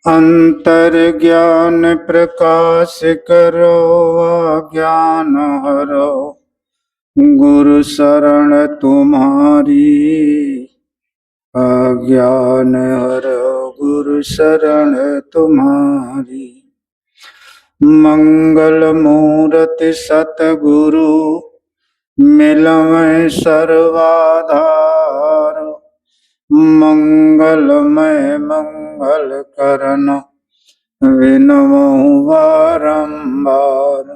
अंतर ज्ञान प्रकाश करो अज्ञान हरो, गुरु शरण तुम्हारी। अज्ञान हरो गुरु शरण तुम्हारी। मंगल मूर्ति सतगुरु मिलवै सर्वाधार। मंगलमय मंगल करन विनमहु बारंबार।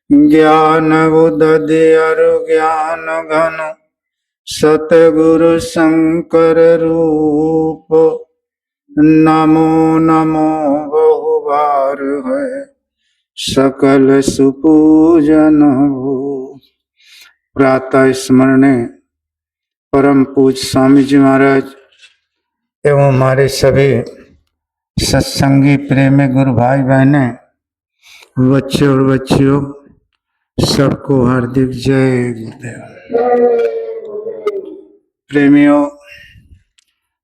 ज्ञान उदय अरु ज्ञान घन सतगुरु शंकर रूप। नमो नमो बहुबार है सकल सुपूजन हो। प्रातः स्मरणे परम पूज स्वामी जी महाराज एवं हमारे सभी सत्संगी प्रेमी गुरु भाई बहने, बच्चे और बच्चियों, सबको हार्दिक जय गुरुदेव। प्रेमियों,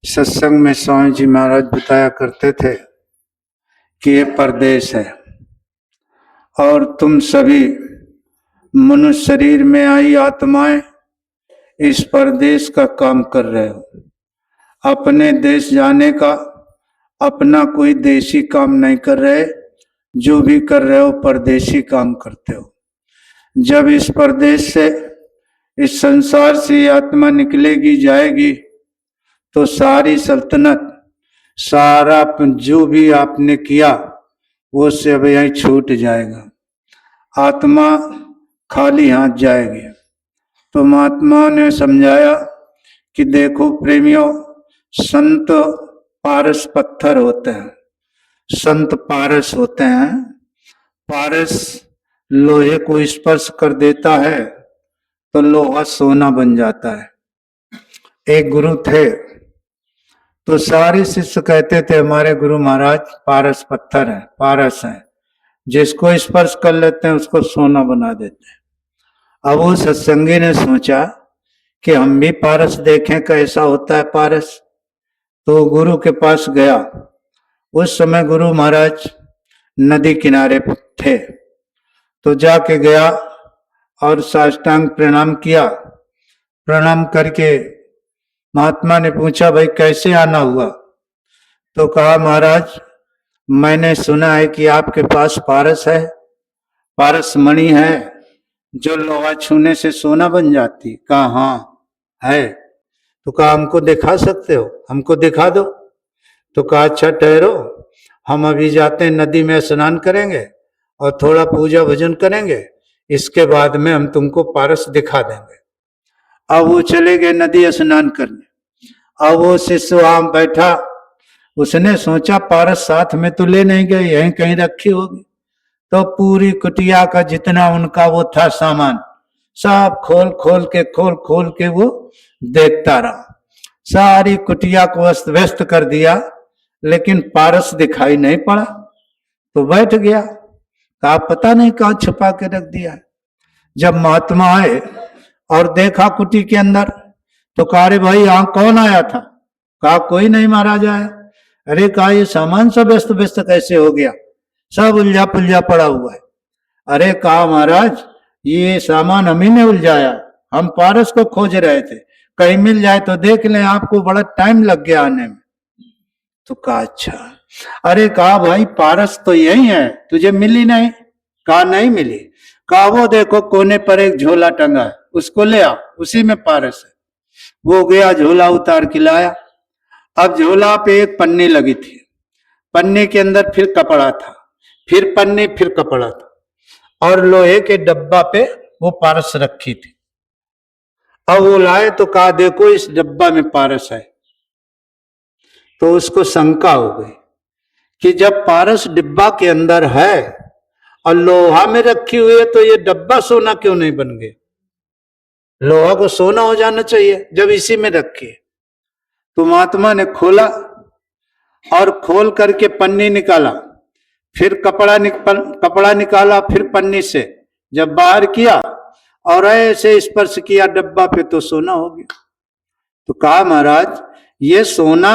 सत्संग में स्वामी जी महाराज बताया करते थे कि ये परदेश है और तुम सभी मनुष्य शरीर में आई आत्माएं इस परदेश का काम कर रहे हो। अपने देश जाने का अपना कोई देशी काम नहीं कर रहे, जो भी कर रहे हो परदेशी काम करते हो। जब इस परदेश से, इस संसार से आत्मा निकलेगी जाएगी तो सारी सल्तनत, सारा जो भी आपने किया वो सब यहीं छूट जाएगा। आत्मा खाली हाथ जाएगी। तो महात्मा ने समझाया कि देखो प्रेमियों, संत पारस पत्थर होते हैं, संत पारस होते हैं। पारस लोहे को स्पर्श कर देता है तो लोहा सोना बन जाता है। एक गुरु थे तो सारे शिष्य कहते थे हमारे गुरु महाराज पारस पत्थर है, पारस है, जिसको स्पर्श कर लेते हैं उसको सोना बना देते हैं। अब वो सत्संगी ने सोचा कि हम भी पारस देखें कैसा होता है पारस। तो गुरु के पास गया। उस समय गुरु महाराज नदी किनारे थे। तो जाके गया और साष्टांग प्रणाम किया। प्रणाम करके महात्मा ने पूछा भाई कैसे आना हुआ? तो कहा महाराज मैंने सुना है कि आपके पास पारस है, पारस मणि है जो लोहा छूने से सोना बन जाती। कहा हाँ है। तो कहा हमको दिखा सकते हो? हमको दिखा दो। तो कहा अच्छा ठहरो, हम अभी जाते हैं नदी में स्नान करेंगे और थोड़ा पूजा भजन करेंगे, इसके बाद में हम तुमको पारस दिखा देंगे। अब वो चले गए नदी स्नान करने। अब वो शिष्य वहां बैठा, उसने सोचा पारस साथ में तो ले नहीं गए, यहीं कहीं रखी होगी। तो पूरी कुटिया का जितना उनका वो था सामान सब खोल खोल के वो देखता रहा। सारी कुटिया को अस्त व्यस्त कर दिया, लेकिन पारस दिखाई नहीं पड़ा। तो बैठ गया, कहा पता नहीं कहाँ छुपा के रख दिया है। जब महात्मा आए और देखा कुटी के अंदर तो कहा रे भाई यहाँ कौन आया था? कहा कोई नहीं महाराज आया। अरे कहा ये सामान सब व्यस्त व्यस्त कैसे हो गया? सब उलझा पुलझा पड़ा हुआ है। अरे कहा महाराज ये सामान हम ही ने उलझाया, हम पारस को खोज रहे थे, कहीं मिल जाए तो देख लें, आपको बड़ा टाइम लग गया आने में। तो कहा अच्छा। अरे कहा भाई पारस तो यही है, तुझे मिली नहीं? कहा नहीं मिली। कहा वो देखो कोने पर एक झोला टंगा है, उसको ले आ, उसी में पारस है। वो गया, झोला उतार के लाया। अब झोला पे एक पन्नी लगी थी, पन्नी के अंदर फिर कपड़ा था, फिर पन्नी, फिर कपड़ा था, और लोहे के डब्बा पे वो पारस रखी थी। अब वो लाए तो कहा देखो इस डब्बा में पारस है। तो उसको शंका हो गई कि जब पारस डिब्बा के अंदर है और लोहा में रखी हुई है तो ये डब्बा सोना क्यों नहीं बन गया? लोहा को सोना हो जाना चाहिए जब इसी में रखी। तो महात्मा ने खोला और खोल करके पन्नी निकाला, फिर कपड़ा निकाला, फिर पन्नी से जब बाहर किया और ऐसे स्पर्श किया डब्बा पे तो सोना हो गया। तो कहा महाराज ये सोना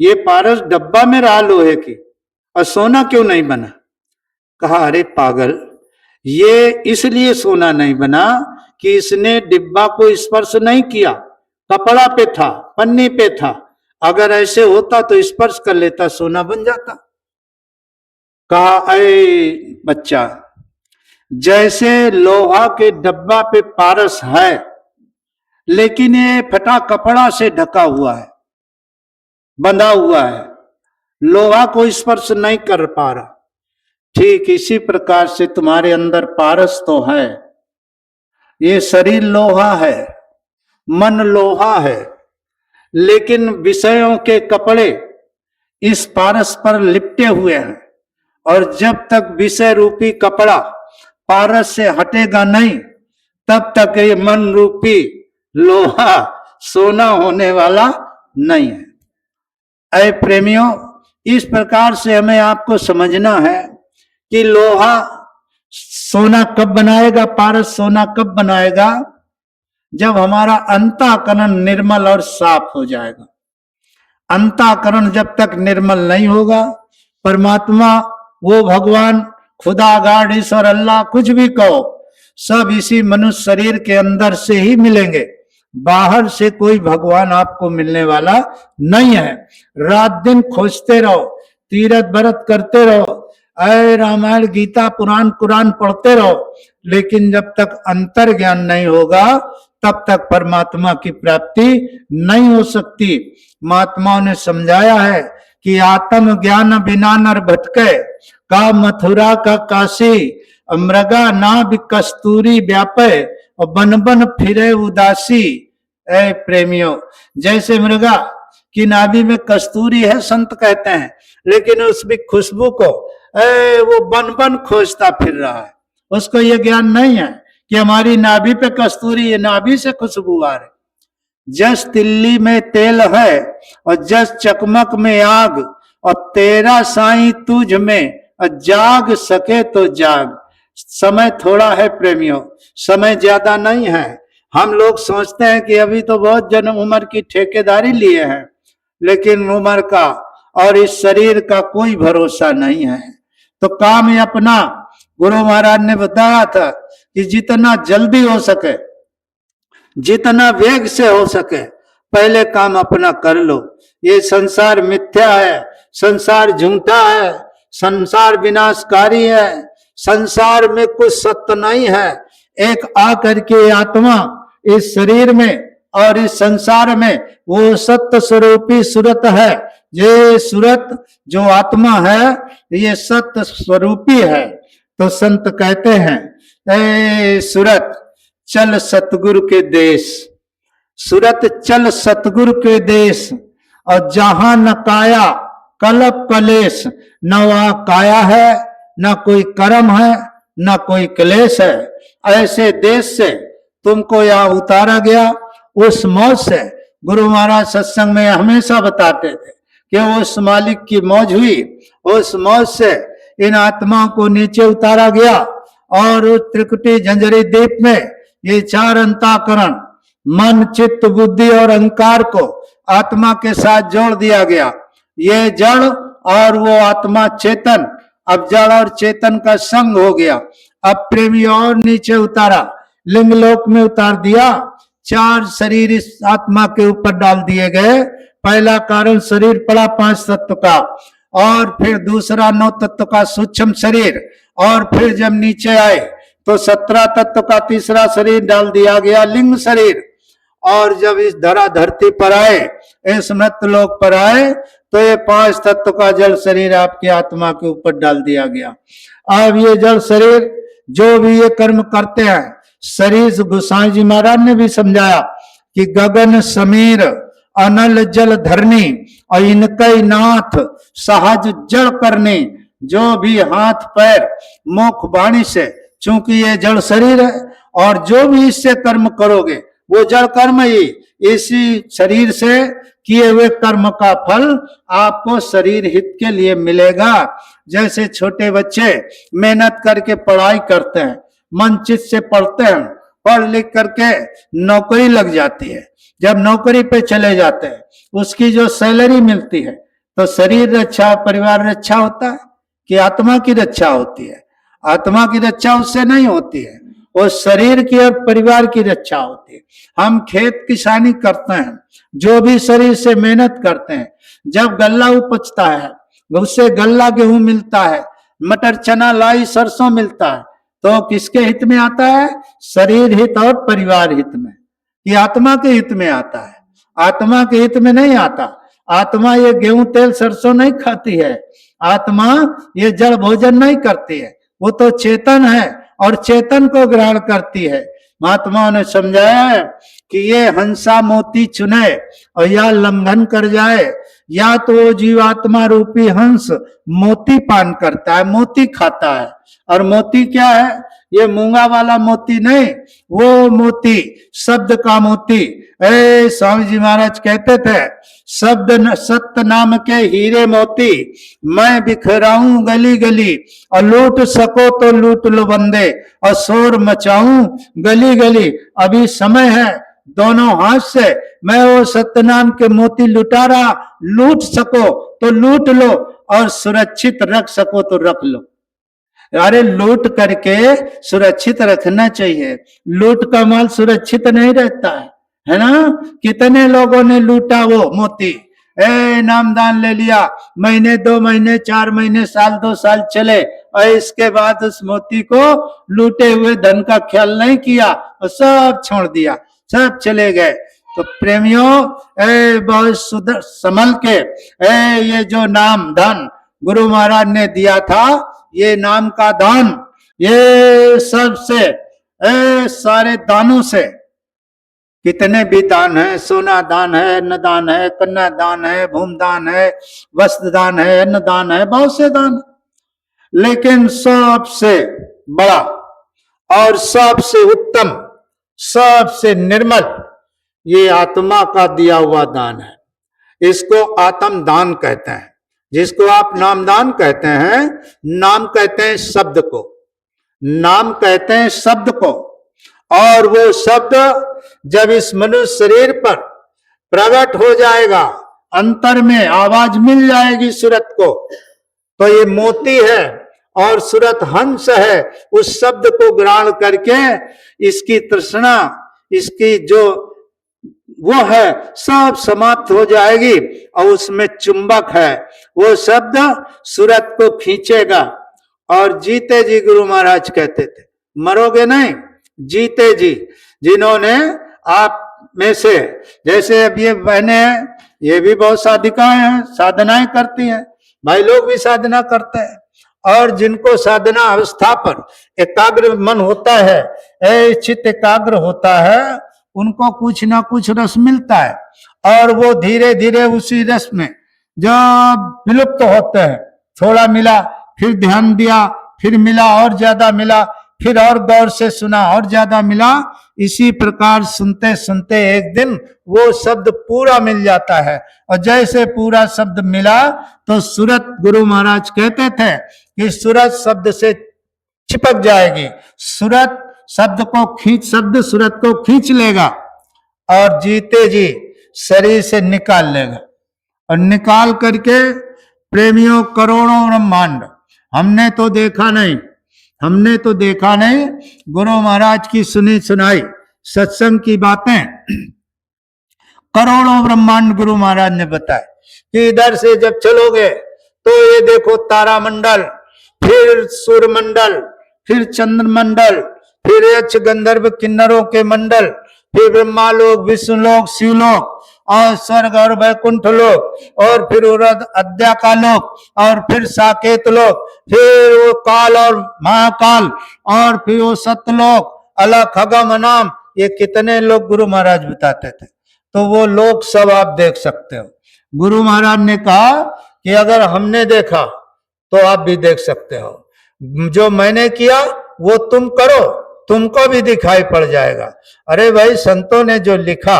ये पारस डब्बा में रहा लोहे की और सोना क्यों नहीं बना? कहा अरे पागल, ये इसलिए सोना नहीं बना कि इसने डिब्बा को स्पर्श नहीं किया, कपड़ा पे था, पन्नी पे था। अगर ऐसे होता तो स्पर्श कर लेता, सोना बन जाता। कहा अरे बच्चा, जैसे लोहा के डब्बा पे पारस है, लेकिन ये फटा कपड़ा से ढका हुआ है, बंधा हुआ है, लोहा को स्पर्श नहीं कर पा रहा। ठीक इसी प्रकार से तुम्हारे अंदर पारस तो है, ये शरीर लोहा है, मन लोहा है, लेकिन विषयों के कपड़े इस पारस पर लिपटे हुए हैं। और जब तक विषय रूपी कपड़ा पारस से हटेगा नहीं, तब तक ये मन रूपी लोहा सोना होने वाला नहीं है। ऐ प्रेमियों, इस प्रकार से हमें आपको समझना है कि लोहा सोना कब बनाएगा, पारस सोना कब बनाएगा? जब हमारा अंतःकरण निर्मल और साफ हो जाएगा। अंतःकरण जब तक निर्मल नहीं होगा, परमात्मा, वो भगवान, खुदा, गॉड, ईश्वर, अल्लाह, कुछ भी कहो, सब इसी मनुष्य शरीर के अंदर से ही मिलेंगे। बाहर से कोई भगवान आपको मिलने वाला नहीं है। रात दिन खोजते रहो, तीरथ व्रत करते रहो, अय रामायण, गीता, पुराण, कुरान पढ़ते रहो, लेकिन जब तक अंतर ज्ञान नहीं होगा, तब तक परमात्मा की प्राप्ति नहीं हो सकती। महात्माओं ने समझाया है कि आत्म ज्ञान बिना नर भटके, का मथुरा का काशी, मृगा नाभि कस्तूरी व्यापे और बन बन फिरे उदासी। ऐ प्रेमियों, जैसे मृगा की नाभि में कस्तूरी है, संत कहते हैं, लेकिन उसकी खुशबू को वो बन बन खोजता फिर रहा है। उसको ये ज्ञान नहीं है कि हमारी नाभि पे कस्तूरी है, नाभि से खुशबू आ रही। जस तिल्ली में तेल है और जस चकमक में आग, और तेरा साईं तुझ में जाग सके तो जाग। समय थोड़ा है प्रेमियों, समय ज्यादा नहीं है। हम लोग सोचते हैं कि अभी तो बहुत जन्म उम्र की ठेकेदारी लिए हैं, लेकिन उम्र का और इस शरीर का कोई भरोसा नहीं है। तो काम अपना, गुरु महाराज ने बताया था कि जितना जल्दी हो सके, जितना वेग से हो सके, पहले काम अपना कर लो। ये संसार मिथ्या है, संसार झूठा है, संसार विनाशकारी है, संसार में कुछ सत्य नहीं है। एक आकर के आत्मा इस शरीर में और इस संसार में वो सत्य स्वरूपी सूरत है। ये सूरत जो आत्मा है, ये सत्य स्वरूपी है। तो संत कहते हैं, ए सूरत चल सतगुरु के देश, सूरत चल सतगुरु के देश, और जहां न काया कलप कलेश, न वहां काया है, न कोई कर्म है, न कोई क्लेश है। ऐसे देश से तुमको यहाँ उतारा गया। उस मौज से गुरु महाराज सत्संग में हमेशा बताते थे कि उस मालिक की मौज हुई, उस मौज से इन आत्माओं को नीचे उतारा गया। और उस त्रिकुटी झंझरी द्वीप में ये चार अंतःकरण, मन, चित्त, बुद्धि और अहंकार को आत्मा के साथ जोड़ दिया गया। ये जड़ और वो आत्मा चेतन, अब जड़ और चेतन का संग हो गया। अब प्रेमी और नीचे उतारा, लिंगलोक में उतार दिया। चार शरीर इस आत्मा के ऊपर डाल दिए गए। पहला कारण शरीर पड़ा 5 तत्व का, और फिर दूसरा 9 तत्व का सूक्ष्म शरीर, और फिर जब नीचे आए तो 17 तत्व का तीसरा शरीर डाल दिया गया, लिंग शरीर। और जब इस धरा धरती पर आए, इस मृत लोक पर आए, तो ये 5 तत्व का जल शरीर आपकी आत्मा के ऊपर डाल दिया गया। अब ये जल शरीर जो भी ये कर्म करते हैं, शरीर गोसाई जी महाराज ने भी समझाया कि गगन समीर अनल जल धरनी, और इनके नाथ सहज जड़ करने। जो भी हाथ पैर मुख वाणी से, चूंकि ये जड़ शरीर है, और जो भी इससे कर्म करोगे वो जड़ कर्म ही, इसी शरीर से किए हुए कर्म का फल आपको शरीर हित के लिए मिलेगा। जैसे छोटे बच्चे मेहनत करके पढ़ाई करते हैं, मन चित्त से पढ़ते हैं, पढ़ लिख करके नौकरी लग जाती है। जब नौकरी पे चले जाते हैं, उसकी जो सैलरी मिलती है तो शरीर रक्षा परिवार रक्षा होता है कि आत्मा की रक्षा होती है? आत्मा की रक्षा उससे नहीं होती है, वो शरीर की और परिवार की रक्षा होती है। हम खेत किसानी करते हैं, जो भी शरीर से मेहनत करते हैं, जब गल्ला उपजता है, उससे गल्ला गेहूं मिलता है, मटर चना लाई सरसों मिलता है, तो किसके हित में आता है? शरीर हित और परिवार हित में। ये आत्मा के हित में आता है, आत्मा के हित में नहीं आता। आत्मा ये गेहूं तेल सरसों नहीं खाती है, आत्मा ये जड़ भोजन नहीं करती है, वो तो चेतन है और चेतन को ग्रहण करती है। महात्माओं ने समझाया है कि ये हंसा मोती चुने और या लंघन कर जाए, या तो वो जीवात्मा रूपी हंस मोती पान करता है, मोती खाता है। और मोती क्या है? ये मूंगा वाला मोती नहीं, वो मोती शब्द का मोती। स्वामी जी महाराज कहते थे, शब्द सत्य नाम के हीरे मोती मैं बिखराऊं गली गली, और लूट सको तो लूट लो बंदे, और शोर मचाऊं गली गली। अभी समय है, दोनों हाथ से मैं वो सत्यनाम के मोती लुटा रहा, लूट सको तो लूट लो और सुरक्षित रख सको तो रख लो। अरे लूट करके सुरक्षित रखना चाहिए, लूट का माल सुरक्षित नहीं रहता है ना? कितने लोगों ने लूटा वो मोती, नामदान ले लिया, महीने 2 महीने 4 महीने साल 2 साल चले, और इसके बाद उस मोती को लूटे हुए धन का ख्याल नहीं किया और सब छोड़ दिया, सब चले गए। तो प्रेमियों बहुत संभल के, ये जो नाम धन गुरु महाराज ने दिया था, ये नाम का दान, ये सबसे सारे दानों से, कितने भी दान है, सोना दान है, अन्न दान है, कन्या दान है, भूमि दान है, वस्त्र दान है, अन्न दान है, बहुत से दान, लेकिन सबसे बड़ा और सबसे उत्तम, सबसे निर्मल ये आत्मा का दिया हुआ दान है। इसको आत्म दान कहते हैं, जिसको आप नामदान कहते हैं। नाम कहते हैं शब्द को, नाम कहते हैं शब्द को, और वो शब्द जब इस मनुष्य शरीर पर प्रकट हो जाएगा, अंतर में आवाज मिल जाएगी सूरत को, तो ये मोती है और सूरत हंस है। उस शब्द को ग्रहण करके इसकी तृष्णा, इसकी जो वो है, सब समाप्त हो जाएगी, और उसमें चुंबक है, वो शब्द सूरत को खींचेगा। और जीते जी गुरु महाराज कहते थे, मरोगे नहीं, जीते जी। जिन्होंने आप में से, जैसे अब ये बहनें हैं, ये भी बहुत साधिकाएं हैं, साधनाएं करती हैं, भाई लोग भी साधना करते हैं, और जिनको साधना अवस्था पर एकाग्र मन होता है, चित्त एकाग्र होता है, उनको कुछ ना कुछ रस मिलता है, और वो धीरे धीरे उसी रस में जब विलुप्त होते हैं, थोड़ा मिला फिर ध्यान दिया, फिर मिला और ज्यादा मिला, फिर और गौर से सुना और ज्यादा मिला, इसी प्रकार सुनते सुनते एक दिन वो शब्द पूरा मिल जाता है। और जैसे पूरा शब्द मिला तो सूरत, गुरु महाराज कहते थे कि सूरत शब्द से चिपक जाएगी, सूरत शब्द को खींच, शब्द सूरत को खींच लेगा और जीते जी शरीर से निकाल लेगा। और निकाल करके प्रेमियों करोड़ों ब्रह्मांड, हमने तो देखा नहीं, हमने तो देखा नहीं, गुरु महाराज की सुनी सुनाई सत्संग की बातें करोड़ों ब्रह्मांड गुरु महाराज ने बताए कि इधर से जब चलोगे तो ये देखो तारा मंडल, फिर सूर्य मंडल, फिर चंद्र मंडल, फिर यक्ष गंधर्व किन्नरों के मंडल, फिर ब्रह्मा लोक, विष्णु लोक, शिवलोक, और स्वर्ग और वैकुंठ लोक, और फिर अद्या का लोक, और फिर साकेत लोक, फिर वो काल और महाकाल, और फिर वो सतलोक, अलख अगम अनाम, ये कितने लोग गुरु महाराज बताते थे। तो वो लोग सब आप देख सकते हो। गुरु महाराज ने कहा कि अगर हमने देखा तो आप भी देख सकते हो, जो मैंने किया वो तुम करो, तुमको भी दिखाई पड़ जाएगा। अरे भाई, संतों ने जो लिखा,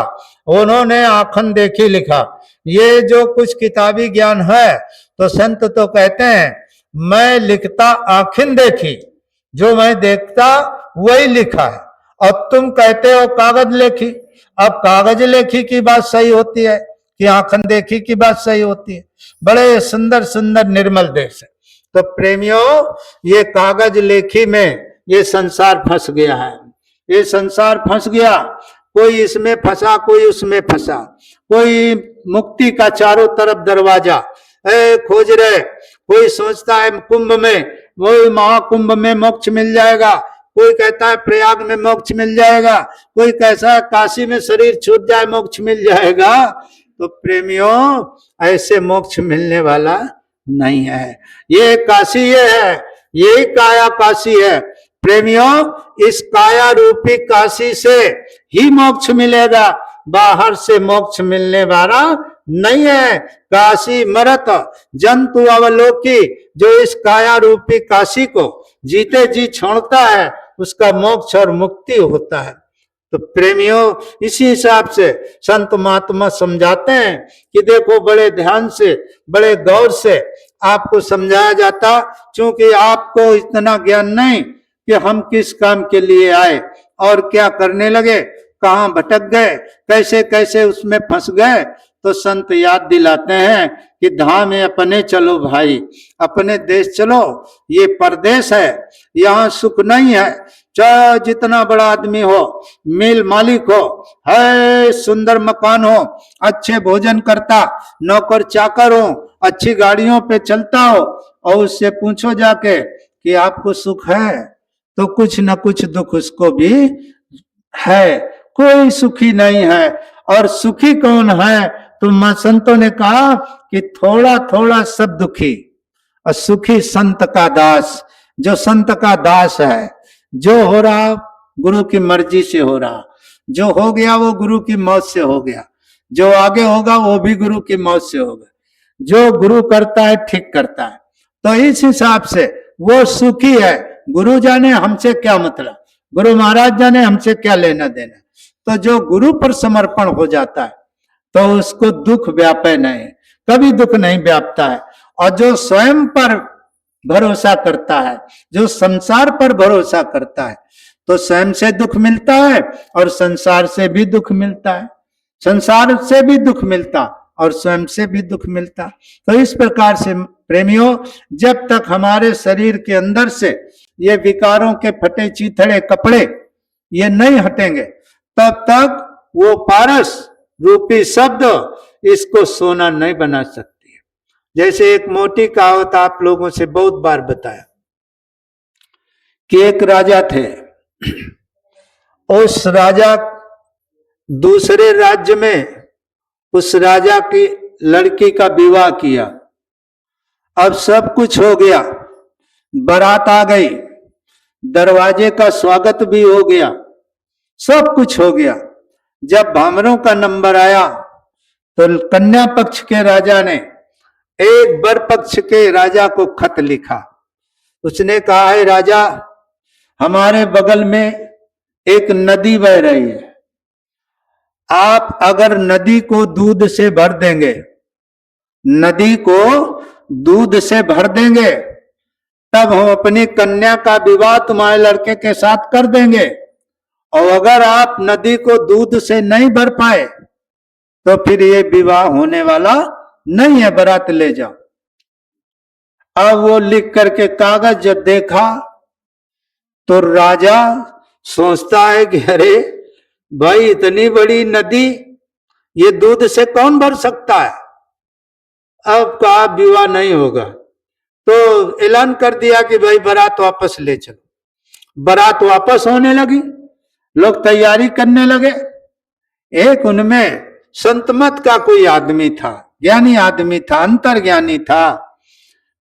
उन्होंने आँखन देखी लिखा। ये जो कुछ किताबी ज्ञान है, तो संत तो कहते हैं मैं लिखता आँखिन देखी, जो मैं देखता वही लिखा है। और तुम कहते हो कागज लेखी। अब कागज लेखी की बात सही होती है, कि आंखन देखी की बात सही होती है। बड़े सुंदर सुंदर निर्मल देश है। तो प्रेमियों, ये कागज लेखी में ये संसार फंस गया है। ये संसार फंस गया, कोई इसमें फंसा, कोई उसमें फंसा, कोई मुक्ति का चारों तरफ दरवाजा खोज रहे। कोई सोचता है कुंभ में, वही महाकुंभ में मोक्ष मिल जाएगा, कोई कहता है प्रयाग में मोक्ष मिल जाएगा, कोई कहता है काशी में शरीर छूट जाए मोक्ष मिल जाएगा। तो प्रेमियों, ऐसे मोक्ष मिलने वाला नहीं है। ये काशी ये है, यही काया काशी है। प्रेमियों, इस काया रूपी काशी से ही मोक्ष मिलेगा, बाहर से मोक्ष मिलने वाला नहीं है। काशी मरत जंतु अवलोकी, जो इस काया रूपी काशी को जीते जी छोड़ता है, उसका मोक्ष और मुक्ति होता है। तो प्रेमियों, इसी हिसाब से संत महात्मा समझाते हैं कि देखो, बड़े ध्यान से, बड़े गौर से आपको समझाया जाता, क्योंकि आपको इतना ज्ञान नहीं कि हम किस काम के लिए आए और क्या करने लगे, कहाँ भटक गए, कैसे कैसे उसमें फंस गए। तो संत याद दिलाते हैं कि धाम है अपने चलो भाई, अपने देश चलो, ये परदेश है, यहाँ सुख नहीं है। चाहे जितना बड़ा आदमी हो, मिल मालिक हो, है सुंदर मकान हो, अच्छे भोजन करता, नौकर चाकर हो, अच्छी गाड़ियों पे चलता हो, और उससे पूछो जाके कि आपको सुख है, तो कुछ न कुछ दुख उसको भी है। कोई सुखी नहीं है। और सुखी कौन है? तो मां संतों ने कहा कि थोड़ा थोड़ा सब दुखी, और सुखी संत का दास। जो संत का दास है, जो हो रहा गुरु की मर्जी से हो रहा, जो हो गया वो गुरु की मौत से हो गया, जो आगे होगा वो भी गुरु की मौत से होगा। जो गुरु करता है ठीक करता है। तो इस हिसाब से वो सुखी है। गुरु जाने हमसे क्या मतलब, गुरु महाराज जाने हमसे क्या लेना देना। तो जो गुरु पर समर्पण हो जाता है तो उसको दुख व्यापे नहीं, कभी दुख नहीं व्यापता है। और जो स्वयं पर भरोसा करता है, जो संसार पर भरोसा करता है, तो स्वयं से दुख मिलता है और संसार से भी दुख मिलता है। संसार से भी दुख मिलता और स्वयं से भी दुख मिलता। तो इस प्रकार से प्रेमियों, जब तक हमारे शरीर के अंदर से ये विकारों के फटे चीथड़े कपड़े ये नहीं हटेंगे, तब तक वो पारस रूपी शब्द इसको सोना नहीं बना सकती है। जैसे एक मोटी कहावत आप लोगों से बहुत बार बताया कि एक राजा थे, उस राजा दूसरे राज्य में उस राजा की लड़की का विवाह किया। अब सब कुछ हो गया, बारात आ गई, दरवाजे का स्वागत भी हो गया, सब कुछ हो गया। जब भामरों का नंबर आया तो कन्या पक्ष के राजा ने एक वर पक्ष के राजा को खत लिखा। उसने कहा है, राजा, हमारे बगल में एक नदी बह रही है, आप अगर नदी को दूध से भर देंगे, नदी को दूध से भर देंगे, तब हम अपनी कन्या का विवाह तुम्हारे लड़के के साथ कर देंगे। और अगर आप नदी को दूध से नहीं भर पाए तो फिर ये विवाह होने वाला नहीं है, बारात ले जाओ। अब वो लिख करके कागज जब देखा तो राजा सोचता है कि अरे भाई, इतनी बड़ी नदी ये दूध से कौन भर सकता है। अब कहा विवाह नहीं होगा, तो ऐलान कर दिया कि भाई बारात वापस ले चलो। बारात वापस होने लगी, लोग तैयारी करने लगे। एक उनमें संतमत का कोई आदमी था, ज्ञानी आदमी था, अंतर्ज्ञानी था।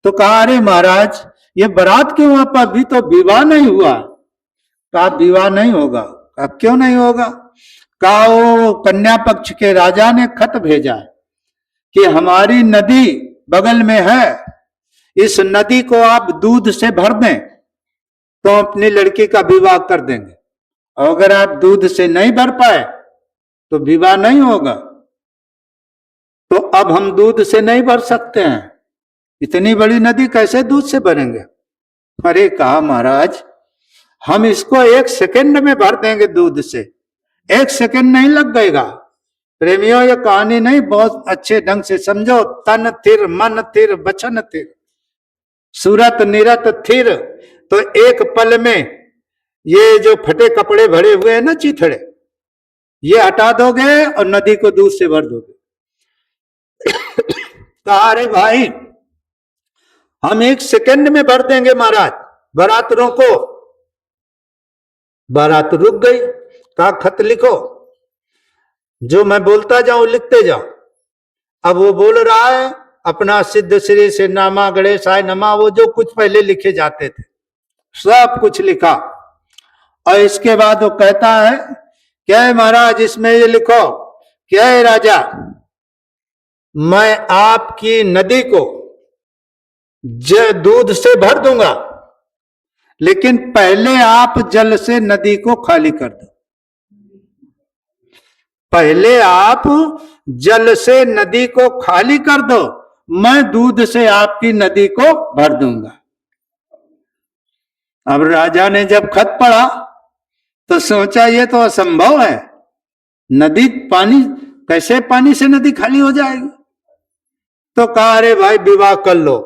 तो कहा, अरे महाराज, ये बारात क्यों वापस, अभी तो विवाह नहीं हुआ। कहा विवाह नहीं होगा। अब क्यों नहीं होगा? कहा वो कन्या पक्ष के राजा ने खत भेजा कि हमारी नदी बगल में है, इस नदी को आप दूध से भर दें तो अपनी लड़की का विवाह कर देंगे, और अगर आप दूध से नहीं भर पाए तो विवाह नहीं होगा। तो अब हम दूध से नहीं भर सकते हैं, इतनी बड़ी नदी कैसे दूध से भरेंगे। अरे कहा, महाराज, हम इसको 1 सेकंड में भर देंगे दूध से, 1 सेकंड नहीं लग गएगा। प्रेमियों, ये कहानी नहीं, बहुत अच्छे ढंग से समझो। तन थिर, मन थिर, बचन थिर, सूरत निरत थिर। तो एक पल में ये जो फटे कपड़े भरे हुए हैं ना चिथड़े, ये हटा दोगे और नदी को दूध से भर दोगे। कहा अरे भाई, हम 1 सेकंड में भर देंगे महाराज, बारात रोको। बारात रुक गई। कहा खत लिखो, जो मैं बोलता जाऊं लिखते जाओ। अब वो बोल रहा है अपना सिद्ध श्री से नामा गणेशाय नमा, वो जो कुछ पहले लिखे जाते थे सब कुछ लिखा। और इसके बाद वो कहता है क्या है महाराज इसमें ये लिखो, क्या है राजा, मैं आपकी नदी को दूध से भर दूंगा, लेकिन पहले आप जल से नदी को खाली कर दो। पहले आप जल से नदी को खाली कर दो, मैं दूध से आपकी नदी को भर दूंगा। अब राजा ने जब खत पढ़ा तो सोचा ये तो असंभव है, नदी पानी कैसे, पानी से नदी खाली हो जाएगी। तो कहा अरे भाई विवाह कर लो,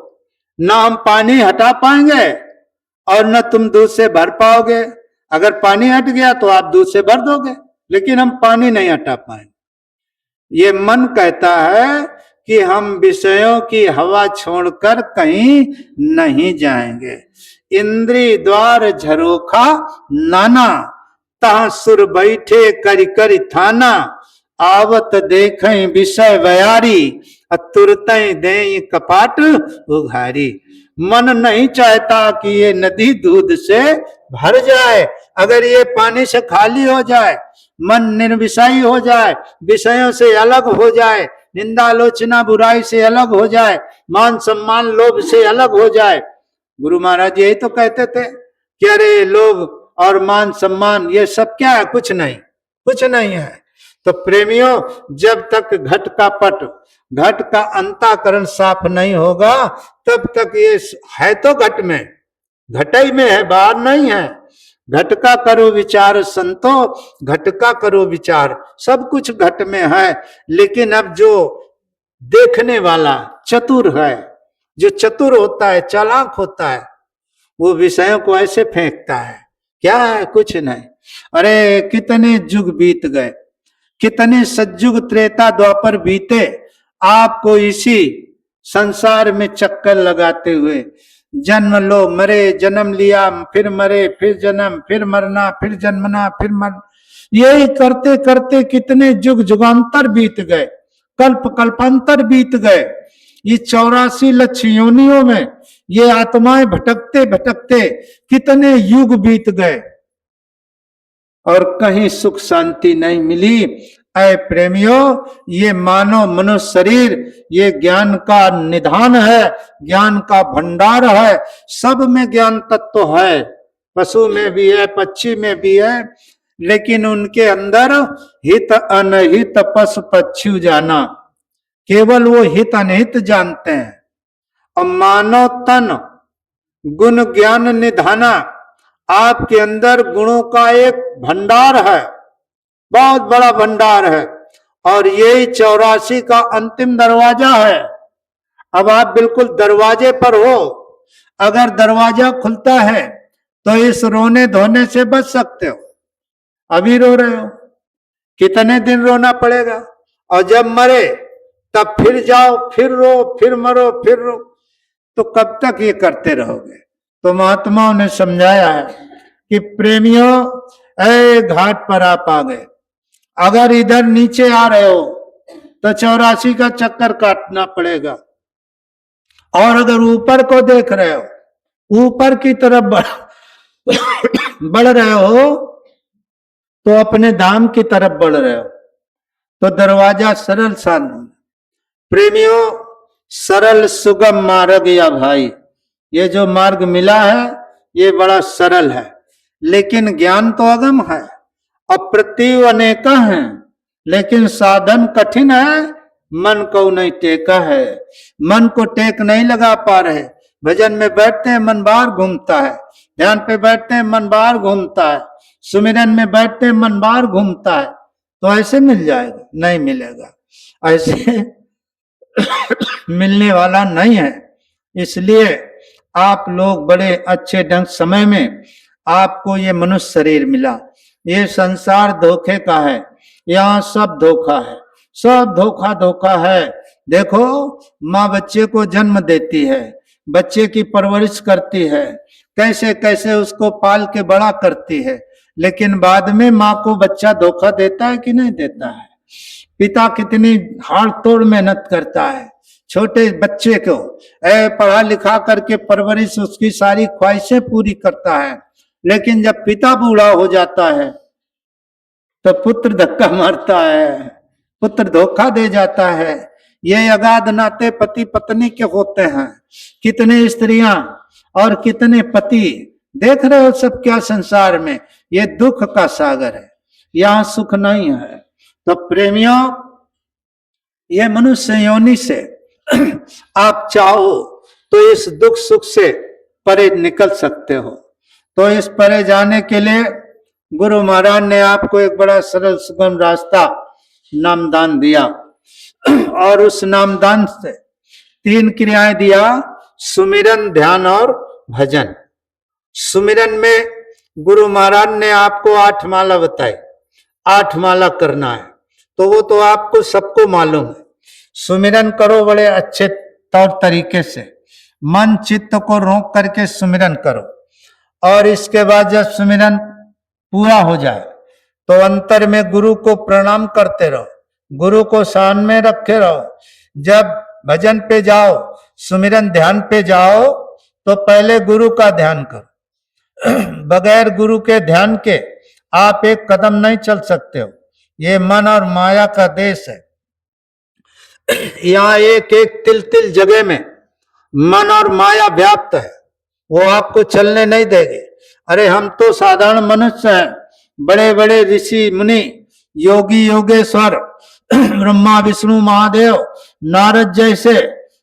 ना हम पानी हटा पाएंगे और न तुम दूध से भर पाओगे। अगर पानी हट गया तो आप दूध से भर दोगे, लेकिन हम पानी नहीं हटा पाएंगे। ये मन कहता है कि हम विषयों की हवा छोड़कर कहीं नहीं जाएंगे। इंद्री द्वार झरोखा नाना, तहाँ सुर बैठे करि करि थाना, आवत देखें विषय बयारी, तुरत दें कपाट उघारी। मन नहीं चाहता कि ये नदी दूध से भर जाए। अगर ये पानी से खाली हो जाए, मन निर्विषयी हो जाए, विषयों से अलग हो जाए, निंदा आलोचना बुराई से अलग हो जाए, मान सम्मान लोभ से अलग हो जाए। गुरु महाराज यही तो कहते थे कि अरे लोभ और मान सम्मान ये सब क्या है, कुछ नहीं, कुछ नहीं है। तो प्रेमियों, जब तक घट का पट, घट का अंतःकरण साफ नहीं होगा, तब तक ये है तो घट में, घटई में है, बाहर नहीं है। घट का करो विचार संतो, घट का करो विचार, सब कुछ घट में है। लेकिन अब जो देखने वाला चतुर है, जो चतुर होता है, चालाक होता है, वो विषयों को ऐसे फेंकता है, क्या है, कुछ नहीं। अरे कितने युग बीत गए, कितने सतयुग त्रेता द्वापर बीते, आपको इसी संसार में चक्कर लगाते हुए, जन्म लो मरे, जन्म लिया फिर मरे, फिर जन्म, फिर मरना, फिर जन्मना, फिर मर, यही करते करते कितने युग युगांतर बीत गए, कल्प कल्पांतर बीत गए। ये 84 लक्ष योनियों में ये आत्माएं भटकते भटकते कितने युग बीत गए और कहीं सुख शांति नहीं मिली। ऐ प्रेमियों, ये मानव मनुष्य शरीर ये ज्ञान का निधान है, ज्ञान का भंडार है, सब में ज्ञान तत्व है, पशु में भी है, पक्षी में भी है, लेकिन उनके अंदर हित अनहित पशु पक्षी जाना, केवल वो हित अनहित जानते हैं। और मानव तन गुण ज्ञान निधाना, आपके अंदर गुणों का एक भंडार है, बहुत बड़ा भंडार है, और यही 84 का अंतिम दरवाजा है। अब आप बिल्कुल दरवाजे पर हो, अगर दरवाजा खुलता है तो इस रोने धोने से बच सकते हो। अभी रो रहे हो, कितने दिन रोना पड़ेगा, और जब मरे तब फिर जाओ, फिर रो, फिर मरो, फिर रो, तो कब तक ये करते रहोगे। तो महात्माओं ने समझाया है कि प्रेमियों, ऐ घाट पर आप आ गए, अगर इधर नीचे आ रहे हो तो 84 का चक्कर काटना पड़ेगा, और अगर ऊपर को देख रहे हो, ऊपर की तरफ बढ़ रहे हो, तो अपने धाम की तरफ बढ़ रहे हो। तो दरवाजा सरल सान, प्रेमियों, सरल सुगम मार्ग या भाई, ये जो मार्ग मिला है ये बड़ा सरल है, लेकिन ज्ञान तो अगम है, अप्रतिव अनेका है, लेकिन साधन कठिन है, मन को नहीं टेका है, मन को टेक नहीं लगा पा रहे। भजन में बैठते हैं मन बाहर घूमता है, ध्यान पे बैठते हैं मन बाहर घूमता है, सुमिरन में बैठते हैं मन बाहर घूमता है, तो ऐसे मिल जाएगा? नहीं मिलेगा, ऐसे मिलने वाला नहीं है। इसलिए आप लोग बड़े अच्छे ढंग समय में आपको ये मनुष्य शरीर मिला। ये संसार धोखे का है, यहाँ सब धोखा है, सब धोखा धोखा है। देखो, माँ बच्चे को जन्म देती है, बच्चे की परवरिश करती है, कैसे कैसे उसको पाल के बड़ा करती है, लेकिन बाद में माँ को बच्चा धोखा देता है कि नहीं देता है? पिता कितनी हाड़ तोड़ मेहनत करता है छोटे बच्चे को, पढ़ा लिखा करके परवरिश उसकी सारी ख्वाहिशें पूरी करता है, लेकिन जब पिता बूढ़ा हो जाता है तो पुत्र धक्का मारता है, पुत्र धोखा दे जाता है। ये अगाध नाते पति पत्नी के होते हैं। कितने स्त्रियां और कितने पति, देख रहे हो सब क्या संसार में, ये दुख का सागर है, यहाँ सुख नहीं है। तो प्रेमियों, ये मनुष्य योनि से आप चाहो तो इस दुख सुख से परे निकल सकते हो। तो इस परे जाने के लिए गुरु महाराज ने आपको एक बड़ा सरल सुगम रास्ता नामदान दिया, और उस नामदान से 3 क्रियाएं दिया, सुमिरन, ध्यान और भजन। सुमिरन में गुरु महाराज ने आपको 8 माला बताई, 8 माला करना है, तो वो तो आपको सबको मालूम है। सुमिरन करो बड़े अच्छे तौर तरीके से, मन चित्त को रोक करके सुमिरन करो, और इसके बाद जब सुमिरन पूरा हो जाए तो अंतर में गुरु को प्रणाम करते रहो, गुरु को शान में रखे रहो। जब भजन पे जाओ, सुमिरन ध्यान पे जाओ, तो पहले गुरु का ध्यान करो। बगैर गुरु के ध्यान के आप एक कदम नहीं चल सकते हो। ये मन और माया का देश है। यहाँ एक एक तिल तिल जगह में मन और माया व्याप्त है, वो आपको चलने नहीं देंगे। अरे हम तो साधारण मनुष्य हैं, बड़े बड़े ऋषि मुनि, योगी योगेश्वर, ब्रह्मा विष्णु महादेव, नारद जैसे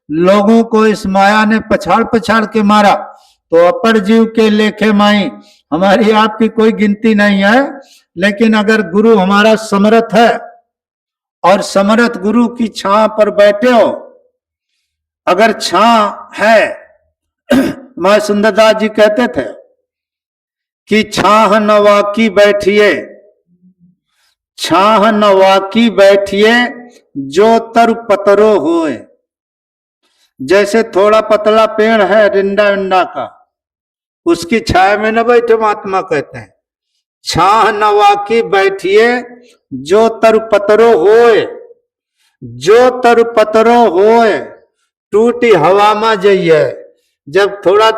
लोगों को इस माया ने पछाड़ पछाड़ के मारा, तो अपर जीव के लेखे माई हमारी आपकी कोई गिनती नहीं है। लेकिन अगर गुरु हमारा समर्थ है, और समर्थ गुरु की छां पर बैठे हो, अगर छां है, मां सुंदरदास जी कहते थे कि छाह नवाकी बैठिए, छाह नवाकी बैठिए जो तर पतरो होए। जैसे थोड़ा पतला पेड़ है रिंडा विंडा का, उसकी छाया में न बैठे, महात्मा कहते हैं। छाह नवाकी बैठिए जो तर पतरो होए, जो तर पतरो होए, टूटी हवा में जाइए। जब थोड़ा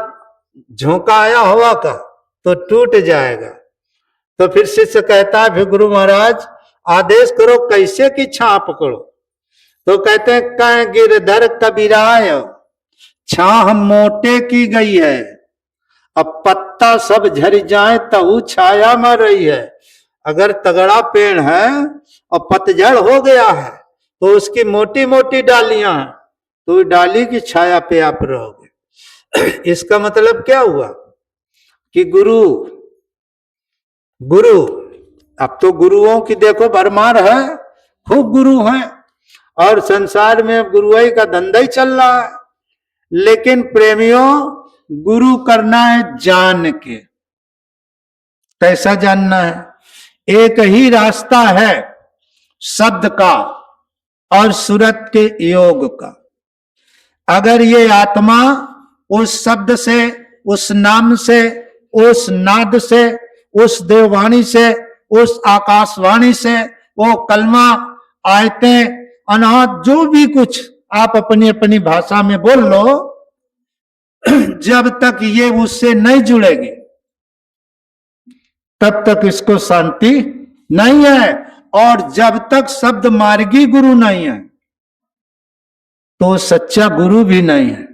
झोंका आया हवा का तो टूट जाएगा। तो फिर शिष्य कहता है, फिर गुरु महाराज आदेश करो कैसे की छां पकड़ो। तो कहते हैं, कह गिरधर कबीराय छाह मोटे की गई है, अब पत्ता सब झड़ जाए तहु छाया में रही है। अगर तगड़ा पेड़ है और पतझड़ हो गया है तो उसकी मोटी मोटी डालियां हैं, तो डाली की छाया पे आप रहोगे। इसका मतलब क्या हुआ कि गुरु अब तो गुरुओं की देखो भरमार है, खूब गुरु हैं, और संसार में गुरुआई का धंधा ही चल रहा है। लेकिन प्रेमियों, गुरु करना है जान के। कैसा जानना है? एक ही रास्ता है शब्द का और सूरत के योग का। अगर ये आत्मा उस शब्द से, उस नाम से, उस नाद से, उस देववाणी से, उस आकाशवाणी से, वो कलमा, आयतें, अनाहत, जो भी कुछ आप अपनी अपनी भाषा में बोल लो, जब तक ये उससे नहीं जुड़ेगी तब तक इसको शांति नहीं है। और जब तक शब्द मार्गी गुरु नहीं है तो सच्चा गुरु भी नहीं है।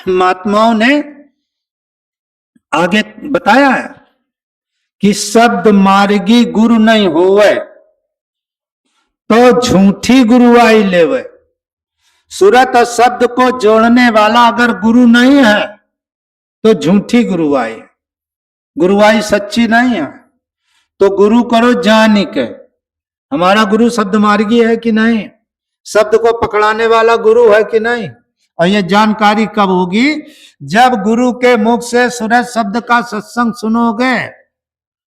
महात्माओं ने आगे बताया है कि शब्द मार्गी गुरु नहीं होवे तो झूठी गुरुआई लेवे। सूरत और शब्द को जोड़ने वाला अगर गुरु नहीं है तो झूठी गुरुआई है, गुरुआई सच्ची नहीं है। तो गुरु करो जानी के। हमारा गुरु शब्द मार्गी है कि नहीं, शब्द को पकड़ाने वाला गुरु है कि नहीं। और ये जानकारी कब होगी, जब गुरु के मुख से सूरज शब्द का सत्संग सुनोगे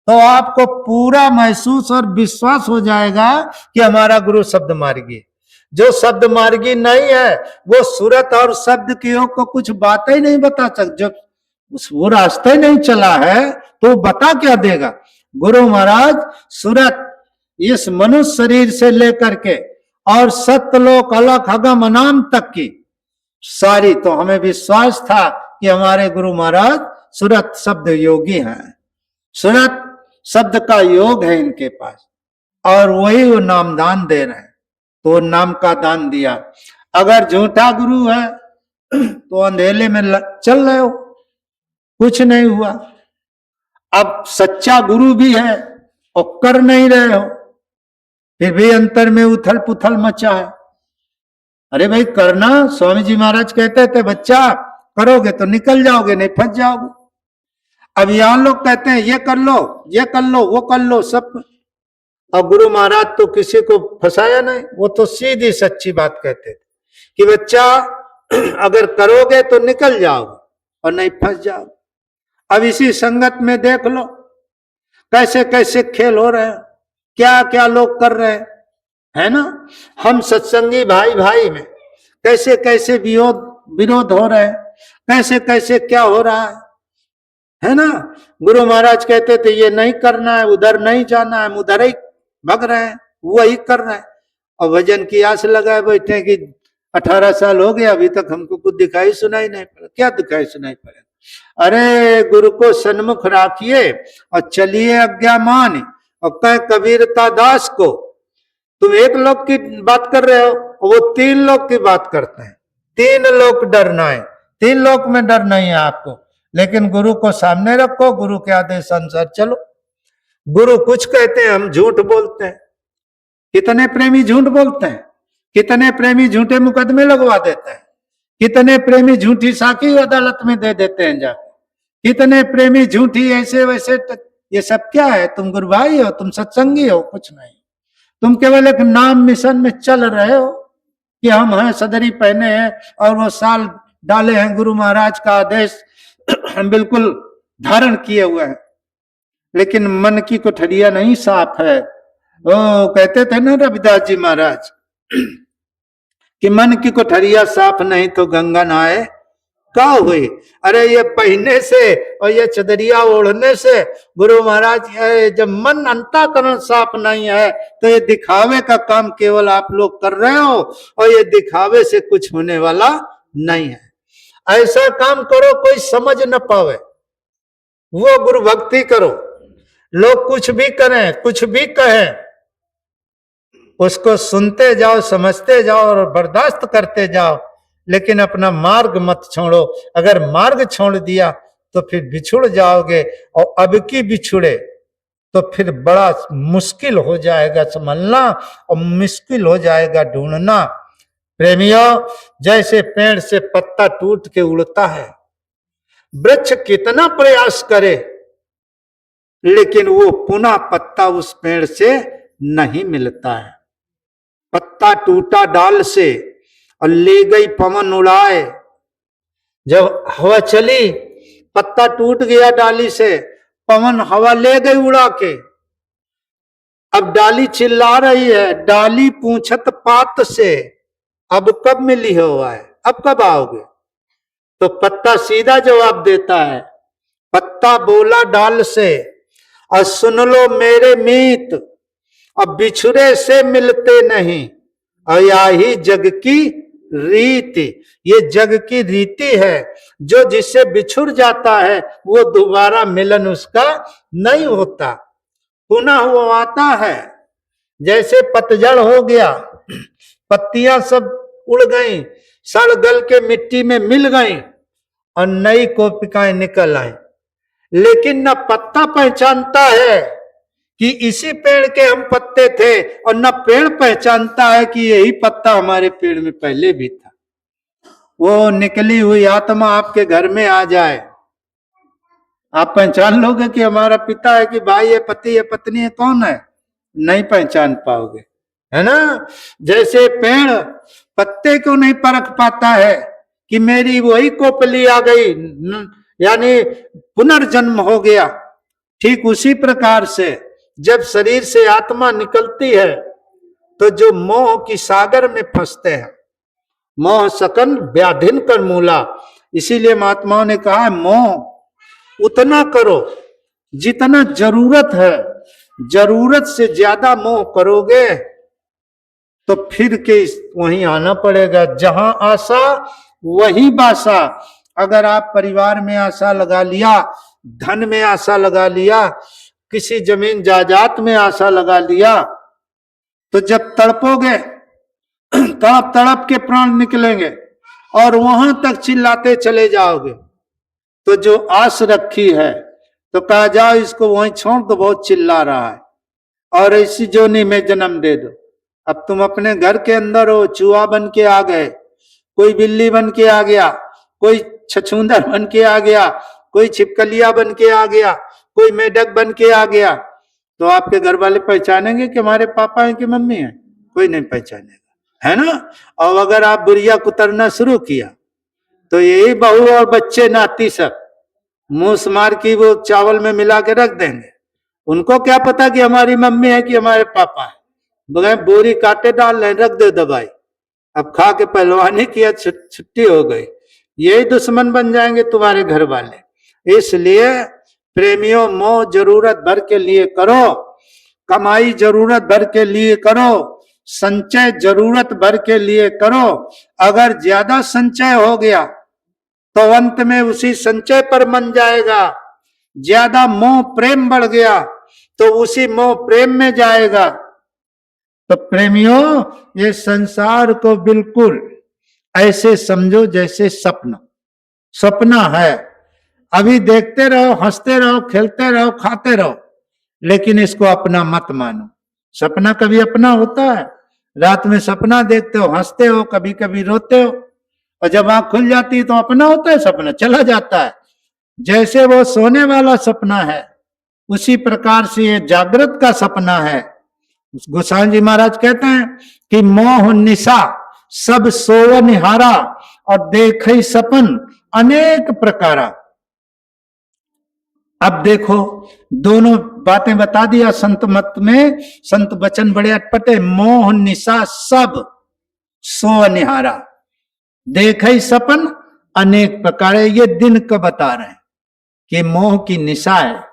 तो आपको पूरा महसूस और विश्वास हो जाएगा कि हमारा गुरु शब्द मार्गी। जो शब्द मार्गी नहीं है वो सूरत और शब्द की ओर को कुछ बातें ही नहीं बता सकता। जब वो रास्ते नहीं चला है तो बता क्या देगा। गुरु महाराज सूरत इस मनुष्य शरीर से लेकर के और सत्यलोक अलख अगम अनाम तक की सारी, तो हमें विश्वास था कि हमारे गुरु महाराज सूरत शब्द योगी हैं, सूरत शब्द का योग है इनके पास, और वही वो नाम दान दे रहे हैं। तो नाम का दान दिया। अगर झूठा गुरु है तो अंधेले में चल रहे हो, कुछ नहीं हुआ। अब सच्चा गुरु भी है और कर नहीं रहे हो, फिर भी अंतर में उथल पुथल मचा है। अरे भाई करना, स्वामी जी महाराज कहते थे बच्चा करोगे तो निकल जाओगे, नहीं फंस जाओगे। अब यहाँ लोग कहते हैं ये कर लो, ये कर लो, वो कर लो, सब। अब गुरु महाराज तो किसी को फंसाया नहीं, वो तो सीधी सच्ची बात कहते थे कि बच्चा अगर करोगे तो निकल जाओगे और नहीं फंस जाओगे। अब इसी संगत में देख लो कैसे कैसे खेल हो रहे हैं, क्या क्या लोग कर रहे हैं, है ना। हम सत्संगी भाई भाई में कैसे कैसे विरोध हो रहे हैं, कैसे कैसे क्या हो रहा है ना। गुरु महाराज कहते थे ये नहीं करना है, उधर नहीं जाना है, उधर ही भग रहे हैं, वही कर रहे हैं। और भजन की आस लगाए बैठे कि 18 साल हो गया अभी तक हमको कुछ दिखाई सुनाई नहीं पड़ा। क्या दिखाई सुनाई पड़े। अरे गुरु को सन्मुख राखिए और चलिए आज्ञा मान, और कह कबीरता दास को। तुम एक लोग की बात कर रहे हो, वो 3 लोग की बात करते हैं। 3 लोग डरना है, 3 लोग में डर नहीं है आपको, लेकिन गुरु को सामने रखो, गुरु के आदेश अनुसार चलो। गुरु कुछ कहते हैं हम झूठ बोलते हैं। कितने प्रेमी झूठ बोलते हैं, कितने प्रेमी झूठे मुकदमे लगवा देते हैं, कितने प्रेमी झूठी साखी अदालत में दे देते हैं जाके, कितने प्रेमी झूठी ऐसे वैसे। ये सब क्या है, तुम गुरु भाई हो, तुम सत्संगी हो, कुछ नहीं। तुम केवल एक नाम मिशन में चल रहे हो कि हम हैं, सदरी पहने हैं और वो साल डाले हैं, गुरु महाराज का आदेश हम बिल्कुल धारण किए हुए हैं, लेकिन मन की कोठरिया नहीं साफ है। वो कहते थे ना रविदास जी महाराज कि मन की कोठरिया साफ नहीं तो गंगा नहाए का हुई। अरे ये पहनने से और ये चदरिया ओढ़ने से गुरु महाराज, जब मन अंतःकरण साफ नहीं है तो ये दिखावे का काम केवल आप लोग कर रहे हो, और ये दिखावे से कुछ होने वाला नहीं है। ऐसा काम करो कोई समझ न पावे, वो गुरु भक्ति करो। लोग कुछ भी करें, कुछ भी कहें, उसको सुनते जाओ, समझते जाओ और बर्दाश्त करते जाओ, लेकिन अपना मार्ग मत छोड़ो। अगर मार्ग छोड़ दिया तो फिर बिछुड़ जाओगे, और अब की बिछुड़े तो फिर बड़ा मुश्किल हो जाएगा संभलना, और मुश्किल हो जाएगा ढूंढना। प्रेमियों, जैसे पेड़ से पत्ता टूट के उड़ता है, वृक्ष कितना प्रयास करे लेकिन वो पुनः पत्ता उस पेड़ से नहीं मिलता है। पत्ता टूटा डाल से और ले गई पवन उड़ाए। जब हवा चली, पत्ता टूट गया डाली से, पवन हवा ले गई उड़ा के। अब डाली चिल्ला रही है, डाली पूछत पात से, अब कब मिली हवा है, अब कब आओगे। तो पत्ता सीधा जवाब देता है। पत्ता बोला डाल से, और सुन लो मेरे मीत, अब बिछुड़े से मिलते नहीं, और यही जग की रीति। ये जग की रीति है, जो जिससे बिछुड़ जाता है वो दोबारा मिलन उसका नहीं होता, पुनः वो आता है। जैसे पतझड़ हो गया, पत्तियां सब उड़ गई, सड़ गल के मिट्टी में मिल गई और नई कोशिकाएं निकल आई, लेकिन न पत्ता पहचानता है कि इसी पेड़ के हम पत्ते थे, और न पेड़ पहचानता है कि यही पत्ता हमारे पेड़ में पहले भी था। वो निकली हुई आत्मा आपके घर में आ जाए आप पहचान लोगे कि हमारा पिता है कि भाई है, पति है, पत्नी है, कौन है? नहीं पहचान पाओगे, है ना। जैसे पेड़ पत्ते को नहीं परख पाता है कि मेरी वही कोपली आ गई, यानी पुनर्जन्म हो गया, ठीक उसी प्रकार से जब शरीर से आत्मा निकलती है तो जो मोह की सागर में फंसते हैं, मोह सकन व्याधिन कर मूला, इसीलिए महात्माओं ने कहा है मोह उतना करो जितना जरूरत है, जरूरत से ज्यादा मोह करोगे तो फिर के वहीं आना पड़ेगा। जहां आशा वही बासा। अगर आप परिवार में आशा लगा लिया, धन में आशा लगा लिया, किसी जमीन जायदाद में आशा लगा लिया, तो जब तड़पोगे तड़प तड़प के प्राण निकलेंगे और वहां तक चिल्लाते चले जाओगे। तो जो आस रखी है तो कहा जाओ इसको वहीं छोड़ दो, बहुत चिल्ला रहा है, और ऐसी जोनी में जन्म दे दो। अब तुम अपने घर के अंदर हो, चूहा बन के आ गए, कोई बिल्ली बन के आ गया, कोई छछूंदर बन के आ गया, कोई छिपकलिया बन के आ गया, कोई मेढक बन के आ गया, तो आपके घर वाले पहचानेंगे कि हमारे पापा हैं कि मम्मी है? कोई नहीं पहचानेगा, है ना। और अगर आप बुढ़िया कुतरना शुरू किया तो यही बहू और बच्चे नाती सब मूस मार की वो चावल में मिला के रख देंगे। उनको क्या पता कि हमारी मम्मी है कि हमारे पापा है? बगैर बोरी काटे डाल रहे, रख दे दवाई, अब खा के पहलवानी किया, छुट्टी हो गई। यही दुश्मन बन जाएंगे तुम्हारे घर वाले। इसलिए प्रेमियों, मोह जरूरत भर के लिए करो, कमाई जरूरत भर के लिए करो, संचय जरूरत भर के लिए करो। अगर ज्यादा संचय हो गया तो अंत में उसी संचय पर मन जाएगा। ज्यादा मोह प्रेम बढ़ गया तो उसी मोह प्रेम में जाएगा। तो प्रेमियों, ये संसार को बिल्कुल ऐसे समझो जैसे सपना सपना है। अभी देखते रहो, हंसते रहो, खेलते रहो, खाते रहो, लेकिन इसको अपना मत मानो। सपना कभी अपना होता है? रात में सपना देखते हो, हंसते हो, कभी कभी रोते हो, और जब आंख खुल जाती है तो अपना होता है? सपना चला जाता है। जैसे वो सोने वाला सपना है, उसी प्रकार से ये जागृत का सपना है। गोसाई जी महाराज कहते हैं कि मोह निशा सब सोव निहारा और देखे सपन अनेक प्रकारा। अब देखो, दोनों बातें बता दिया संत मत में। संत वचन बड़े अटपटे। मोह निशा सब सोव निहारा, देखे सपन अनेक प्रकार। ये दिन का बता रहे हैं कि मोह की निशा है।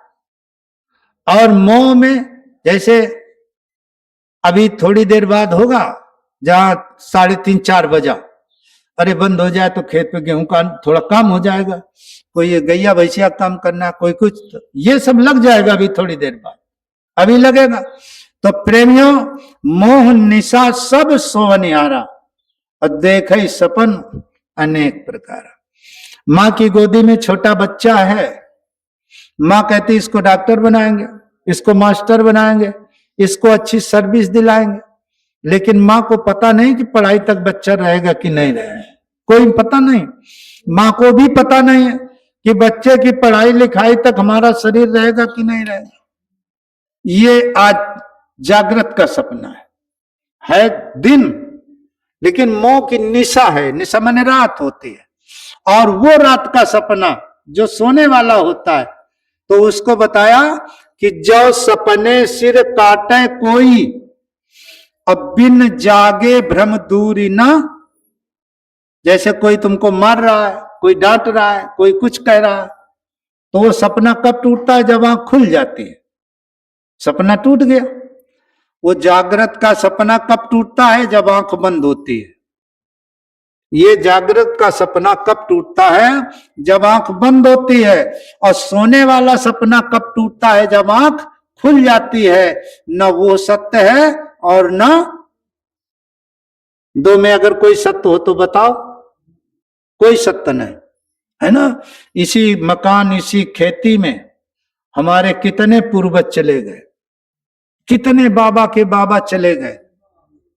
और मोह में जैसे अभी थोड़ी देर बाद होगा, जहां 3:30-4 बजा, अरे बंद हो जाए तो खेत पे गेहूं का थोड़ा काम हो जाएगा, कोई ये गैया भैंसिया काम करना, कोई कुछ, ये सब लग जाएगा अभी थोड़ी देर बाद, अभी लगेगा। तो प्रेमियों, मोह निशा सब सोव निहारा और देखे सपन अनेक प्रकार। माँ की गोदी में छोटा बच्चा है, माँ कहती इसको डॉक्टर बनाएंगे, इसको मास्टर बनाएंगे, इसको अच्छी सर्विस दिलाएंगे, लेकिन माँ को पता नहीं कि पढ़ाई तक बच्चा रहेगा कि नहीं रहेगा, कोई पता नहीं। माँ को भी पता नहीं है कि बच्चे की पढ़ाई लिखाई तक हमारा शरीर रहेगा कि नहीं रहेगा। ये आज जागृत का सपना है दिन, लेकिन मोह की निशा है। निशा माने रात होती है, और वो रात का सपना जो सोने वाला होता है, तो उसको बताया कि जो सपने सिर काटे कोई, अब बिन जागे भ्रम दूरी ना। जैसे कोई तुमको मार रहा है, कोई डांट रहा है, कोई कुछ कह रहा है, तो वो सपना कब टूटता है? जब आंख खुल जाती है, सपना टूट गया। वो जागृत का सपना कब टूटता है? जब आंख बंद होती है। ये जागृत का सपना कब टूटता है? जब आंख बंद होती है। और सोने वाला सपना कब टूटता है? जब आंख खुल जाती है। न वो सत्य है और न दो में अगर कोई सत्य हो तो बताओ, कोई सत्य नहीं, है ना। इसी मकान, इसी खेती में हमारे कितने पूर्वज चले गए, कितने बाबा के बाबा चले गए,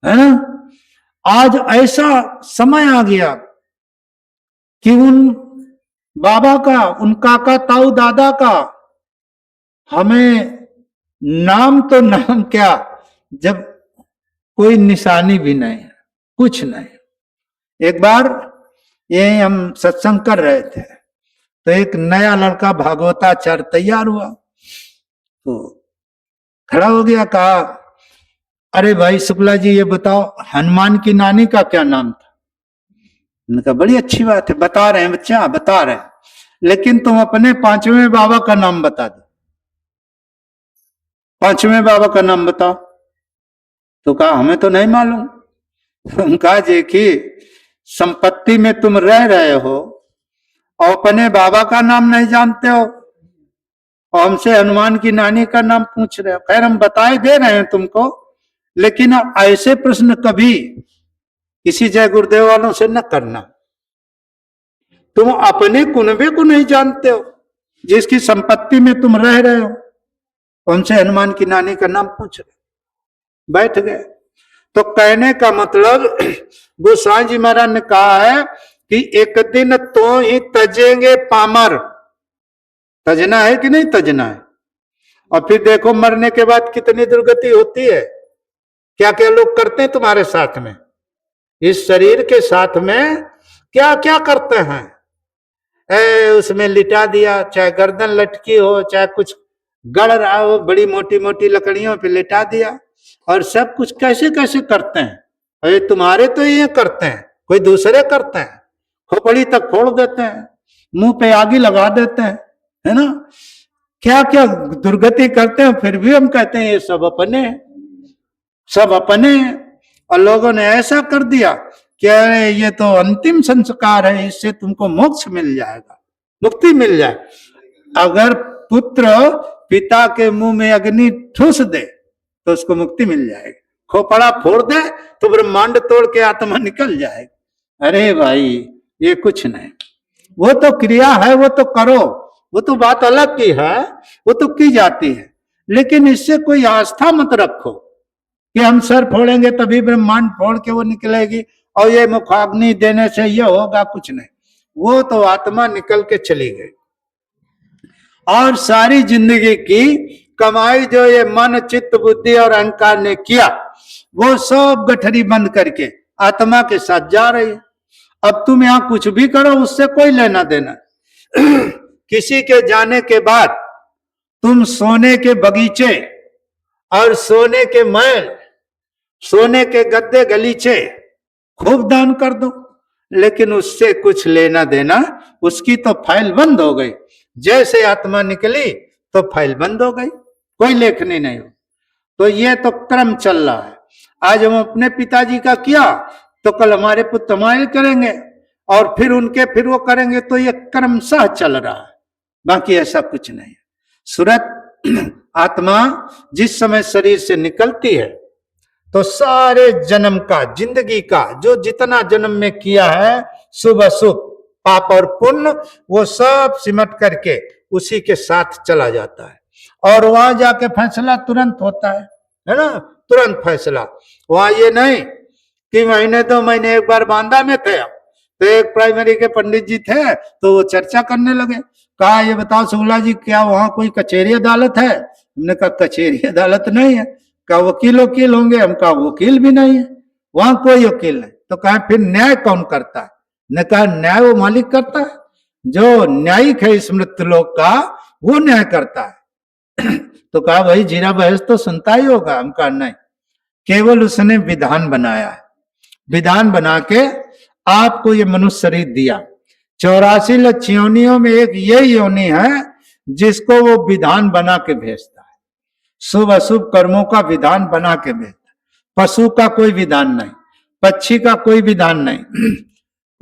है ना। आज ऐसा समय आ गया कि उन बाबा का, उन काका ताऊ दादा का। हमें नाम तो नाम क्या, जब कोई निशानी भी नहीं, कुछ नहीं। एक बार ये हम सत्संग कर रहे थे, तो एक नया लड़का भागवताचार्य तैयार हुआ, तो खड़ा हो गया, कहा अरे भाई शुक्ला जी ये बताओ हनुमान की नानी का क्या नाम था। मैंने कहा बड़ी अच्छी बात है, बता रहे हैं बच्चा, बता रहे हैं, लेकिन तुम अपने पांचवें बाबा का नाम बता दो, पांचवें बाबा का नाम बताओ। तो कहा हमें तो नहीं मालूम। तुम कहा जी कि संपत्ति में तुम रह रहे हो और अपने बाबा का नाम नहीं जानते हो और हमसे हनुमान की नानी का नाम पूछ रहे हो। खैर हम बताए दे रहे हैं तुमको, लेकिन ऐसे प्रश्न कभी किसी जय गुरुदेव वालों से न करना। तुम अपने कुनबे को नहीं जानते हो, जिसकी संपत्ति में तुम रह रहे हो, हमसे हनुमान की नानी का नाम पूछ रहे। बैठ गए। तो कहने का मतलब गोसाई जी महाराज ने कहा है कि एक दिन तो ही तजेंगे पामर। तजना है कि नहीं तजना है? और फिर देखो मरने के बाद कितनी दुर्गति होती है, क्या क्या लोग करते हैं तुम्हारे साथ में, इस शरीर के साथ में क्या क्या करते हैं। उसमें लिटा दिया, चाहे गर्दन लटकी हो, चाहे कुछ गड़ रहा हो, बड़ी मोटी मोटी लकड़ियों पे लिटा दिया, और सब कुछ कैसे कैसे करते हैं। अरे तुम्हारे तो ये करते हैं, कोई दूसरे करते हैं, खोपड़ी तक फोड़ देते हैं, मुंह पे आगी लगा देते हैं, है ना, क्या क्या दुर्गति करते हैं। फिर भी हम कहते हैं ये सब अपने, सब अपने। और लोगों ने ऐसा कर दिया कि अरे ये तो अंतिम संस्कार है, इससे तुमको मोक्ष मिल जाएगा, मुक्ति मिल जाए। अगर पुत्र पिता के मुंह में अग्नि ठूस दे तो उसको मुक्ति मिल जाएगी, खोपड़ा फोड़ दे तो ब्रह्मांड तोड़ के आत्मा निकल जाएगी। अरे भाई ये कुछ नहीं, वो तो क्रिया है, वो तो करो, वो तो बात अलग की है, वो तो की जाती है, लेकिन इससे कोई आस्था मत रखो कि हम सर फोड़ेंगे तभी ब्रह्मांड फोड़ के वो निकलेगी और ये मुखाग्नि देने से ये होगा, कुछ नहीं। वो तो आत्मा निकल के चली गई और सारी जिंदगी की कमाई जो ये मन चित्त बुद्धि और अहंकार ने किया, वो सब गठरी बंद करके आत्मा के साथ जा रही है। अब तुम यहां कुछ भी करो, उससे कोई लेना देना। किसी के जाने के बाद तुम सोने के बगीचे और सोने के महल, सोने के गद्दे गलीचे खूब दान कर दो, लेकिन उससे कुछ लेना देना, उसकी तो फाइल बंद हो गई। जैसे आत्मा निकली तो फाइल बंद हो गई, कोई लेखनी नहीं हो। तो ये तो क्रम चल रहा है। आज हम अपने पिताजी का किया तो कल हमारे पुत्र हमारे करेंगे, और फिर उनके फिर वो करेंगे, तो ये क्रमशः चल रहा है, बाकी ऐसा कुछ नहीं। सूरत आत्मा जिस समय शरीर से निकलती है तो सारे जन्म का, जिंदगी का जो जितना जन्म में किया है, शुभ अशुभ, पाप और पुण्य, वो सब सिमट करके उसी के साथ चला जाता है। और वहां जाके फैसला तुरंत होता है ना, तुरंत फैसला। वहां ये नहीं कि महीने 2 महीने, एक बार बांदा में थे तो एक प्राइमरी के पंडित जी थे, तो वो चर्चा करने लगे। कहा ये बताओ शुक्ला जी, क्या वहां कोई कचहरी अदालत है? हमने कहा कचहरी अदालत नहीं है। कहा वकील वकील होंगे? हम कहा वकील भी नहीं है, वहां कोई वकील नहीं। तो कहा फिर न्याय कौन करता है? ने कहा न्याय वो मालिक करता है, जो न्यायिक है इस मृत्युलोक का, वो न्याय करता है। तो कहा भाई जीरा बहस तो सुनता ही होगा। हम कहा नहीं, केवल उसने विधान बनाया है, विधान बना के आपको ये मनुष्य शरीर दिया। 84 लक्ष योनियों में एक यही योनि है जिसको वो विधान बना के भेजता है, शुभ अशुभ कर्मों का विधान बना के भेजता है। पशु का कोई विधान नहीं, पक्षी का कोई विधान नहीं,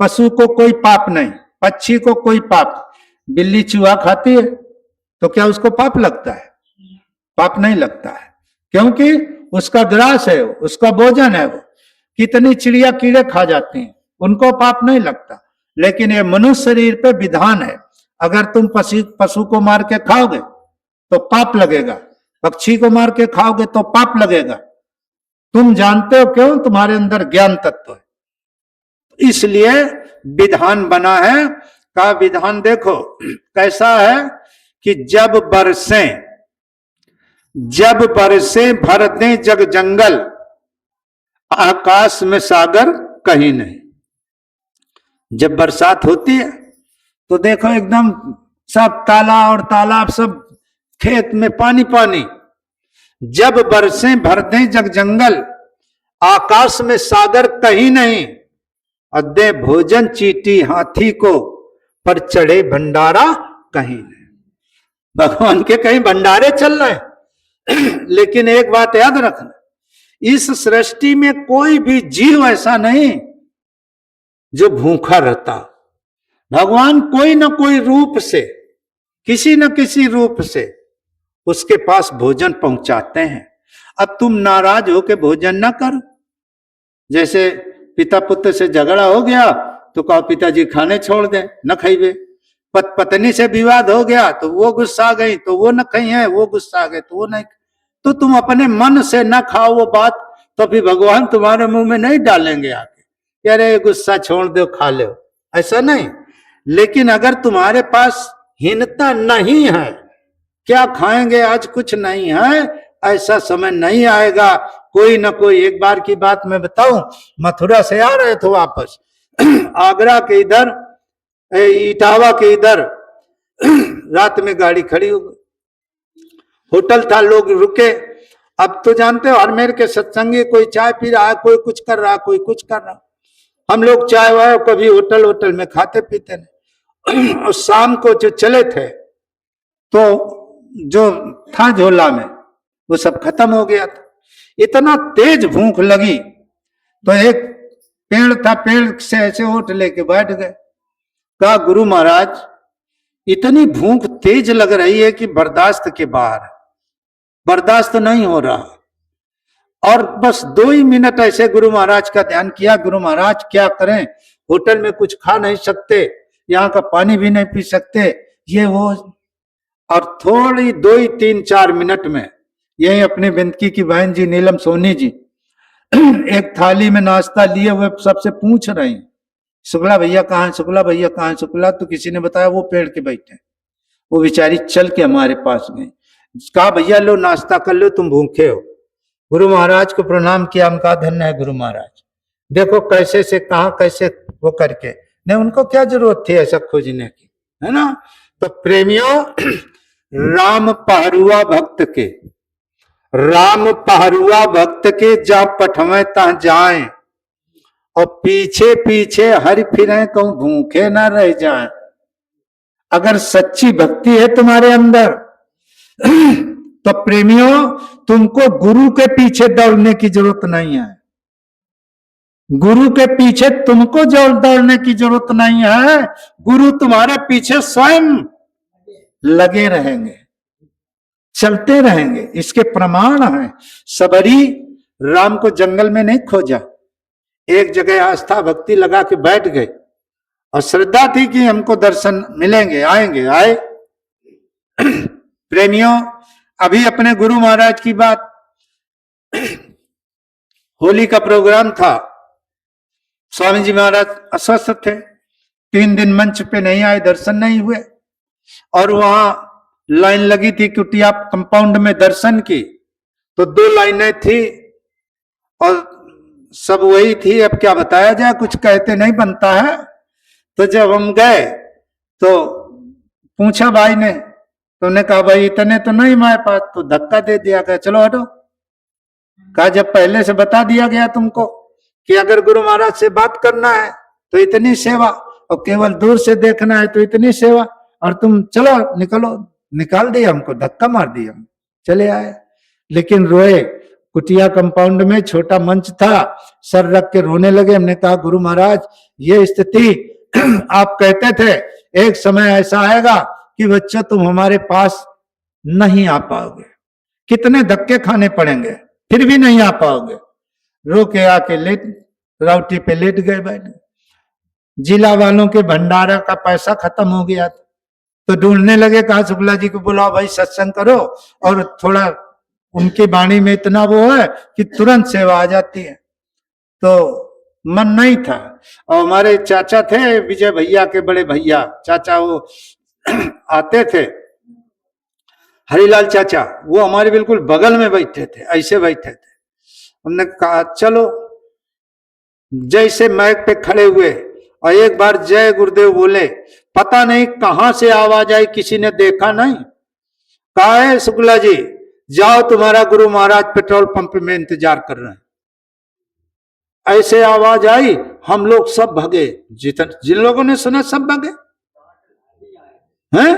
पशु को कोई पाप नहीं, पक्षी को कोई पाप। बिल्ली चूहा खाती है तो क्या उसको पाप लगता है? पाप नहीं लगता है, क्योंकि उसका ग्रास है, उसका भोजन है। वो कितनी चिड़िया कीड़े खा जाती हैं, उनको पाप नहीं लगता। लेकिन ये मनुष्य शरीर पे विधान है, अगर तुम पशु को मार के खाओगे तो पाप लगेगा, पक्षी को मार के खाओगे तो पाप लगेगा। तुम जानते हो क्यों? तुम्हारे अंदर ज्ञान तत्व है। इसलिए विधान बना है का विधान देखो कैसा है कि जब बरसे भर दें जग जंगल, आकाश में सागर कहीं नहीं। जब बरसात होती है तो देखो एकदम सब ताला और तालाब, सब खेत में पानी पानी। जब बरसे भर दें जग जंगल, आकाश में सागर कहीं नहीं। अद्दे भोजन चीटी हाथी को, पर चढ़े भंडारा कहीं नहीं। भगवान के कहीं भंडारे चल रहे लेकिन एक बात याद रखना, इस सृष्टि में कोई भी जीव ऐसा नहीं जो भूखा रहता। भगवान कोई ना कोई रूप से, किसी न किसी रूप से उसके पास भोजन पहुंचाते हैं। अब तुम नाराज होकर भोजन ना करो। जैसे पिता पुत्र से झगड़ा हो गया तो कहो पिताजी खाने छोड़ दें, न खाइबे। पत्नी से विवाद हो गया तो वो गुस्सा आ गई तो वो न खाई है, वो गुस्सा आ गए तो वो नहीं। तो तुम अपने मन से न खाओ वो बात, तो फिर भगवान तुम्हारे मुंह में नहीं डालेंगे आके, अरे गुस्सा छोड़ दो खा लो, ऐसा नहीं। लेकिन अगर तुम्हारे पास हीनता नहीं है, क्या खाएंगे आज कुछ नहीं है, ऐसा समय नहीं आएगा। कोई ना कोई, एक बार की बात मैं बताऊं, मथुरा से आ रहे थे वापस, आगरा के इधर, इटावा के इधर रात में गाड़ी खड़ी हो गई, होटल था, लोग रुके। अब तो जानते हो हरमेर के सत्संगी, कोई चाय पी रहा है, कोई कुछ कर रहा, कोई कुछ कर रहा। हम लोग चाय वाय कभी होटल में खाते पीते नहीं। और शाम को जो चले थे तो जो था झोला में वो सब खत्म हो गया था। इतना तेज भूख लगी तो एक पेड़ था, पेड़ से ऐसे उठ लेके बैठ गए। कहा गुरु महाराज इतनी भूख तेज लग रही है कि बर्दाश्त के बाहर, बर्दाश्त नहीं हो रहा। और बस 2 ही मिनट ऐसे गुरु महाराज का ध्यान किया। गुरु महाराज क्या करें, होटल में कुछ खा नहीं सकते, यहाँ का पानी भी नहीं पी सकते, ये वो। और थोड़ी 2 ही 3-4 मिनट में यही अपने बिंदकी की बहन जी नीलम सोनी जी एक थाली में नाश्ता लिए हुए सबसे पूछ रहे हैं, शुक्ला भैया कहाँ है, शुक्ला भैया कहाँ है। शुक्ला तो किसी ने बताया वो पेड़ के बैठे। वो बेचारी चल के हमारे पास गई, कहा भैया लो नाश्ता कर लो, तुम भूखे हो। गुरु महाराज को प्रणाम किया, हम कहा धन्य है गुरु महाराज, देखो कैसे से कहा, कैसे वो करके। नहीं उनको क्या जरूरत थी ऐसा खोजने की, है ना। तो प्रेमियों, राम पहरुआ भक्त के, राम पहरुआ भक्त के जा पठवे ता जाए, और पीछे पीछे हरि फिरे कहूं भूखे ना रह जाए। अगर सच्ची भक्ति है तुम्हारे अंदर तो प्रेमियों तुमको गुरु के पीछे दौड़ने की जरूरत नहीं है। गुरु के पीछे तुमको दौड़ने की जरूरत नहीं है, गुरु तुम्हारे पीछे स्वयं लगे रहेंगे, चलते रहेंगे। इसके प्रमाण हैं। सबरी राम को जंगल में नहीं खोजा, एक जगह आस्था भक्ति लगा के बैठ गए और श्रद्धा थी कि हमको दर्शन मिलेंगे, आएंगे, आए। प्रेमियों अभी अपने गुरु महाराज की बात, होली का प्रोग्राम था, स्वामी जी महाराज अस्वस्थ थे, 3 दिन मंच पे नहीं आए, दर्शन नहीं हुए। और वहां लाइन लगी थी कुटिया कंपाउंड में दर्शन की, तो 2 लाइनें थी और सब वही थी। अब क्या बताया जाए, कुछ कहते नहीं बनता है। तो जब हम गए तो पूछा भाई ने, तो उन्होंने कहा भाई इतने तो नहीं हमारे पास, तो धक्का दे दिया गया, चलो हटो। कहा जब पहले से बता दिया गया तुमको कि अगर गुरु महाराज से बात करना है तो इतनी सेवा, और केवल दूर से देखना है तो इतनी सेवा, और तुम चलो निकलो। निकाल दिया हमको, धक्का मार दिया, हम चले आए। लेकिन रोए, कुटिया कंपाउंड में छोटा मंच था, सर रख के रोने लगे। हमने कहा गुरु महाराज ये स्थिति आप कहते थे एक समय ऐसा आएगा कि बच्चों तुम हमारे पास नहीं आ पाओगे, कितने धक्के खाने पड़ेंगे फिर भी नहीं आ पाओगे। रो के आके लेट, राउटी पे लेट गए बैठ। जिला वालों के भंडारा का पैसा खत्म हो गया था, तो ढूंढने लगे, कहा शुक्ला जी को बुलाओ भाई सत्संग करो, और थोड़ा उनकी वाणी में इतना वो है कि तुरंत सेवा आ जाती है। तो मन नहीं था। और हमारे चाचा थे, विजय भैया के बड़े भैया चाचा, वो आते थे, हरिलाल चाचा, वो हमारे बिल्कुल बगल में बैठे थे, ऐसे बैठे थे। हमने कहा चलो, जैसे मैक पे खड़े हुए और एक बार जय गुरुदेव बोले, पता नहीं कहां से आवाज आई, किसी ने देखा नहीं। कहा है शुक्ला जी जाओ, तुम्हारा गुरु महाराज पेट्रोल पंप में इंतजार कर रहे हैं। ऐसे आवाज आई, हम लोग सब भगे, जिन लोगों ने सुना सब भगे हैं।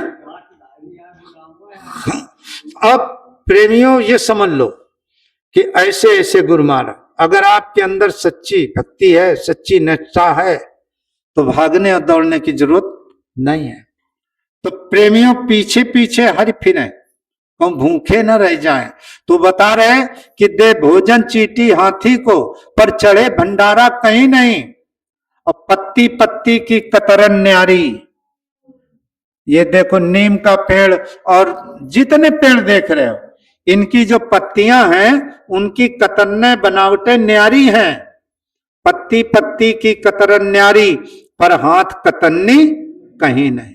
अब प्रेमियों ये समझ लो कि ऐसे ऐसे गुरु महाराज, अगर आपके अंदर सच्ची भक्ति है, सच्ची निष्ठा है, तो भागने और दौड़ने की जरूरत नहीं है। तो प्रेमियों पीछे पीछे हर फिरें, हम भूखे न रह जाएं। तो बता रहे कि दे भोजन चीटी हाथी को, पर चढ़े भंडारा कहीं नहीं। और पत्ती पत्ती की कतरन न्यारी, ये देखो नीम का पेड़ और जितने पेड़ देख रहे हो, इनकी जो पत्तियां हैं उनकी कतरने बनावटें न्यारी हैं। पत्ती पत्ती की कतरन न्यारी, पर हाथ कतन्नी कहीं नहीं।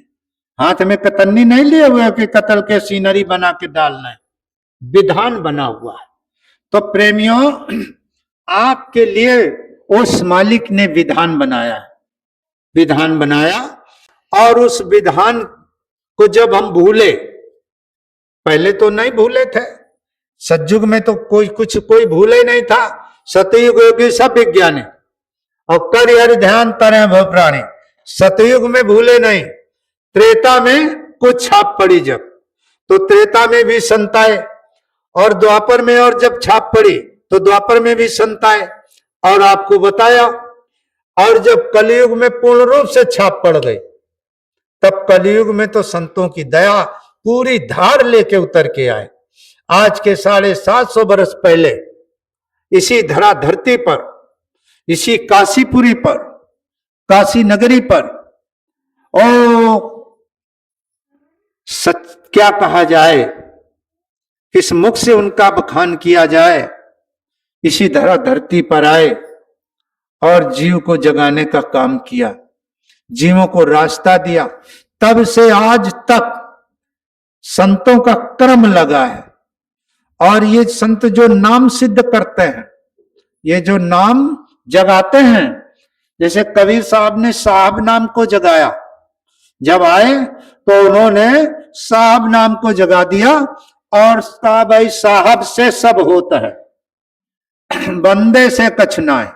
हाथ में कतन्नी नहीं लिए हुए कि कतल के सीनरी बना के डालना है, विधान बना हुआ है। तो प्रेमियों आपके लिए उस मालिक ने विधान बनाया, विधान बनाया। और उस विधान को जब हम भूले, पहले तो नहीं भूले थे, सतयुग में तो कोई भूले नहीं था। सतयुग योगी सब विज्ञानी और कर हरि ध्यान तरे भव प्राणी, सतयुग में भूले नहीं। त्रेता में कुछ छाप पड़ी जब, तो त्रेता में भी संताए, और द्वापर में और जब छाप पड़ी तो द्वापर में भी संताए, और आपको बताया। और जब कलयुग में पूर्ण रूप से छाप पड़ गई, तब कलयुग में तो संतों की दया पूरी धार लेके उतर के आए। आज के 750 वर्ष पहले इसी धरा धरती पर, इसी काशीपुरी पर, काशी नगरी पर, ओ सच क्या कहा जाए, किस मुख से उनका बखान किया जाए, इसी धरा धरती पर आए और जीव को जगाने का काम किया, जीवों को रास्ता दिया। तब से आज तक संतों का क्रम लगा है। और ये संत जो नाम सिद्ध करते हैं, ये जो नाम जगाते हैं, जैसे कबीर साहब ने साहब नाम को जगाया, जब आए तो उन्होंने साहब नाम को जगा दिया और कहा भाई साहब से सब होता है, बंदे से कछ ना है,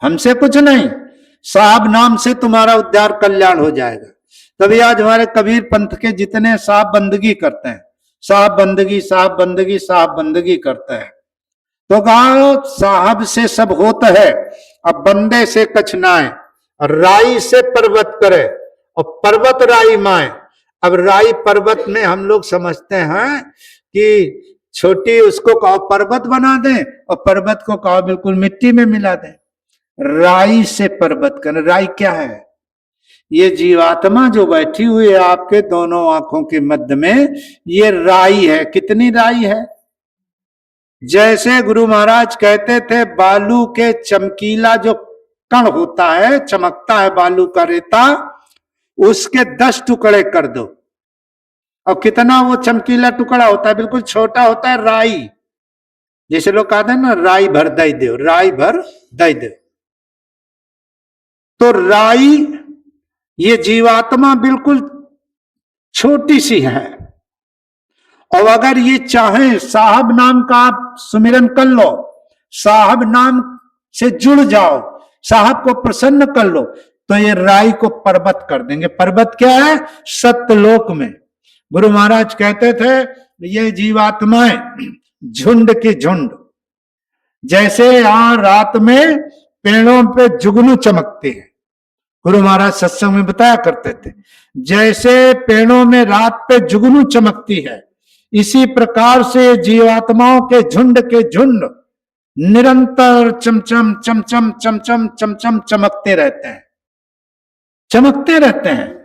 हमसे कुछ नहीं, साहब नाम से तुम्हारा उद्धार कल्याण हो जाएगा। तभी आज हमारे कबीर पंथ के जितने साहब बंदगी करते हैं, साहब बंदगी साहब बंदगी साहब बंदगी करते हैं, तो कहा साहब से सब होता है, अब बंदे से कछ ना है, राई से पर्वत करे और पर्वत राई माए। अब राई पर्वत में हम लोग समझते हैं कि छोटी, उसको कहो पर्वत बना दें और पर्वत को कहो बिल्कुल मिट्टी में मिला दें। राई से पर्वत कर, राई क्या है? ये जीवात्मा जो बैठी हुई है आपके दोनों आंखों के मध्य में, ये राई है। कितनी राई है? जैसे गुरु महाराज कहते थे बालू के चमकीला जो कण होता है, चमकता है बालू का रेता, उसके 10 टुकड़े कर दो। और कितना वो चमकीला टुकड़ा होता है, बिल्कुल छोटा होता है, राई। जैसे लोग कहते हैं ना राई भर दई दो, राई भर दई दो। तो राई, ये जीवात्मा बिल्कुल छोटी सी है। और अगर ये चाहे साहब नाम का आप सुमिरन कर लो, साहब नाम से जुड़ जाओ, साहब को प्रसन्न कर लो, तो ये राई को पर्वत कर देंगे। पर्वत क्या है? सत्यलोक में। गुरु महाराज कहते थे ये जीवात्माएं झुंड की झुंड, जैसे यहां रात में पेड़ों पे जुगनू चमकती है, गुरु महाराज सत्संग में बताया करते थे, जैसे पेड़ों में रात पे जुगनू चमकती है, इसी प्रकार से जीवात्माओं के झुंड निरंतर चमचम चमचम चमचम चमचम चमकते रहते हैं, चमकते रहते हैं।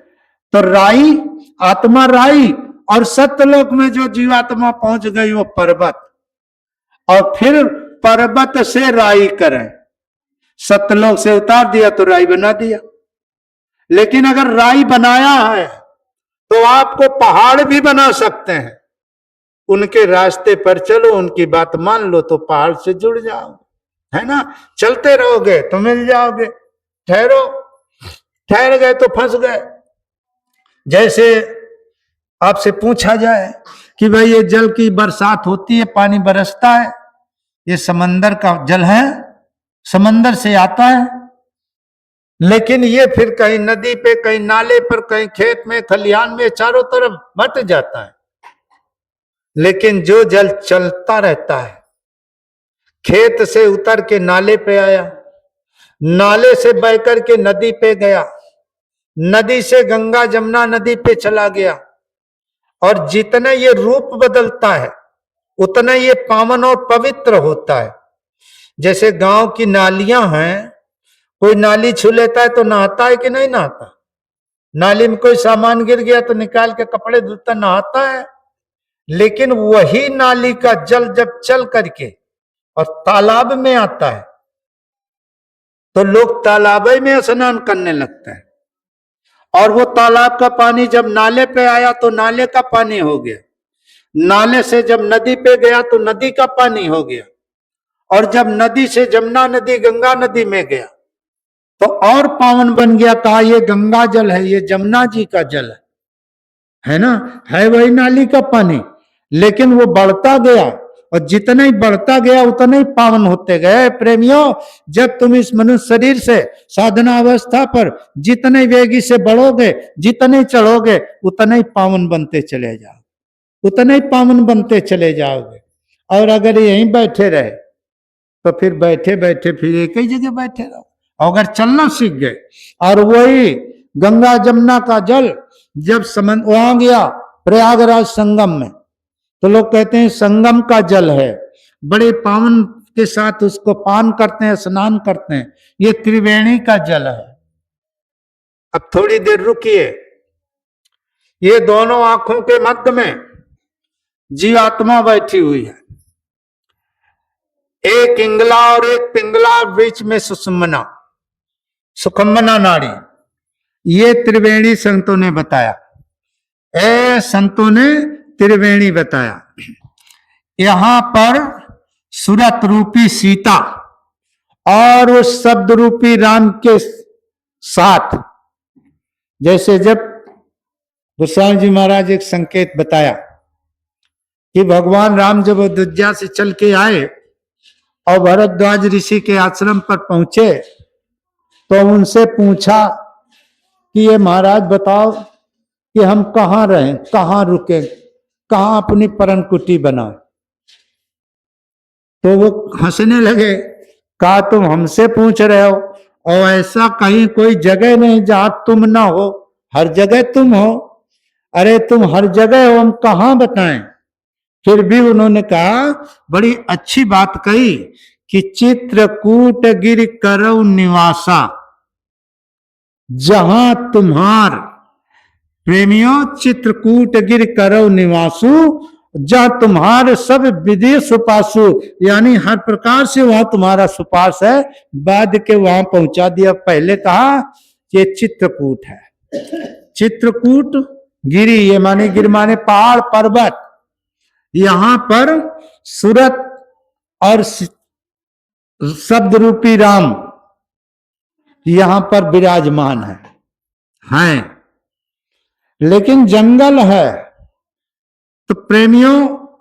तो राई, आत्मा राई, और सत्यलोक में जो जीवात्मा पहुंच गई वो पर्वत। और फिर पर्वत से राई करें, सतलोक से उतार दिया तो राई बना दिया। लेकिन अगर राई बनाया है तो आपको पहाड़ भी बना सकते हैं। उनके रास्ते पर चलो, उनकी बात मान लो तो पहाड़ से जुड़ जाओ, है ना। चलते रहोगे तो मिल जाओगे, ठहरो, ठहर गए तो फंस गए। जैसे आपसे पूछा जाए कि भाई ये जल की बरसात होती है, पानी बरसता है, ये समंदर का जल है, समंदर से आता है, लेकिन ये फिर कहीं नदी पे, कहीं नाले पर, कहीं खेत में, खलिहान में, चारों तरफ बट जाता है। लेकिन जो जल चलता रहता है, खेत से उतर के नाले पे आया, नाले से बह कर के नदी पे गया, नदी से गंगा जमुना नदी पे चला गया, और जितना ये रूप बदलता है उतना ये पावन और पवित्र होता है। जैसे गांव की नालियां हैं, कोई नाली छू लेता है तो नहाता है कि नहीं नहाता? नाली में कोई सामान गिर गया तो निकाल के कपड़े धोता, नहाता है। लेकिन वही नाली का जल जब चल करके और तालाब में आता है तो लोग तालाब में स्नान करने लगते हैं, और वो तालाब का पानी जब नाले पे आया तो नाले का पानी हो गया, नाले से जब नदी पे गया तो नदी का पानी हो गया, और जब नदी से जमुना नदी गंगा नदी में गया तो और पावन बन गया। कहा ये गंगा जल है, ये जमुना जी का जल है ना, है वही नाली का पानी, लेकिन वो बढ़ता गया, और जितना ही बढ़ता गया उतना ही पावन होते गए। प्रेमियों, जब तुम इस मनुष्य शरीर से साधना अवस्था पर जितने वेगी से बढ़ोगे, जितने चढ़ोगे, उतना ही पावन बनते चले जाओ, उतना ही पावन बनते चले जाओगे। और अगर यहीं बैठे रहे तो फिर बैठे बैठे फिर एक ही जगह बैठे रहो। अगर चलना सीख गए, और वही गंगा जमुना का जल जब वहां गया प्रयागराज संगम में, तो लोग कहते हैं संगम का जल है, बड़े पावन के साथ उसको पान करते हैं, स्नान करते हैं। ये त्रिवेणी का जल है। अब थोड़ी देर रुकिए, ये दोनों आंखों के मध्य में जीवात्मा बैठी हुई है, एक इंगला और एक पिंगला, बीच में सुषुम्ना, सुखम्बना नाड़ी। ये त्रिवेणी संतों ने बताया, संतों ने त्रिवेणी बताया। यहां पर सूरत रूपी सीता और उस शब्द रूपी राम के साथ, जैसे जब गोस्वामी जी महाराज एक संकेत बताया कि भगवान राम जब अयोध्या से चल के आए और भरद्वाज ऋषि के आश्रम पर पहुंचे तो उनसे पूछा कि ये महाराज बताओ कि हम कहाँ रहें, कहाँ रुके, कहाँ अपनी परम कुटी बनाए। तो वो हंसने लगे, कहा तुम हमसे पूछ रहे हो, और ऐसा कहीं कोई जगह नहीं जहां तुम ना हो, हर जगह तुम हो। अरे तुम हर जगह हो, हम कहाँ बताएं। फिर भी उन्होंने कहा, बड़ी अच्छी बात कही कि चित्रकूट गिर करौ निवासा, जहां तुम्हार, प्रेमियों, चित्रकूट गिर करौ निवासु, जहां तुम्हारे सब विधि सुपासु, यानी हर प्रकार से वहां तुम्हारा सुपास है, बाद के वहां पहुंचा दिया। पहले कहा ये चित्रकूट है, चित्रकूट गिरी, ये माने गिर माने पहाड़ पर्वत, यहां पर सूरत और शब्द रूपी राम यहां पर विराजमान हैं। लेकिन जंगल है। तो प्रेमियों,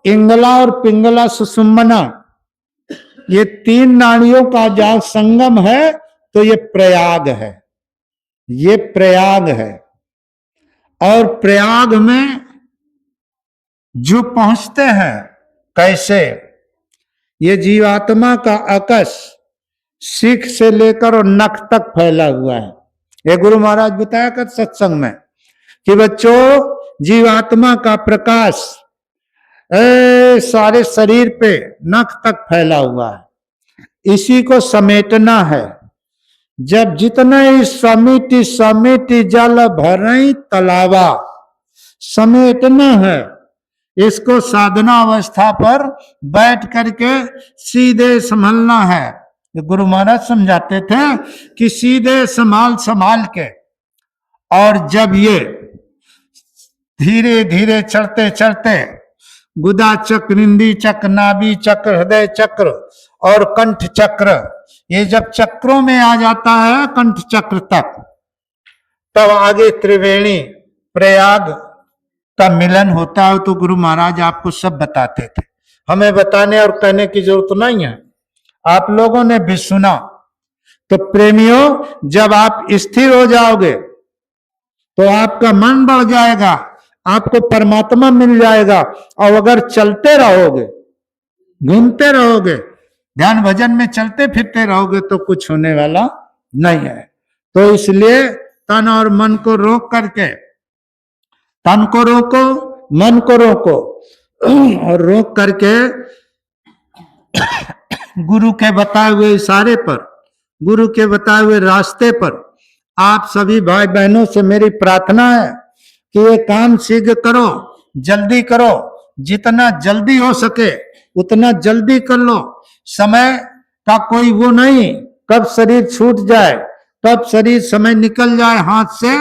इंगला और पिंगला सुषुम्ना, ये तीन नाड़ियों का जहां संगम है तो ये प्रयाग है, ये प्रयाग है। और प्रयाग में जो पहुंचते हैं कैसे, ये जीवात्मा का आकाश सीख से लेकर और नख तक फैला हुआ है। ये गुरु महाराज बताया कर सत्संग में कि बच्चों, जीवात्मा का प्रकाश सारे शरीर पे नख तक फैला हुआ है, इसी को समेटना है। जब जितने ही समिति समिति जल भरई तलावा, समेटना है इसको, साधना अवस्था पर बैठ करके सीधे संभलना है, ये गुरु महाराज समझाते थे कि सीधे संभाल संभाल के, और जब ये धीरे धीरे चढ़ते चढ़ते गुदा चक्र, इंद्री चक्र, नाभि चक्र, हृदय चक्र और कंठ चक्र, ये जब चक्रों में आ जाता है कंठ चक्र तक, तब आगे त्रिवेणी प्रयाग का मिलन होता है। तो गुरु महाराज आपको सब बताते थे, हमें बताने और कहने की जरूरत नहीं है, आप लोगों ने भी सुना। तो प्रेमियों, जब आप स्थिर हो जाओगे तो आपका मन बढ़ जाएगा, आपको परमात्मा मिल जाएगा। और अगर चलते रहोगे, घूमते रहोगे, ध्यान भजन में चलते फिरते रहोगे तो कुछ होने वाला नहीं है। तो इसलिए तन और मन को रोक करके, तन को रोको, मन को रोको और रोक करके गुरु के बताए हुए इशारे पर, गुरु के बताए हुए रास्ते पर आप सभी भाई बहनों से मेरी प्रार्थना है कि ये काम शीघ्र करो, जल्दी करो, जितना जल्दी हो सके उतना जल्दी कर लो। समय का कोई वो नहीं, कब शरीर छूट जाए, कब शरीर समय निकल जाए हाथ से,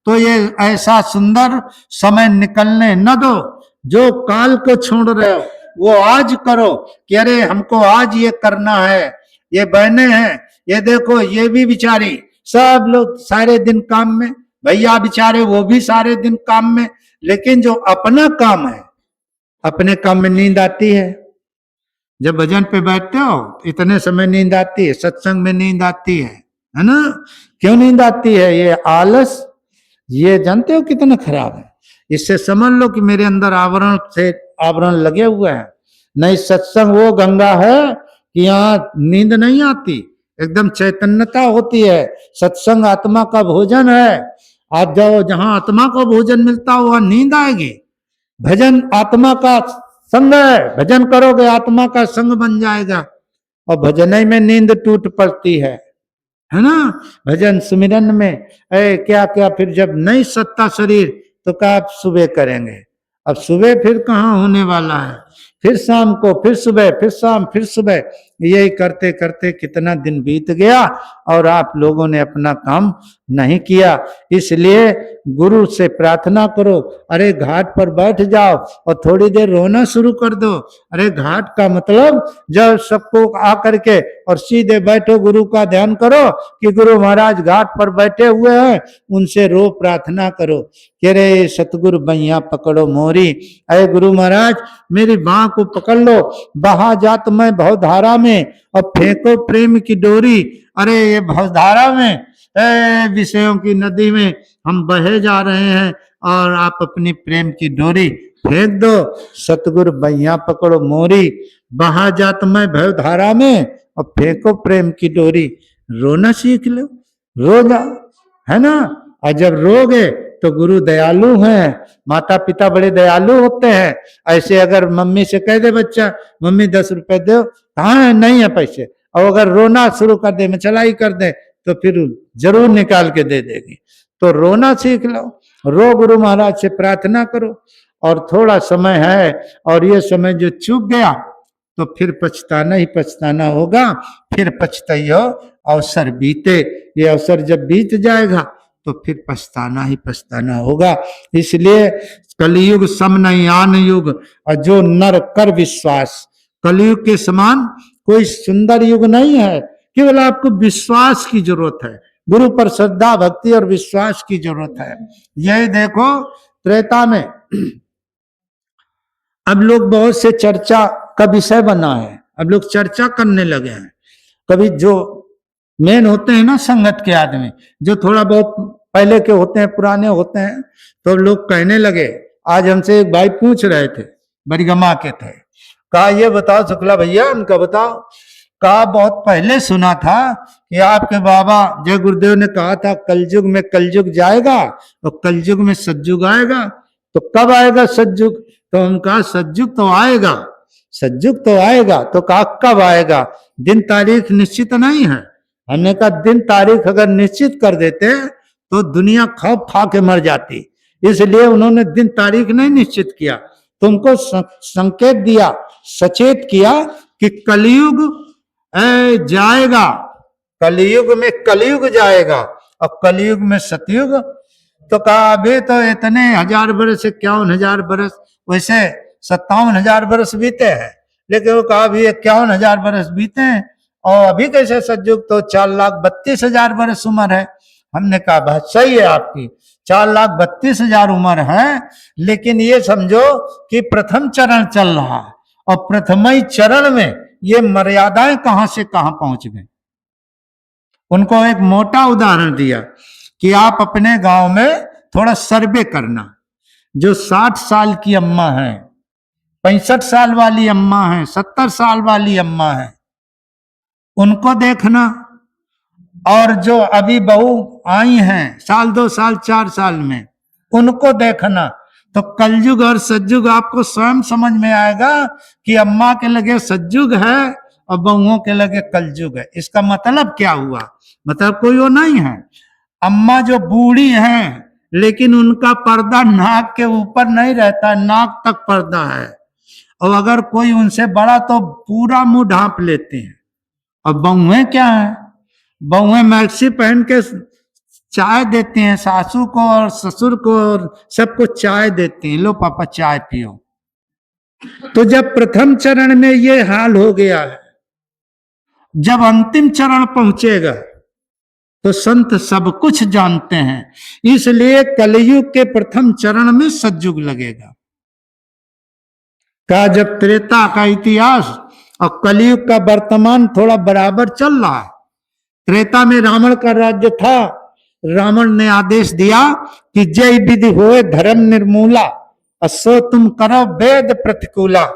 तो ये ऐसा सुंदर समय निकलने न दो। जो काल को छोड़ रहे हो वो आज करो कि अरे हमको आज ये करना है। ये बहनें हैं, ये देखो, ये भी बेचारी, सब लोग सारे दिन काम में, भैया बेचारे वो भी सारे दिन काम में, लेकिन जो अपना काम है, अपने काम में नींद आती है। जब भजन पे बैठते हो इतने समय नींद आती है, सत्संग में नींद आती है ना? क्यों नींद आती है? ये आलस, ये जानते हो कितना खराब है। इससे समझ लो कि मेरे अंदर आवरण से आवरण लगे हुए हैं। नहीं, सत्संग वो गंगा है कि यहाँ नींद नहीं आती, एकदम चैतन्यता होती है। सत्संग आत्मा का भोजन है। आप जाओ जहां आत्मा को भोजन मिलता हो वहां नींद आएगी। भजन आत्मा का संग है, भजन करोगे आत्मा का संग बन जाएगा, और भजन ही में नींद टूट पड़ती है ना? भजन सुमिरन में क्या क्या, फिर जब नहीं सत्ता शरीर तो क्या आप सुबह करेंगे? अब सुबह फिर कहाँ होने वाला है? फिर शाम को, फिर सुबह, फिर शाम, फिर सुबह, यही करते करते कितना दिन बीत गया और आप लोगों ने अपना काम नहीं किया। इसलिए गुरु से प्रार्थना करो, अरे घाट पर बैठ जाओ और थोड़ी देर रोना शुरू कर दो। अरे घाट का मतलब जब सबको आकर के और सीधे बैठो, गुरु का ध्यान करो कि गुरु महाराज घाट पर बैठे हुए हैं, उनसे रो प्रार्थना करो कि अरे सतगुरु बैया पकड़ो मोरी, अरे गुरु महाराज मेरी बाह को पकड़ लो, बहा जात मैं भवधारा में और फेंको प्रेम की डोरी। अरे ये भवधारा में, विषयों की नदी में हम बहे जा रहे हैं और आप अपनी प्रेम की डोरी फेंक दो। सतगुरु बैया पकड़ो मोरी, बहा जात मैं भवधारा में और फेंको प्रेम की डोरी। रोना सीख लो, रो जाओ, है ना? और जब रोगे तो गुरु दयालु हैं, माता पिता बड़े दयालु होते हैं। ऐसे अगर मम्मी से कह दे बच्चा, मम्मी 10 रुपए दो, कहाँ है? नहीं है पैसे, और अगर रोना शुरू कर दे, मचलाई कर दे, तो फिर जरूर निकाल के दे देगी। तो रोना सीख लो, रो, गुरु महाराज से प्रार्थना करो। और थोड़ा समय है, और ये समय जो चूक गया तो फिर पछताना ही पछताना होगा, फिर पछताइयो अवसर बीते। ये अवसर जब बीत जाएगा तो फिर पछताना ही पछताना होगा। इसलिए कलयुग समनयान युग, और जो नर कर विश्वास, कलयुग के समान कोई सुंदर युग नहीं है। केवल आपको विश्वास की जरूरत है, गुरु पर श्रद्धा भक्ति और विश्वास की जरूरत है। यही देखो त्रेता में अब लोग बहुत से चर्चा का विषय बना है, अब लोग चर्चा करने लगे हैं। कभी जो मेन होते हैं ना संगत के आदमी, जो थोड़ा बहुत पहले के होते हैं, पुराने होते हैं, तो लोग कहने लगे। आज हमसे एक भाई पूछ रहे थे, बरिगमा के थे, कहा ये बताओ शुक्ला भैया, उनका बताओ, कहा बहुत पहले सुना था कि आपके बाबा जय गुरुदेव ने कहा था कलयुग में कलयुग जाएगा और कलयुग में सतयुग आएगा, तो कब आएगा सतयुग? तो हम कहा सतयुग तो आएगा, सतयुग तो आएगा। तो कहा कब आएगा? दिन तारीख निश्चित नहीं है। हमने कहा दिन तारीख अगर निश्चित कर देते तो दुनिया खौफ खा के मर जाती, इसलिए उन्होंने दिन तारीख नहीं निश्चित किया। तुमको संकेत दिया, सचेत किया कि कलयुग जाएगा, कलयुग में कलयुग जाएगा और कलयुग में सतयुग। तो कहा अभी तो इतने 1000 बरस 51,000 बरस, वैसे 57,000 बरस बीते हैं, लेकिन वो कहा अभी 51,000 बरस बीते हैं और अभी कैसे सतयुग, तो 4,32,000 बरस उम्र है। हमने कहा बात सही है आपकी, 4,32,000 उम्र है, लेकिन ये समझो कि प्रथम चरण चल रहा है और प्रथम ही चरण में ये मर्यादाएं कहां से कहां पहुंच गई। उनको एक मोटा उदाहरण दिया कि आप अपने गांव में थोड़ा सर्वे करना, जो 60 साल की अम्मा है, 65 साल वाली अम्मा है, 70 साल वाली अम्मा है, उनको देखना, और जो अभी बहू आई हैं साल 2 साल 4 साल में, उनको देखना। तो कलयुग और सतयुग आपको स्वयं समझ में आएगा कि अम्मा के लगे सतयुग है और बहुओं के लगे कलयुग है। इसका मतलब क्या हुआ, मतलब कोई वो नहीं है, अम्मा जो बूढ़ी है लेकिन उनका पर्दा नाक के ऊपर नहीं रहता, नाक तक पर्दा है, और अगर कोई उनसे बड़ा तो पूरा मुंह ढांप लेते हैं। और बहुएं क्या है, बहुएं मैक्सी पहन के चाय देते हैं सासू को और ससुर को और सबको चाय देते हैं, लो पापा चाय पियो। तो जब प्रथम चरण में ये हाल हो गया है, जब अंतिम चरण पहुंचेगा तो संत सब कुछ जानते हैं, इसलिए कलयुग के प्रथम चरण में सतयुग लगेगा। का जब त्रेता का इतिहास और कलयुग का वर्तमान थोड़ा बराबर चल रहा है। त्रेता में रावण का राज्य था, रावण ने आदेश दिया कि जय विधि होए धर्म निर्मूला, असो तुम करो वेद प्रतिकूला।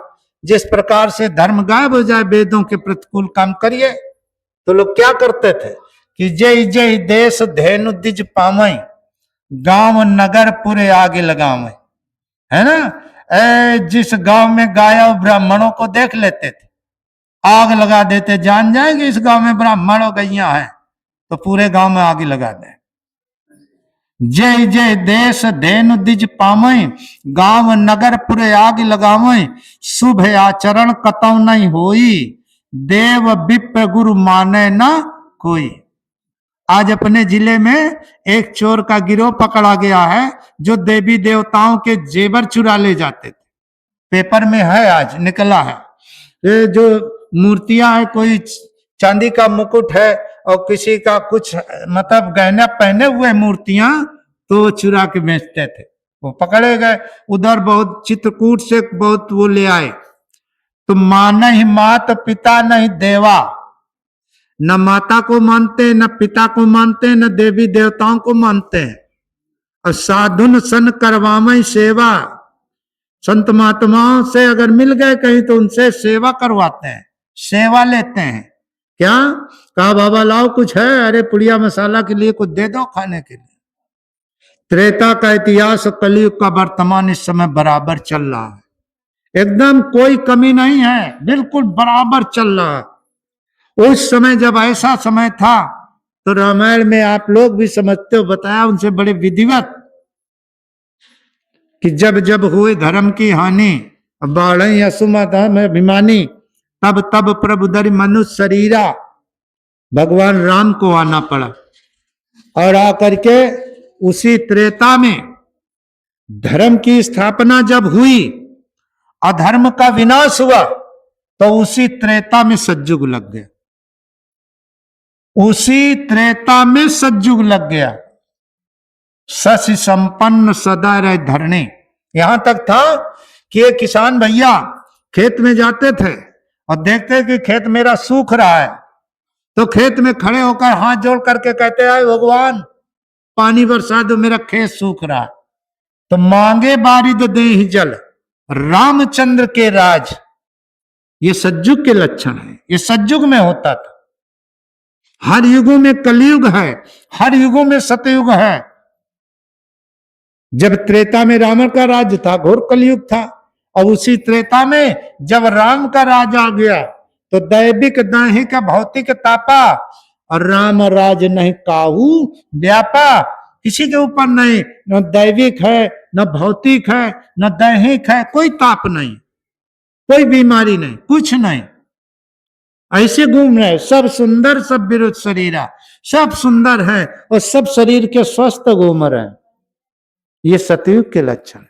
जिस प्रकार से धर्म गायब हो जाए, वेदों के प्रतिकूल काम करिए। तो लोग क्या करते थे कि जय जय देश धेनु द्विज पावई, गांव नगर पूरे आगे लगावे, है ना। जिस गांव में गाया ब्राह्मणों को देख लेते थे, आग लगा देते, जान जाएंगे इस गांव में ब्राह्मण और गैया है, तो पूरे गांव में आग लगा दे। जय जय देश धेनु द्विज पावई, गांव नगर पूरे आग लगावे, शुभ आचरण कतौ नहीं होई, देव विप्र गुरु माने न कोई। आज अपने जिले में एक चोर का गिरोह पकड़ा गया है, जो देवी देवताओं के जेवर चुरा ले जाते थे। पेपर में है, आज निकला है। ये जो मूर्तियां है, कोई चांदी का मुकुट है और किसी का कुछ मतलब गहना पहने हुए मूर्तियां, तो चुरा के बेचते थे। वो पकड़े गए, उधर बहुत चित्रकूट से बहुत वो ले आए। तो माना ही मात पिता नहीं देवा, न माता को मानते, न पिता को मानते, न देवी देवताओं को मानते हैं। और साधुन सन करवामई सेवा, संत महात्माओं से अगर मिल गए कहीं तो उनसे सेवा करवाते हैं, सेवा लेते हैं। क्या कहा, बाबा लाओ कुछ है, अरे पुड़िया मसाला के लिए कुछ दे दो खाने के लिए। त्रेता का इतिहास कलयुग का वर्तमान इस समय बराबर चल रहा है, एकदम कोई कमी नहीं है, बिल्कुल बराबर चल रहा है। उस समय जब ऐसा समय था तो रामायण में आप लोग भी समझते हो, बताया उनसे बड़े विधिवत कि जब जब हुए धर्म की हानि, बाढ़ असुमत अभिमानी, तब तब प्रभु धरि मनुष्य शरीरा, भगवान राम को आना पड़ा। और आकर के उसी त्रेता में धर्म की स्थापना जब हुई, अधर्म का विनाश हुआ, तो उसी त्रेता में सतयुग लग गया, उसी त्रेता में सतयुग लग गया। शशि संपन्न सदा रहे धरणी। यहां तक था कि ये किसान भैया खेत में जाते थे और देखते कि खेत मेरा सूख रहा है, तो खेत में खड़े होकर हाथ जोड़ करके कहते हैं भगवान पानी बरसा दो, मेरा खेत सूख रहा है। तो मांगे बारिद दे ही जल, रामचंद्र के राज। ये सतयुग के लक्षण है, ये सतयुग में होता था। हर युगों में कलयुग है, हर युगों में सतयुग है। जब त्रेता में रावण का राज्य था, घोर कलयुग था, और उसी त्रेता में जब राम का राज आ गया तो दैविक दैहिक भौतिक तापा, और राम राज नहीं काहू व्यापा। किसी के ऊपर नहीं, न दैविक है, न भौतिक है, न दैहिक है, कोई ताप नहीं, कोई बीमारी नहीं, कुछ नहीं। ऐसे घूम रहे, सब सुंदर सब विरुद्ध शरीरा, सब सुंदर है और सब शरीर के स्वस्थ घूम रहे हैं। ये सतयुग के लक्षण।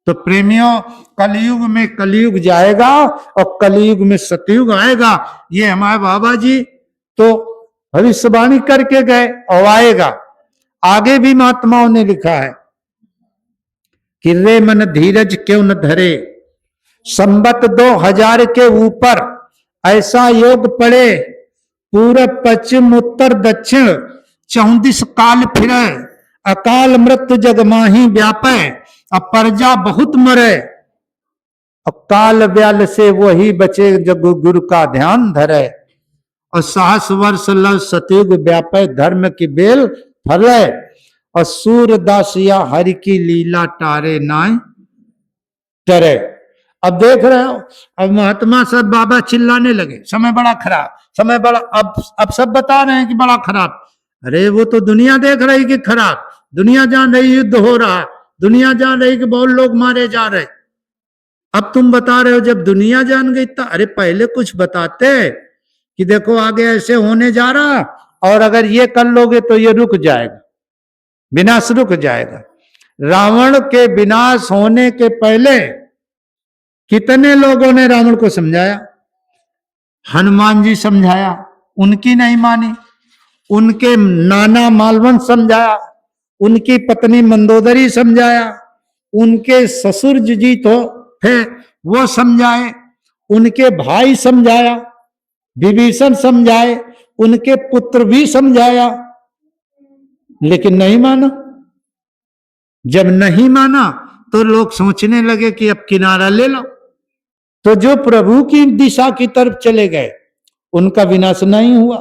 तो प्रेमियों, कलयुग में कलयुग जाएगा और कलयुग में सतयुग आएगा। ये हमारे बाबा जी तो भविष्यवाणी करके गए और आएगा। आगे भी महात्माओं ने लिखा है कि रे मन धीरज क्यों न धरे, संबत 2000 के ऊपर ऐसा योग पड़े, पूरब पश्चिम उत्तर दक्षिण 34 काल फिरे, अकाल मृत्यु जग माही व्यापे, अब प्रजा बहुत मरे, अब काल व्याल से वही बचे जग गुरु का ध्यान धरे, और 7 वर्ष लव सतयुग व्यापे, धर्म की बेल फले, और सूरदासिया हरि की लीला टारे नाय टरे। अब देख रहे हो, अब महात्मा सब बाबा चिल्लाने लगे समय बड़ा खराब, समय बड़ा, अब सब बता रहे हैं कि बड़ा खराब। अरे वो तो दुनिया देख रही कि खराब, दुनिया जान रही युद्ध हो रहा, दुनिया जान रही कि बहुत लोग मारे जा रहे। अब तुम बता रहे हो जब दुनिया जान गई तो अरे पहले कुछ बताते कि देखो आगे ऐसे होने जा रहा, और अगर ये कर लोगे तो ये रुक जाएगा, विनाश रुक जाएगा। रावण के विनाश होने के पहले कितने लोगों ने रावण को समझाया? हनुमान जी समझाया, उनकी नहीं मानी। उनके नाना मालवंत समझाया, उनकी पत्नी मंदोदरी समझाया, उनके ससुर जी तो थे वो समझाए, उनके भाई समझाया, विभीषण समझाए, उनके पुत्र भी समझाया, लेकिन नहीं माना। जब नहीं माना तो लोग सोचने लगे कि अब किनारा ले लो। तो जो प्रभु की दिशा की तरफ चले गए उनका विनाश नहीं हुआ।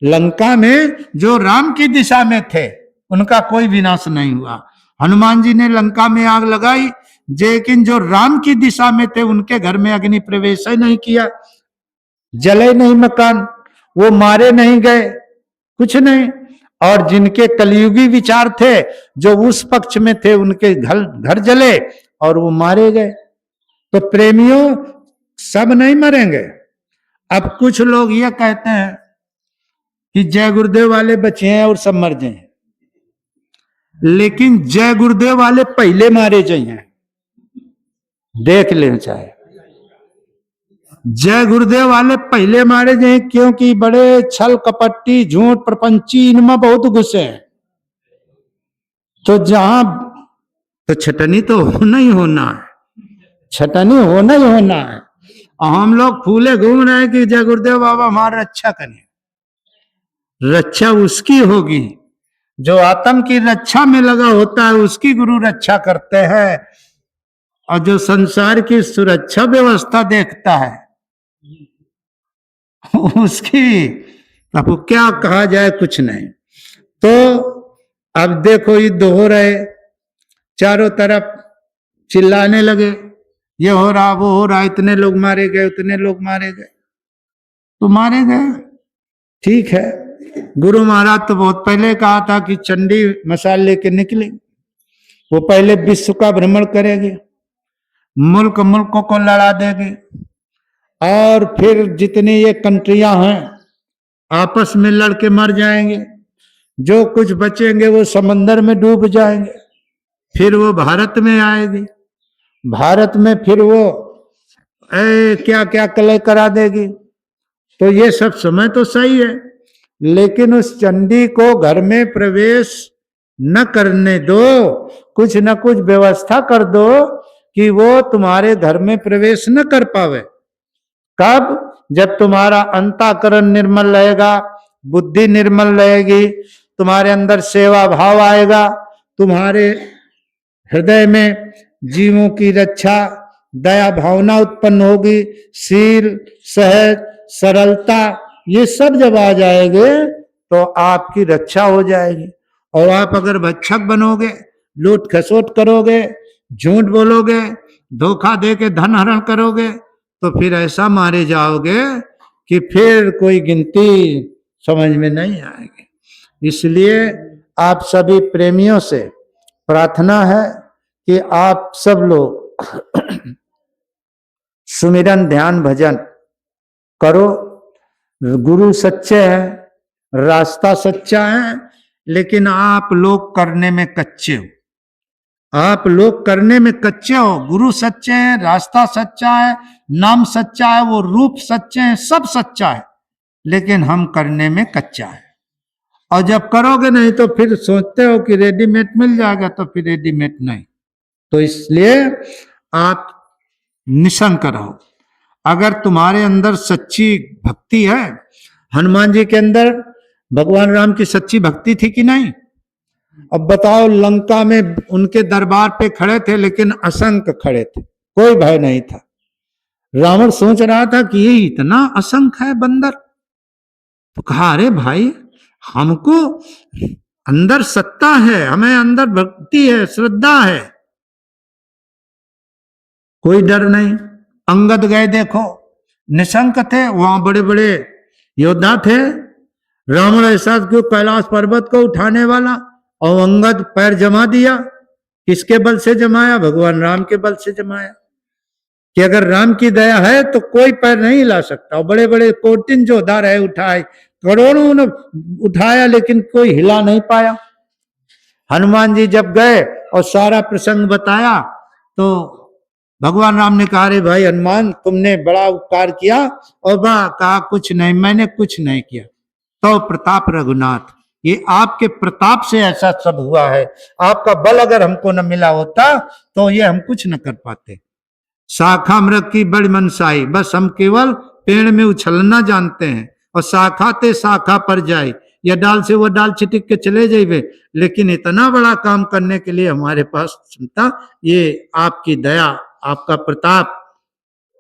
लंका में जो राम की दिशा में थे उनका कोई विनाश नहीं हुआ। हनुमान जी ने लंका में आग लगाई, लेकिन जो राम की दिशा में थे उनके घर में अग्नि प्रवेश ही नहीं किया, जले नहीं मकान, वो मारे नहीं गए, कुछ नहीं। और जिनके कलयुगी विचार थे, जो उस पक्ष में थे, उनके घर जले और वो मारे गए। तो प्रेमियों, सब नहीं मरेंगे। अब कुछ लोग ये कहते हैं कि जय गुरुदेव वाले बचे हैं और सब मर जाए, लेकिन जय गुरुदेव वाले पहले मारे जाइए, देख लेना चाहे। जय गुरुदेव वाले पहले मारे जाए, क्योंकि बड़े छल कपट्टी झूठ प्रपंची इनमें बहुत गुस्से हैं। तो जहां तो छटनी तो होना ही होना है, छटनी होना ही होना है। हम लोग फूले घूम रहे हैं कि जय गुरुदेव बाबा हमारा रक्षा करें। रक्षा उसकी होगी जो आत्म की रक्षा में लगा होता है, उसकी गुरु रक्षा करते हैं। और जो संसार की सुरक्षा व्यवस्था देखता है उसकी अब क्या कहा जाए, कुछ नहीं। तो अब देखो युद्ध हो रहे, चारों तरफ चिल्लाने लगे, ये हो रहा वो हो रहा, इतने लोग मारे गए उतने लोग मारे गए। तो मारे गए, ठीक है। गुरु महाराज तो बहुत पहले कहा था कि चंडी मसाल लेके निकले, वो पहले विश्व का भ्रमण करेंगे, मुल्क मुल्कों को लड़ा देंगे, और फिर जितनी ये कंट्रियां हैं आपस में लड़के मर जाएंगे, जो कुछ बचेंगे वो समंदर में डूब जाएंगे, फिर वो भारत में आएगी, भारत में फिर वो क्या क्या कलह करा देगी। तो ये सब समय तो सही है, लेकिन उस चंडी को घर में प्रवेश न करने दो, कुछ न कुछ व्यवस्था कर दो कि वो तुम्हारे घर में प्रवेश न कर पावे। कब? जब तुम्हारा अंतःकरण निर्मल रहेगा, बुद्धि निर्मल रहेगी, तुम्हारे अंदर सेवा भाव आएगा, तुम्हारे हृदय में जीवों की रक्षा दया भावना उत्पन्न होगी, शील सहज सरलता ये सब जब आ जाएंगे तो आपकी रक्षा हो जाएगी। और आप अगर भक्षक बनोगे, लूट खसोट करोगे, झूठ बोलोगे, धोखा दे के धन हरण करोगे, तो फिर ऐसा मारे जाओगे कि फिर कोई गिनती समझ में नहीं आएगी। इसलिए आप सभी प्रेमियों से प्रार्थना है कि आप सब लोग सुमिरन ध्यान भजन करो। गुरु सच्चे हैं, रास्ता सच्चा है, लेकिन आप लोग करने में कच्चे हो। आप लोग करने में कच्चे हो। गुरु सच्चे हैं, रास्ता सच्चा है, नाम सच्चा है, वो रूप सच्चे हैं, सब सच्चा है, लेकिन हम करने में कच्चा है। और जब करोगे नहीं तो फिर सोचते हो कि रेडीमेड मिल जाएगा, तो फिर रेडीमेड नहीं। तो इसलिए आप निशंक रहो। अगर तुम्हारे अंदर सच्ची भक्ति है, हनुमान जी के अंदर भगवान राम की सच्ची भक्ति थी कि नहीं? अब बताओ, लंका में उनके दरबार पे खड़े थे, लेकिन असंख्य खड़े थे, कोई भय नहीं था। रावण सोच रहा था कि ये इतना असंख्य है बंदर, तो कहा अरे भाई, हमको अंदर सत्ता है, हमें अंदर भक्ति है, श्रद्धा है, कोई डर नहीं। अंगद गए, देखो निशंक थे, वहां बड़े बड़े योद्धा थे। रावण ऐसा क्यों कैलाश पर्वत को उठाने वाला, और अंगद पैर जमा दिया। किसके बल से जमाया? भगवान राम के बल से जमाया। कि अगर राम की दया है तो कोई पैर नहीं हिला सकता। और बड़े बड़े कोटिन योद्धा रहे, उठाए, करोड़ों ने उठाया, लेकिन कोई हिला नहीं पाया। हनुमान जी जब गए और सारा प्रसंग बताया, तो भगवान राम ने कहा, अरे भाई हनुमान, तुमने बड़ा उपकार किया। और बड़ा कहा, कुछ नहीं, मैंने कुछ नहीं किया। तो प्रताप रघुनाथ, ये आपके प्रताप से ऐसा सब हुआ है। आपका बल अगर हमको न मिला होता तो ये हम कुछ न कर पाते। शाखा मृग की बड़ी मनसाई, बस हम केवल पेड़ में उछलना जानते हैं, और शाखा ते शाखा पर जाए, या डाल से वो डाल छिटिक के चले जाइए, लेकिन इतना बड़ा काम करने के लिए हमारे पास क्षमता, ये आपकी दया, आपका प्रताप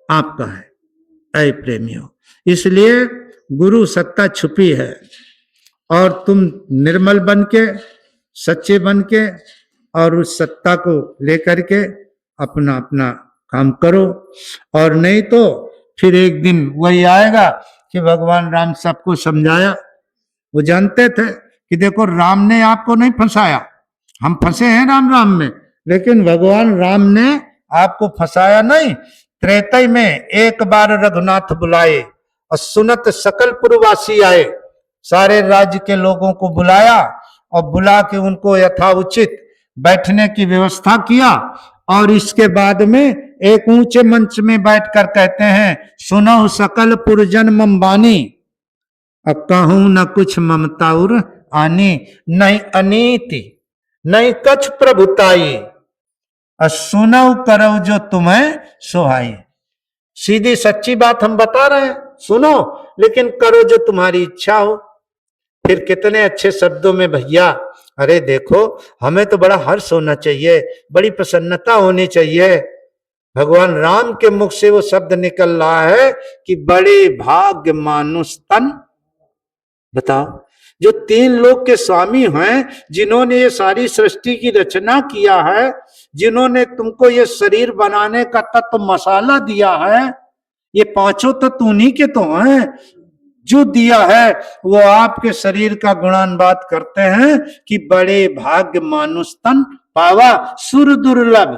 आपका है, ऐ प्रेमियों। इसलिए गुरु सत्ता छुपी है, और तुम निर्मल बन के, सच्चे बन के, और उस सत्ता को लेकर के अपना अपना काम करो। और नहीं तो फिर एक दिन वही आएगा कि भगवान राम सबको समझाया। वो जानते थे कि देखो, राम ने आपको नहीं फंसाया, हम फंसे हैं राम राम में, लेकिन भगवान राम ने आपको फंसाया नहीं। त्रेतई में एक बार रघुनाथ बुलाए, और सुनत सकल पुरवासी आए। सारे राज्य के लोगों को बुलाया, और बुला के उनको यथाउचित बैठने की व्यवस्था किया। और इसके बाद में एक ऊंचे मंच में बैठकर कहते हैं, सुनो सकल पुरजन मम्बानी, अब कहूं न कुछ ममताउर आनी, नहीं अनीति नहीं कछ प्रभुताई, सुनौ करौ जो तुम्हें सुहाई। सीधी सच्ची बात हम बता रहे हैं, सुनो, लेकिन करो जो तुम्हारी इच्छा हो। फिर कितने अच्छे शब्दों में भैया, अरे देखो, हमें तो बड़ा हर्ष होना चाहिए, बड़ी प्रसन्नता होनी चाहिए। भगवान राम के मुख से वो शब्द निकल रहा है कि बड़े भाग्य मानुष तन। बताओ, जो तीन लोक के स्वामी हैं, जिन्होंने ये सारी सृष्टि की रचना किया है, जिन्होंने तुमको ये शरीर बनाने का तत्व मसाला दिया है, ये पांचों तत्व उन्हीं के तो हैं। जो दिया है वो आपके शरीर का गुणानुवाद करते हैं कि बड़े भाग्य मानुष तन पावा सुर दुर्लभ।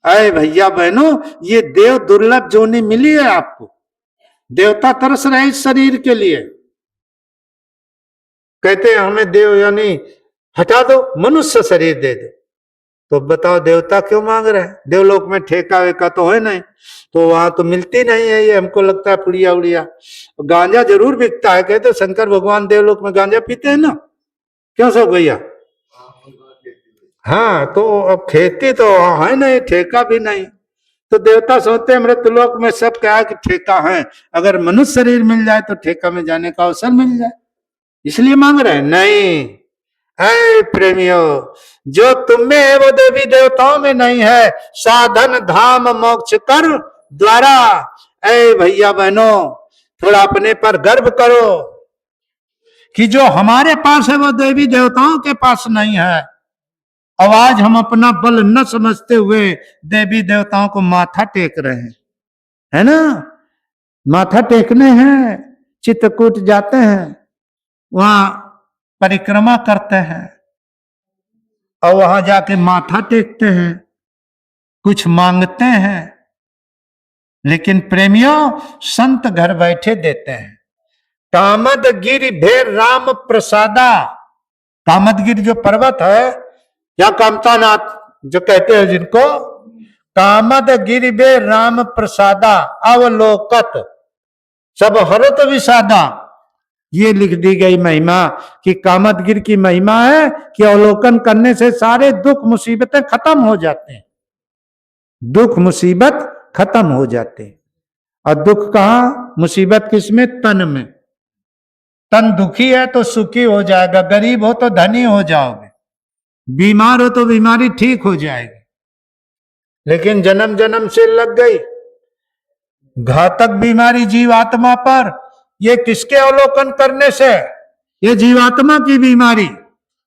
अरे भैया बहनों, ये देव दुर्लभ जोनी मिली है आपको। देवता तरस रहे इस शरीर के लिए, कहते हैं हमें देव यानी हटा दो, मनुष्य शरीर दे दो। तो बताओ, देवता क्यों मांग रहे हैं? देवलोक में ठेका वेका तो है नहीं, तो वहां तो मिलती नहीं है। ये हमको लगता है पुड़िया उड़िया। गांजा जरूर बिकता है, कहते शंकर भगवान देवलोक में गांजा पीते हैं ना, क्यों सब भैया? हाँ, तो अब खेती तो है नहीं, ठेका भी नहीं। तो देवता सोचते हैं मृतलोक में सब क्या कि ठेका है, अगर मनुष्य शरीर मिल जाए तो ठेका में जाने का अवसर मिल जाए, इसलिए मांग रहे हैं। नहीं, ऐ प्रेमियों, जो तुम में है वो देवी देवताओं में नहीं है। साधन धाम मोक्ष कर द्वारा। ऐ भैया बहनों, थोड़ा अपने पर गर्व करो कि जो हमारे पास है वो देवी देवताओं के पास नहीं है। अब आज हम अपना बल न समझते हुए देवी देवताओं को माथा टेक रहे हैं, है ना? माथा टेकने हैं, चित्रकूट जाते हैं, वहां परिक्रमा करते हैं, और वहां जाके माथा टेकते हैं, कुछ मांगते हैं, लेकिन प्रेमियों संत घर बैठे देते हैं। कामदगिरि भेर राम प्रसादा, कामदगिरि जो पर्वत है या कामतानाथ जो कहते हैं जिनको, कामदगिरि भेर राम प्रसादा अवलोकत सब हरत विषादा, ये लिख दी गई महिमा कि कामदगिरि की महिमा है कि अवलोकन करने से सारे दुख मुसीबतें खत्म हो जाते हैं, दुख मुसीबत खत्म हो जाते हैं। और दुख कहाँ, मुसीबत किसमें, तन में। तन दुखी है तो सुखी हो जाएगा, गरीब हो तो धनी हो जाओगे, बीमार हो तो बीमारी ठीक हो जाएगी। लेकिन जन्म जन्म से लग गई घातक बीमारी जीवात्मा पर, ये किसके अवलोकन करने से, ये जीवात्मा की बीमारी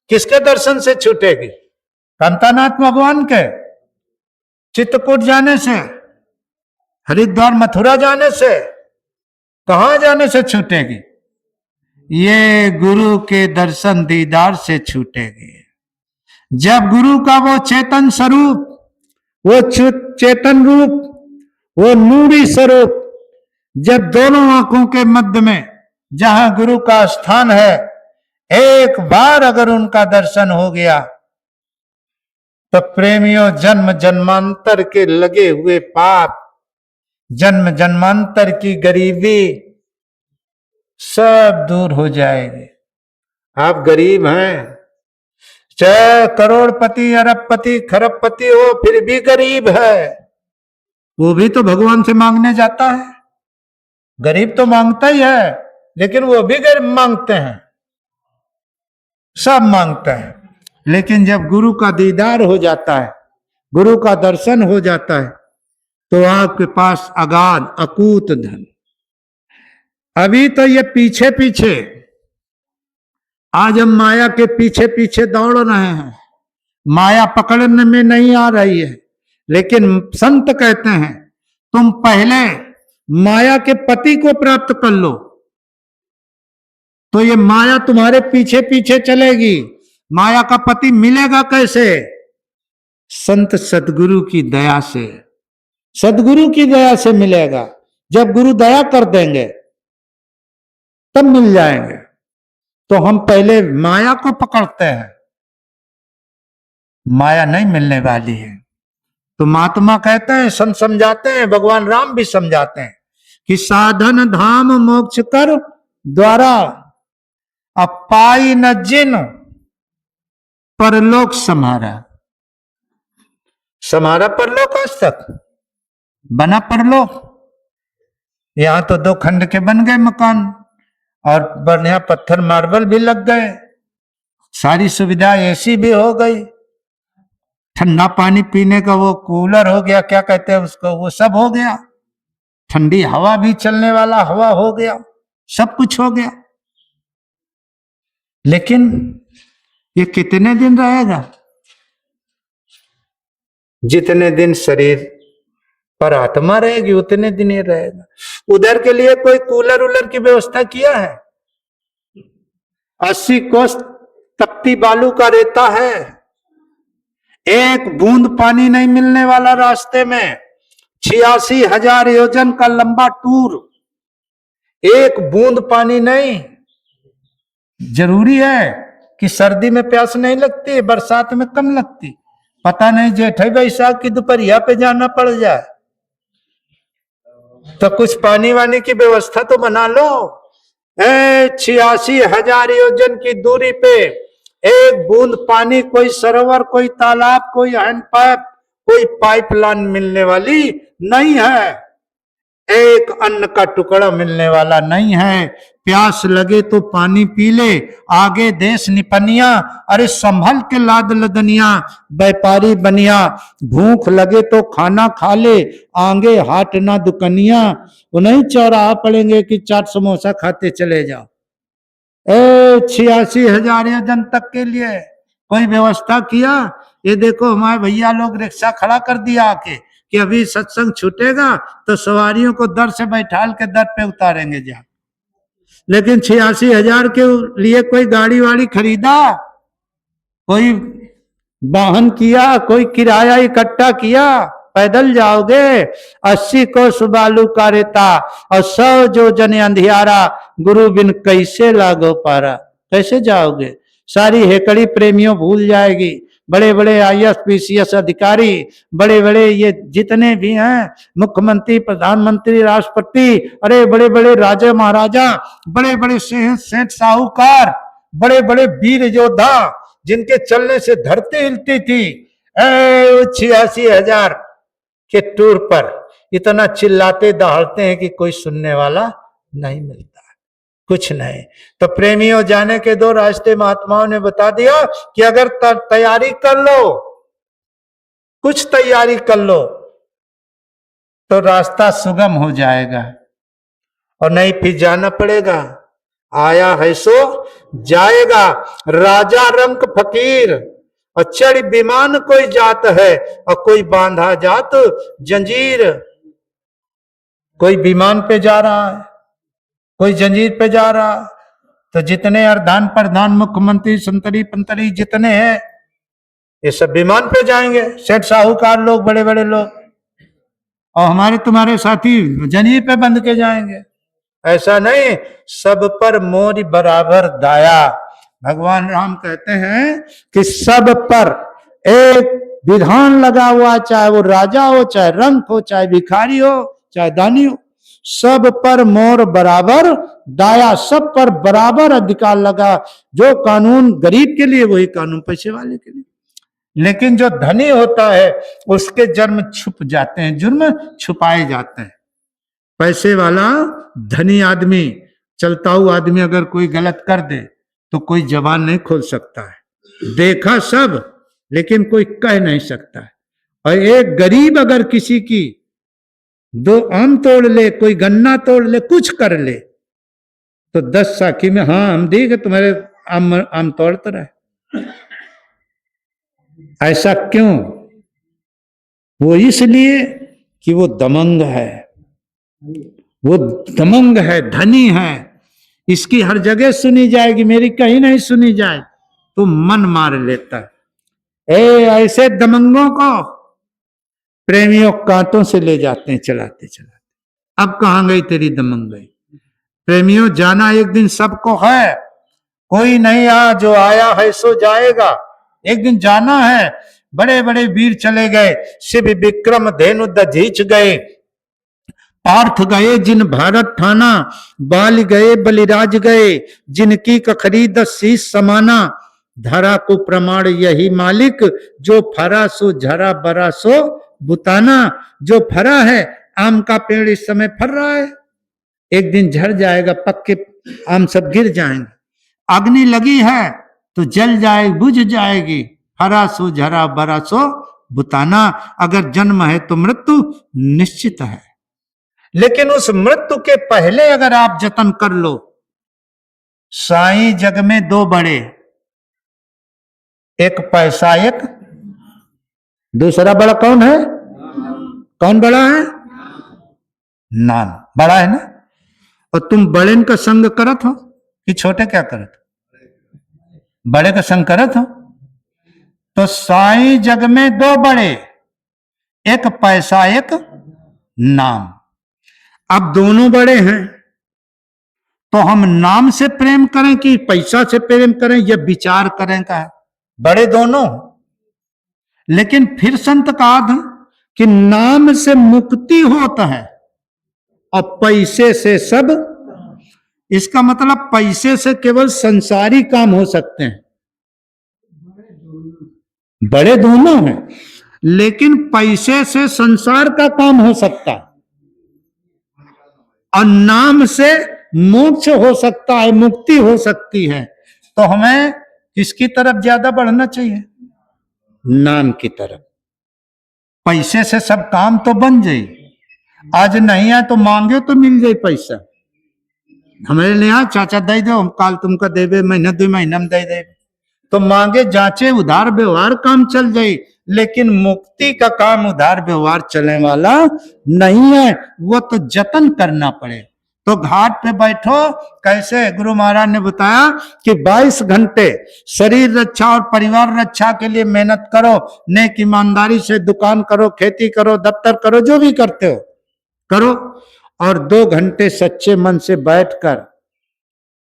किसके दर्शन से छूटेगी? कांतानाथ भगवान के चित्रकूट जाने से, हरिद्वार मथुरा जाने से, कहां जाने से छूटेगी? ये गुरु के दर्शन दीदार से छूटेगी। जब गुरु का वो चेतन स्वरूप, वो चेतन रूप, वो नूरी स्वरूप जब दोनों आंखों के मध्य में जहां गुरु का स्थान है, एक बार अगर उनका दर्शन हो गया तो प्रेमियों जन्म जन्मांतर के लगे हुए पाप, जन्म जन्मांतर की गरीबी सब दूर हो जाएगी। आप गरीब हैं, चाहे करोड़पति अरबपति खरबपति हो, फिर भी गरीब है, वो भी तो भगवान से मांगने जाता है। गरीब तो मांगता ही है, लेकिन वो भी गरीब मांगते हैं, सब मांगते हैं। लेकिन जब गुरु का दीदार हो जाता है, गुरु का दर्शन हो जाता है, तो आपके पास अगाध अकूत धन। अभी तो ये पीछे पीछे, आज हम माया के पीछे पीछे दौड़ रहे हैं, माया पकड़ने में नहीं आ रही है। लेकिन संत कहते हैं तुम पहले माया के पति को प्राप्त कर लो, तो ये माया तुम्हारे पीछे पीछे चलेगी। माया का पति मिलेगा कैसे? संत सदगुरु की दया से, सदगुरु की दया से मिलेगा। जब गुरु दया कर देंगे तब मिल जाएंगे। तो हम पहले माया को पकड़ते हैं, माया नहीं मिलने वाली है। तो महात्मा कहते हैं, संत समझाते हैं, भगवान राम भी समझाते हैं कि साधन धाम मोक्ष कर द्वारा अपाई न जिन परलोक समारा। समारा परलोक आज तक बना परलोक। यहां तो 2 खंड के बन गए मकान और बढ़िया पत्थर मार्बल भी लग गए, सारी सुविधा एसी भी हो गई, ठंडा पानी पीने का वो कूलर हो गया, क्या कहते हैं उसको, वो सब हो गया, ठंडी हवा भी चलने वाला हवा हो गया, सब कुछ हो गया। लेकिन ये कितने दिन रहेगा? जितने दिन शरीर पर आत्मा रहेगी उतने दिन ये रहेगा। उधर के लिए कोई कूलर उलर की व्यवस्था किया है? 80 कोस तख्ती बालू का रेता है, एक बूंद पानी नहीं मिलने वाला रास्ते में, 86,000 योजन का लंबा टूर, एक बूंद पानी नहीं। जरूरी है कि सर्दी में प्यास नहीं लगती, बरसात में कम लगती, पता नहीं जेठ बैसाख की दोपहरिया पे जाना पड़ जाए, तो कुछ पानी वानी की व्यवस्था तो बना लो। 86,000 योजन की दूरी पे एक बूंद पानी, कोई सरोवर, कोई तालाब, कोई हैंडपैप, कोई पाइपलाइन मिलने वाली नहीं है, एक अन्न का टुकड़ा मिलने वाला नहीं है। प्यास लगे तो पानी पी ले, आगे देश निपनिया, अरे संभल के लाद लदनिया, व्यापारी बनिया, भूख लगे तो खाना खा ले, आगे हाट ना दुकनिया, वो नहीं चौराहा पड़ेंगे कि चाट समोसा खाते चले जाओ। 86,000 योजन तक के लिए कोई व्यवस्था किया? ये देखो हमारे भैया लोग रिक्शा खड़ा कर दिया आके कि अभी सत्संग छूटेगा तो सवारियों को दर से बैठाल के दर पे उतारेंगे जा। लेकिन 86,000 के लिए कोई गाड़ी वाड़ी खरीदा, कोई वाहन किया, कोई किराया इकट्ठा किया? पैदल जाओगे 80 कोस बालू का रेता और 100 जो जन अंधियारा, गुरु बिन कैसे लागो पारा। कैसे जाओगे? सारी हेकड़ी प्रेमियों भूल जाएगी। बड़े बड़े IAS PCS अधिकारी, बड़े बड़े ये जितने भी हैं, मुख्यमंत्री, प्रधानमंत्री, राष्ट्रपति, अरे बड़े बड़े राजा महाराजा, बड़े बड़े सेठ साहूकार, बड़े बड़े वीर योद्धा, जिनके चलने से धरती हिलती थी, 86,000 के टूर पर इतना चिल्लाते दहाड़ते हैं कि कोई सुनने वाला नहीं मिलता, कुछ नहीं। तो प्रेमियों, जाने के दो रास्ते महात्माओं ने बता दिया कि अगर तैयारी कर लो, कुछ तैयारी कर लो, तो रास्ता सुगम हो जाएगा, और नहीं फिर जाना पड़ेगा। आया है सो जाएगा, राजा रंक फकीर, और चढ़ विमान कोई जात है, और कोई बांधा जात जंजीर। कोई विमान पे जा रहा है, कोई जंजीर पे जा रहा। तो जितने अर्धान प्रधान, मुख्यमंत्री, संतरी पंतरी जितने हैं, ये सब विमान पे जाएंगे, सेठ साहूकार लोग, बड़े बड़े लोग, और हमारे तुम्हारे साथी जंजीर पे बंध के जाएंगे। ऐसा नहीं, सब पर मोरी बराबर दाया। भगवान राम कहते हैं कि सब पर एक विधान लगा हुआ, चाहे वो राजा हो, चाहे रंक हो, चाहे भिखारी हो, चाहे दानी हो, सब पर मोर बराबर दाया, सब पर बराबर अधिकार लगा। जो कानून गरीब के लिए वही कानून पैसे वाले के लिए। लेकिन जो धनी होता है उसके जुर्म छुप जाते हैं, जुर्म छुपाए जाते हैं। पैसे वाला धनी आदमी, चलता हुआ आदमी अगर कोई गलत कर दे तो कोई जबान नहीं खोल सकता है, देखा सब, लेकिन कोई कह नहीं सकता है। और एक गरीब अगर किसी की 2 आम तोड़ ले, कोई गन्ना तोड़ ले, कुछ कर ले, तो 10 साखी में हाँ हम देखे तुम्हारे आम तोड़ते रहे। ऐसा क्यों? वो इसलिए कि वो दमंग है, वो दमंग है, धनी है, इसकी हर जगह सुनी जाएगी, मेरी कहीं नहीं सुनी जाए तो मन मार लेता है। ऐसे दमंगों को प्रेमियों कांटों से ले जाते हैं, चलाते चलाते। अब कहां गई तेरी दमंगई? प्रेमियों, जाना एक दिन सबको है, कोई नहीं जो आया है सो जाएगा, एक दिन जाना है। बड़े बड़े वीर चले गए, शिव विक्रम धेनु दधीच गए, पार्थ गए जिन भारत ठाना, बाल गए बलिराज गए, जिनकी कखरी 10 शीश समाना। धरा को प्रमाण यही मालिक, जो फरा सो झरा, बरा सो बुताना। जो फरा है, आम का पेड़ इस समय फर रहा है, एक दिन झड़ जाएगा, पक्के आम सब गिर जाएंगे। अग्नि लगी है तो जल जाएगी, बुझ जाएगी। फरा सो झरा, बरा सो बुताना। अगर जन्म है तो मृत्यु निश्चित है, लेकिन उस मृत्यु के पहले अगर आप जतन कर लो। साईं जग में 2 बड़े, एक पैसा, एक दूसरा बड़ा कौन है? कौन बड़ा है? नाम बड़ा है ना। और तुम बड़े का संग करत हो कि छोटे क्या करत हो? बड़े का संग करत हो। तो साईं जग में 2 बड़े, एक पैसा, एक नाम। अब दोनों बड़े हैं, तो हम नाम से प्रेम करें कि पैसा से प्रेम करें, यह विचार करें का है। बड़े दोनों, लेकिन फिर संत कहा था कि नाम से मुक्ति होता है और पैसे से सब। इसका मतलब पैसे से केवल संसारी काम हो सकते हैं, बड़े दोनों हैं, लेकिन पैसे से संसार का काम हो सकता है और नाम से मोक्ष हो सकता है, मुक्ति हो सकती है। तो हमें किसकी तरफ ज्यादा बढ़ना चाहिए? नाम की तरफ। पैसे से सब काम तो बन जाए, आज नहीं है तो मांगे तो मिल जाए पैसा। हमारे लिए चाचा दे दो, काल तुमको देवे, महीना 2 महीना में दे दे, तो मांगे जांचे उधार व्यवहार काम चल जाए। लेकिन मुक्ति का काम उधार व्यवहार चलने वाला नहीं है, वो तो जतन करना पड़े। तो घाट पे बैठो। कैसे? गुरु महाराज ने बताया कि 22 घंटे शरीर रक्षा और परिवार रक्षा के लिए मेहनत करो, नेक ईमानदारी से दुकान करो, खेती करो, दफ्तर करो, जो भी करते हो करो, और 2 घंटे सच्चे मन से बैठकर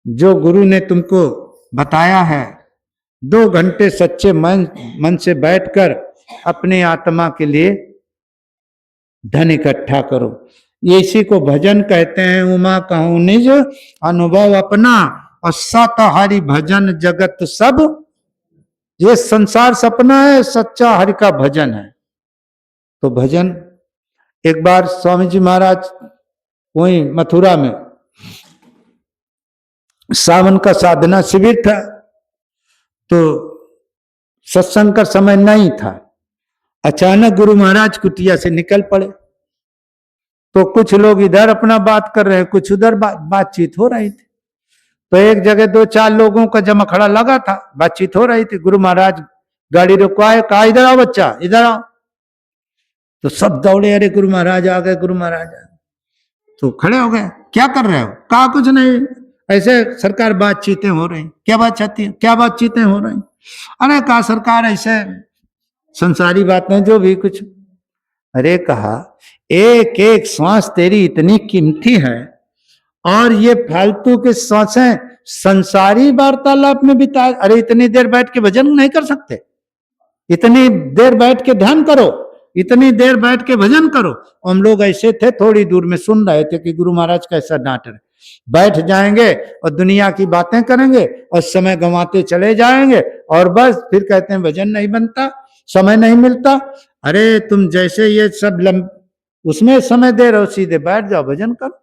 जो गुरु ने तुमको बताया है, 2 घंटे सच्चे मन से बैठकर अपनी आत्मा के लिए धन इकट्ठा करो। ये इसी को भजन कहते हैं। उमा कहूं निज अनुभव अपना, और सत हरि भजन जगत सब। ये संसार सपना है, सच्चा हरि का भजन है। तो भजन, एक बार स्वामी जी महाराज वहीं मथुरा में सावन का साधना शिविर था, तो सत्संग का समय नहीं था। अचानक गुरु महाराज कुटिया से निकल पड़े, तो कुछ लोग इधर अपना बात कर रहे हैं, कुछ उधर बातचीत हो रही थी। तो एक जगह 2-4 लोगों का जमखड़ा लगा था, बातचीत हो रही थी। गुरु महाराज गाड़ी रुकवाए, कहा इधर आओ बच्चा, इधर आओ। तो सब दौड़े, अरे गुरु महाराज आ गए, गुरु महाराज आ गए। तो खड़े हो गए, क्या कर रहे हो? कहा कुछ नहीं, ऐसे सरकार बातचीतें हो रही। क्या बातचीतें हो रही? अरे कहा सरकार ऐसे संसारी बातें, जो भी कुछ। अरे कहा एक एक श्वास तेरी इतनी कीमती है, और ये फालतू के श्वासें संसारी वार्तालाप में बिता। अरे इतनी देर बैठ के भजन नहीं कर सकते? इतनी देर बैठ के ध्यान करो, इतनी देर बैठ के भजन करो। हम लोग ऐसे थे, थोड़ी दूर में सुन रहे थे कि गुरु महाराज कैसा डांट रहे। बैठ जाएंगे और दुनिया की बातें करेंगे और समय गंवाते चले जाएंगे, और बस फिर कहते हैं भजन नहीं बनता, समय नहीं मिलता। अरे तुम जैसे ये सब उसमें समय दे रहे हो, सीधे बैठ जाओ, भजन करो।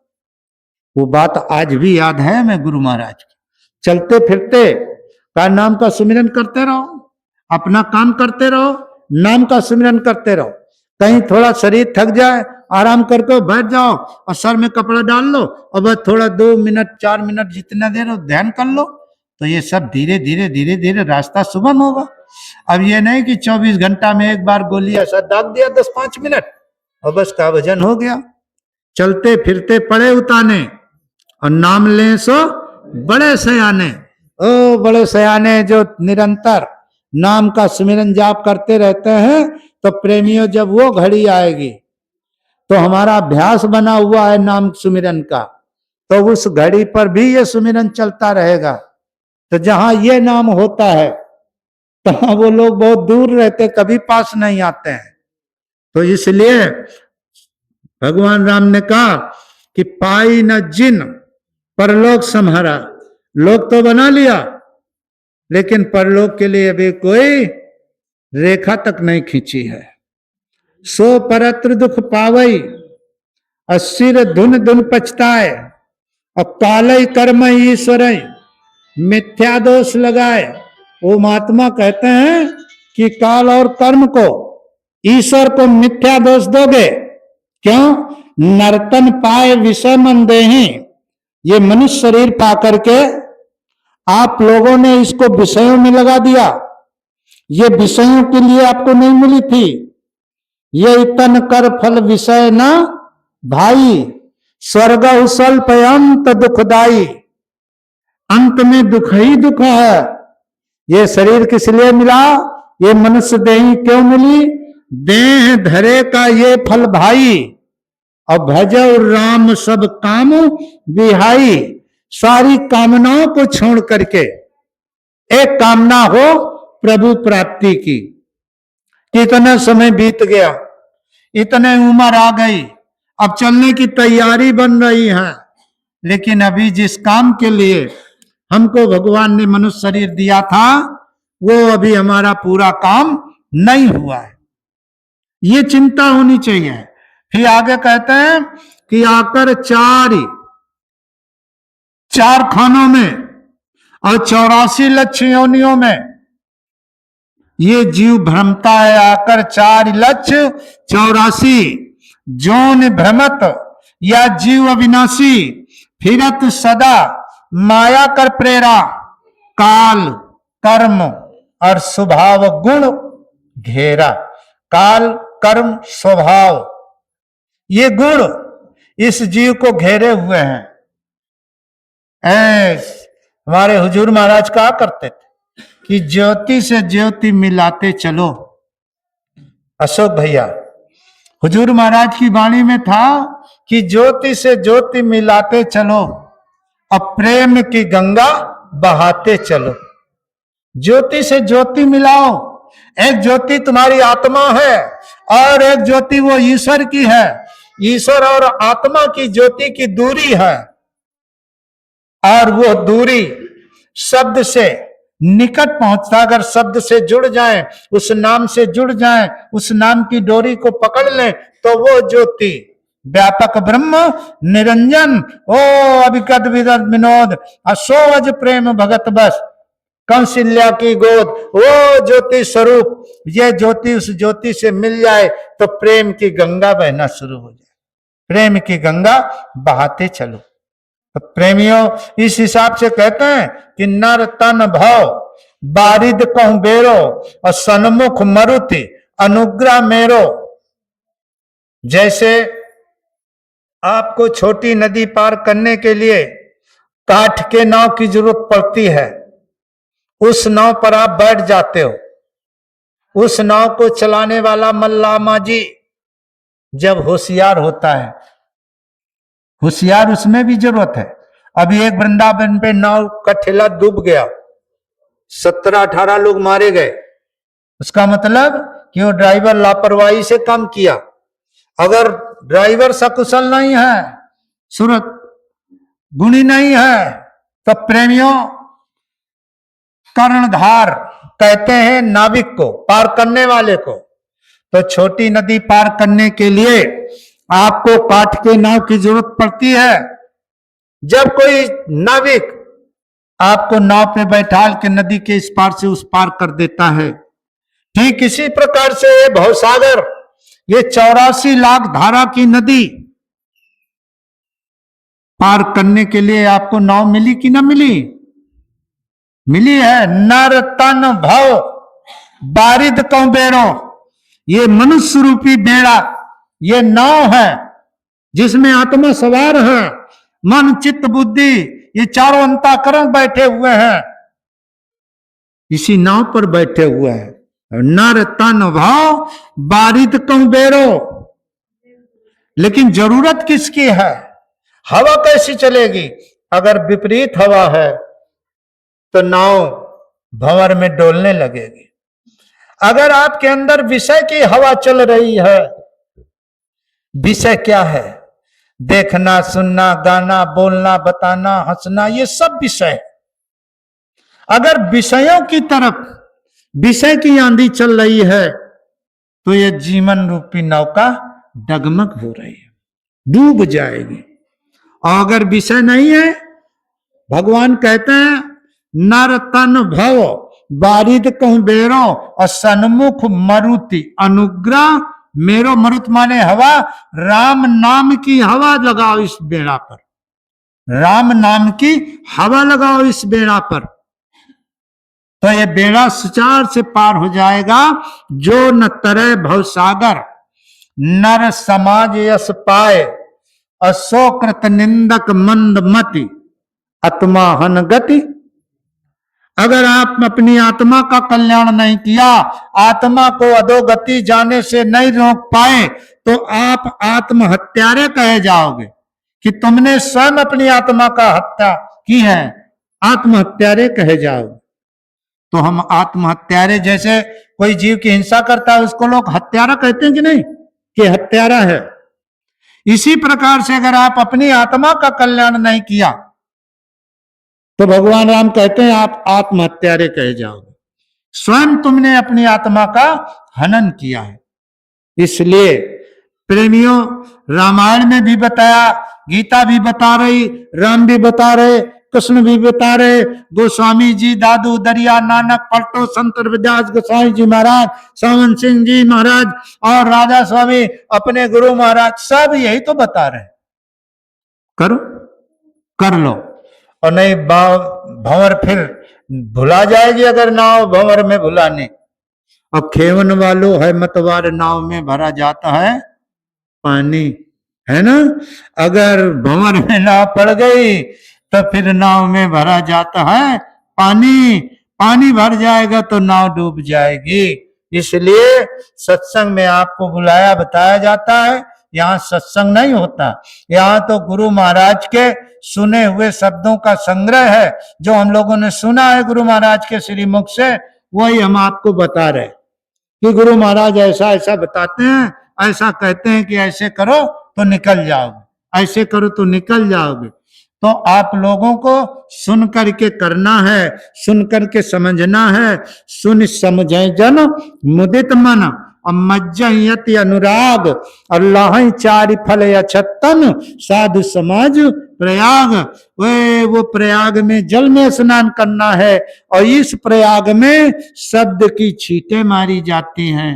वो बात आज भी याद है मैं गुरु महाराज की। चलते फिरते का नाम का सुमिरन करते रहो, अपना काम करते रहो, नाम का सुमिरन करते रहो। कहीं थोड़ा शरीर थक जाए, आराम करके बैठ जाओ और सर में कपड़ा डाल लो, और बस थोड़ा 2 मिनट 4 मिनट जितना देर हो ध्यान कर लो। तो ये सब धीरे धीरे रास्ता सुगम होगा। अब ये नहीं कि 24 घंटा में एक बार गोली ऐसा दाग दिया 10-5 मिनट और बस का भजन हो गया। चलते फिरते पड़े उताने, और नाम लें सो बड़े सयाने। ओ बड़े सयाने जो निरंतर नाम का सुमिरन जाप करते रहते हैं, तो प्रेमियों जब वो घड़ी आएगी, तो हमारा अभ्यास बना हुआ है नाम सुमिरन का, तो उस घड़ी पर भी ये सुमिरन चलता रहेगा। तो जहां ये नाम होता है, तो वो लोग बहुत दूर रहते, कभी पास नहीं आते हैं। तो इसलिए भगवान राम ने कहा कि पाई न जिन परलोक सम्हारा। लोक तो बना लिया, लेकिन परलोक के लिए अभी कोई रेखा तक नहीं खींची है। सो परत्र दुख पावई, असिर धुन धुन पछताए, और कालय कर्म ईश्वर मिथ्या दोष लगाए। वो महात्मा कहते हैं कि काल और कर्म को, ईश्वर को मिथ्या दोष दोगे क्यों? नर्तन पाए विषय मन देहि। ये मनुष्य शरीर पा करके आप लोगों ने इसको विषयों में लगा दिया। ये विषयों के लिए आपको नहीं मिली थी। ये तन कर फल विषय न भाई, स्वर्ग स्वल्प अंत दुखदाई। अंत में दुख ही दुख है। ये शरीर किस लिए मिला? ये मनुष्य देह क्यों मिली? देह धरे का ये फल भाई, और भजो राम सब काम विहाई। सारी कामनाओं को छोड़ करके एक कामना हो प्रभु प्राप्ति की। इतना समय बीत गया, इतने उम्र आ गई, अब चलने की तैयारी बन रही है, लेकिन अभी जिस काम के लिए हमको भगवान ने मनुष्य शरीर दिया था, वो अभी हमारा पूरा काम नहीं हुआ है। ये चिंता होनी चाहिए। फिर आगे कहते हैं कि आकर 4 खानों में और 84 लक्ष्य योनियों में ये जीव भ्रमता है। आकर 4 लक्ष्य 84 जोन भ्रमत, या जीव अविनाशी फिरत सदा माया कर प्रेरा। काल कर्म और स्वभाव गुण घेरा। काल कर्म स्वभाव, ये गुण, इस जीव को घेरे हुए हैं। हमारे हुजूर महाराज कहा करते थे कि ज्योति से ज्योति मिलाते चलो। अशोक भैया, हुजूर महाराज की वाणी में था कि ज्योति से ज्योति मिलाते चलो, अब प्रेम की गंगा बहाते चलो। ज्योति से ज्योति मिलाओ। एक ज्योति तुम्हारी आत्मा है और एक ज्योति वो ईश्वर की है। ईश्वर और आत्मा की ज्योति की दूरी है, और वो दूरी शब्द से निकट पहुंचता। अगर शब्द से जुड़ जाए, उस नाम से जुड़ जाए, उस नाम की डोरी को पकड़ लें, तो वो ज्योति व्यापक ब्रह्म निरंजन ओ अभिकट विदत विनोद असोवज प्रेम भगत बस कौशल्या की गोद, वो ज्योति स्वरूप, ये ज्योति उस ज्योति से मिल जाए तो प्रेम की गंगा बहना शुरू हो जाए। प्रेम की गंगा बहाते चलो। तो प्रेमियों, इस हिसाब से कहते हैं कि नर तन भाव बारिद कहूं बेरो और सन्मुख मरुति अनुग्रह मेरो। जैसे आपको छोटी नदी पार करने के लिए काठ के नाव की जरूरत पड़ती है, उस नाव पर आप बैठ जाते हो। उस नाव को चलाने वाला मल्लामा जी जब होशियार होता है, होशियार उसमें भी जरूरत है। अभी एक वृंदावन पे नाव का ठेला डूब गया, 17-18 लोग मारे गए। उसका मतलब कि वो ड्राइवर लापरवाही से काम किया। अगर ड्राइवर सकुशल नहीं है, सूरत गुणी नहीं है, तो प्रेमियों कर्णधार कहते हैं नाविक को, पार करने वाले को। तो छोटी नदी पार करने के लिए आपको काठ के नाव की जरूरत पड़ती है। जब कोई नाविक आपको नाव पे बैठाल के नदी के इस पार से उस पार कर देता है, ठीक इसी प्रकार से ये भवसागर, ये 84 लाख धारा की नदी पार करने के लिए आपको नाव मिली कि ना मिली? मिली है। नर तन भव बारिद कौं बेड़ो, ये मनुष्य रूपी बेड़ा, ये नाव है जिसमें आत्मा सवार है। मन चित्त बुद्धि ये चारों अंतःकरण बैठे हुए हैं, इसी नाव पर बैठे हुए हैं। नर तन भाव बारिद कौं बेड़ो। लेकिन जरूरत किसकी है? हवा कैसी चलेगी? अगर विपरीत हवा है तो नाव भंवर में डोलने लगेगी। अगर आपके अंदर विषय की हवा चल रही है, विषय क्या है? देखना, सुनना, गाना, बोलना, बताना, हंसना, ये सब विषय है। अगर विषयों की तरफ विषय की आंधी चल रही है तो ये जीवन रूपी नौका डगमग हो रही है, डूब जाएगी। और अगर विषय नहीं है, भगवान कहते हैं नर तन भव बारिद कहूं बेरो और सन्मुख मरुति अनुग्रह मेरो। मरुत माने हवा, राम नाम की हवा लगाओ इस बेड़ा पर, राम नाम की हवा लगाओ इस बेड़ा पर, तो ये बेड़ा सुचार से पार हो जाएगा। जो न तरे भवसागर नर समाज यश पाए असोकृत निंदक मंद मति आत्मा हन गति। अगर आप अपनी आत्मा का कल्याण नहीं किया, आत्मा को अधोगति जाने से नहीं रोक पाए, तो आप आत्महत्यारे कहे जाओगे कि तुमने स्वयं अपनी आत्मा का हत्या की है, आत्महत्यारे कहे जाओगे। तो हम आत्महत्यारे, जैसे कोई जीव की हिंसा करता है उसको लोग हत्यारा कहते हैं कि नहीं, कि हत्यारा है। इसी प्रकार से अगर आप अपनी आत्मा का कल्याण नहीं किया तो भगवान राम कहते हैं आप आत्महत्यारे कहे जाओगे। स्वयं तुमने अपनी आत्मा का हनन किया है। इसलिए प्रेमियों, रामायण में भी बताया, गीता भी बता रही, राम भी बता रहे, कृष्ण भी बता रहे, गोस्वामी जी, दादू दरिया, नानक, पलटो, संत रविदास गोसाई जी महाराज, सावन सिंह जी महाराज और राजा स्वामी अपने गुरु महाराज, सब यही तो बता रहे। करो, कर लो, और नहीं भंवर फिर भुला जाएगी अगर नाव भंवर में भुलाने। अब खेवन वालों है मतवार नाव में भरा जाता है पानी, है ना। अगर भंवर में नाव पड़ गई तो फिर नाव में भरा जाता है पानी, पानी भर जाएगा तो नाव डूब जाएगी। इसलिए सत्संग में आपको बुलाया, बताया जाता है। यहाँ सत्संग नहीं होता, यहाँ तो गुरु महाराज के सुने हुए शब्दों का संग्रह है, जो हम लोगों ने सुना है गुरु महाराज के श्रीमुख से, वही हम आपको बता रहे कि गुरु महाराज ऐसा ऐसा बताते हैं, ऐसा कहते हैं कि ऐसे करो तो निकल जाओगे, ऐसे करो तो निकल जाओगे। तो आप लोगों को सुन करके करना है, सुन करके समझना है। सुन समझे जन मुदित मन और मज्जयति अनुराग, अल्लाह चारि फल अछतन साधु समाज प्रयाग। वो प्रयाग में जल में स्नान करना है और इस प्रयाग में शब्द की छींटें मारी जाती हैं,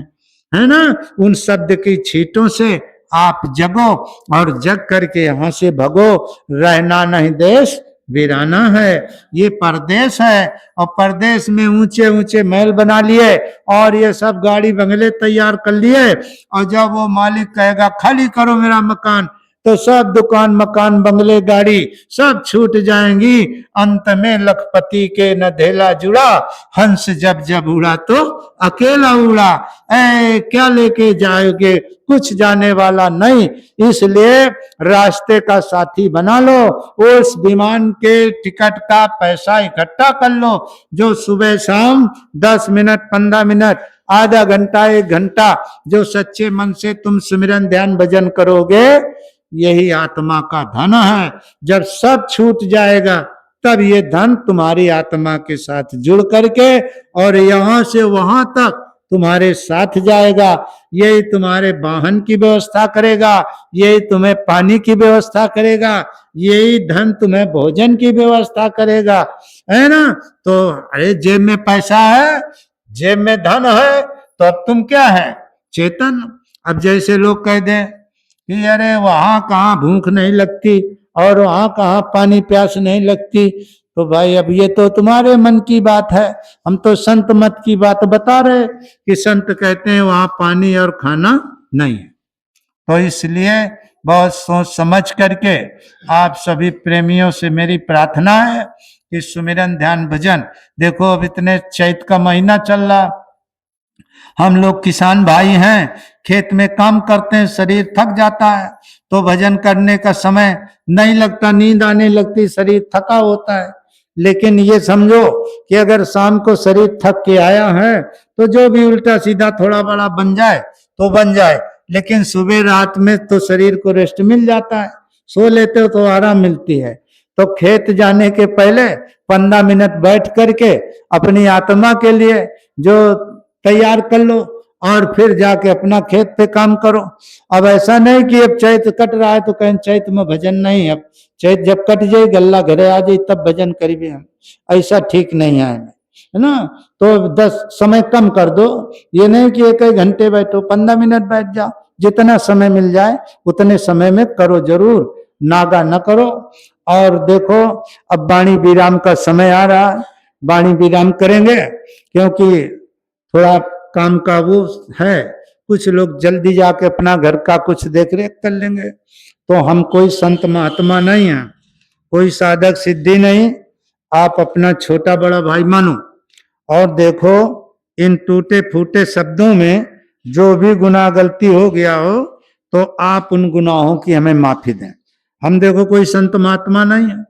है ना। उन शब्द की छींटों से आप जगो और जग करके यहां से भगो। रहना नहीं देश वीराना है, ये परदेश है। और परदेश में ऊंचे ऊंचे महल बना लिए और ये सब गाड़ी बंगले तैयार कर लिए, और जब वो मालिक कहेगा खाली करो मेरा मकान, तो सब दुकान मकान बंगले गाड़ी सब छूट जाएंगी। अंत में लखपति के न धेला जुड़ा, हंस जब जब उड़ा तो अकेला उड़ा। क्या लेके जाओगे, कुछ जाने वाला नहीं। इसलिए रास्ते का साथी बना लो, उस विमान के टिकट का पैसा इकट्ठा कर लो, जो सुबह शाम 10 मिनट 15 मिनट आधा घंटा 1 घंटा जो सच्चे मन से तुम सुमिरन ध्यान भजन करोगे, यही आत्मा का धन है। जब सब छूट जाएगा तब ये धन तुम्हारी आत्मा के साथ जुड़ करके और यहां से वहां तक तुम्हारे साथ जाएगा। यही तुम्हारे वाहन की व्यवस्था करेगा, यही तुम्हें पानी की व्यवस्था करेगा, यही धन तुम्हें भोजन की व्यवस्था करेगा, है ना। तो अरे जेब में पैसा है, जेब में धन है, तो अब तुम क्या है, चेतन। अब जैसे लोग कह दें कि अरे वहां कहाँ भूख नहीं लगती और वहां कहाँ पानी प्यास नहीं लगती, तो भाई अब ये तो तुम्हारे मन की बात है, हम तो संत मत की बात बता रहे कि संत कहते हैं वहां पानी और खाना नहीं है। तो इसलिए बहुत सोच समझ करके आप सभी प्रेमियों से मेरी प्रार्थना है कि सुमिरन ध्यान भजन, देखो अब इतने चैत का महीना चल रहा, हम लोग किसान भाई हैं, खेत में काम करते हैं, शरीर थक जाता है तो भजन करने का समय नहीं लगता, नींद आने लगती, शरीर थका होता है। लेकिन ये समझो कि अगर शाम को शरीर थक के आया है तो जो भी उल्टा सीधा थोड़ा बड़ा बन जाए तो बन जाए, लेकिन सुबह रात में तो शरीर को रेस्ट मिल जाता है, सो लेते हो तो आराम मिलती है। तो खेत जाने के पहले 15 मिनट बैठ करके अपनी आत्मा के लिए जो तैयार कर लो और फिर जाके अपना खेत पे काम करो। अब ऐसा नहीं कि अब चैत कट रहा है तो कहें चैत में भजन नहीं, अब चैत जब कट जाए गल्ला घरे आ जाए तब भजन करिए हम, ऐसा ठीक नहीं है ना। तो 10 समय कम कर दो, ये नहीं कि 1 घंटे बैठो, 15 मिनट बैठ जाओ, जितना समय मिल जाए उतने समय में करो, जरूर नागा न करो। और देखो अब वाणी विराम का समय आ रहा है, वाणी विराम करेंगे क्योंकि थोड़ा काम का वो है, कुछ लोग जल्दी जाके अपना घर का कुछ देख रेख कर लेंगे। तो हम कोई संत महात्मा नहीं है, कोई साधक सिद्धि नहीं, आप अपना छोटा बड़ा भाई मानो। और देखो इन टूटे फूटे शब्दों में जो भी गुनाह गलती हो गया हो तो आप उन गुनाहों की हमें माफी दें। हम देखो कोई संत महात्मा नहीं है,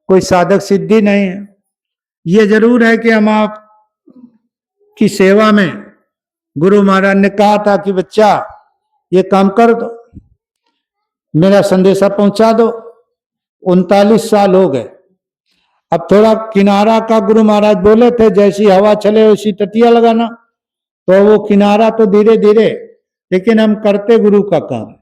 कोई साधक सिद्धि नहीं है, ये जरूर है कि हम आप की सेवा में गुरु महाराज ने कहा था कि बच्चा ये काम कर दो, मेरा संदेशा पहुंचा दो। 39 साल हो गए, अब थोड़ा किनारा का गुरु महाराज बोले थे जैसी हवा चले वैसी टटिया लगाना, तो वो किनारा तो धीरे धीरे, लेकिन हम करते गुरु का काम,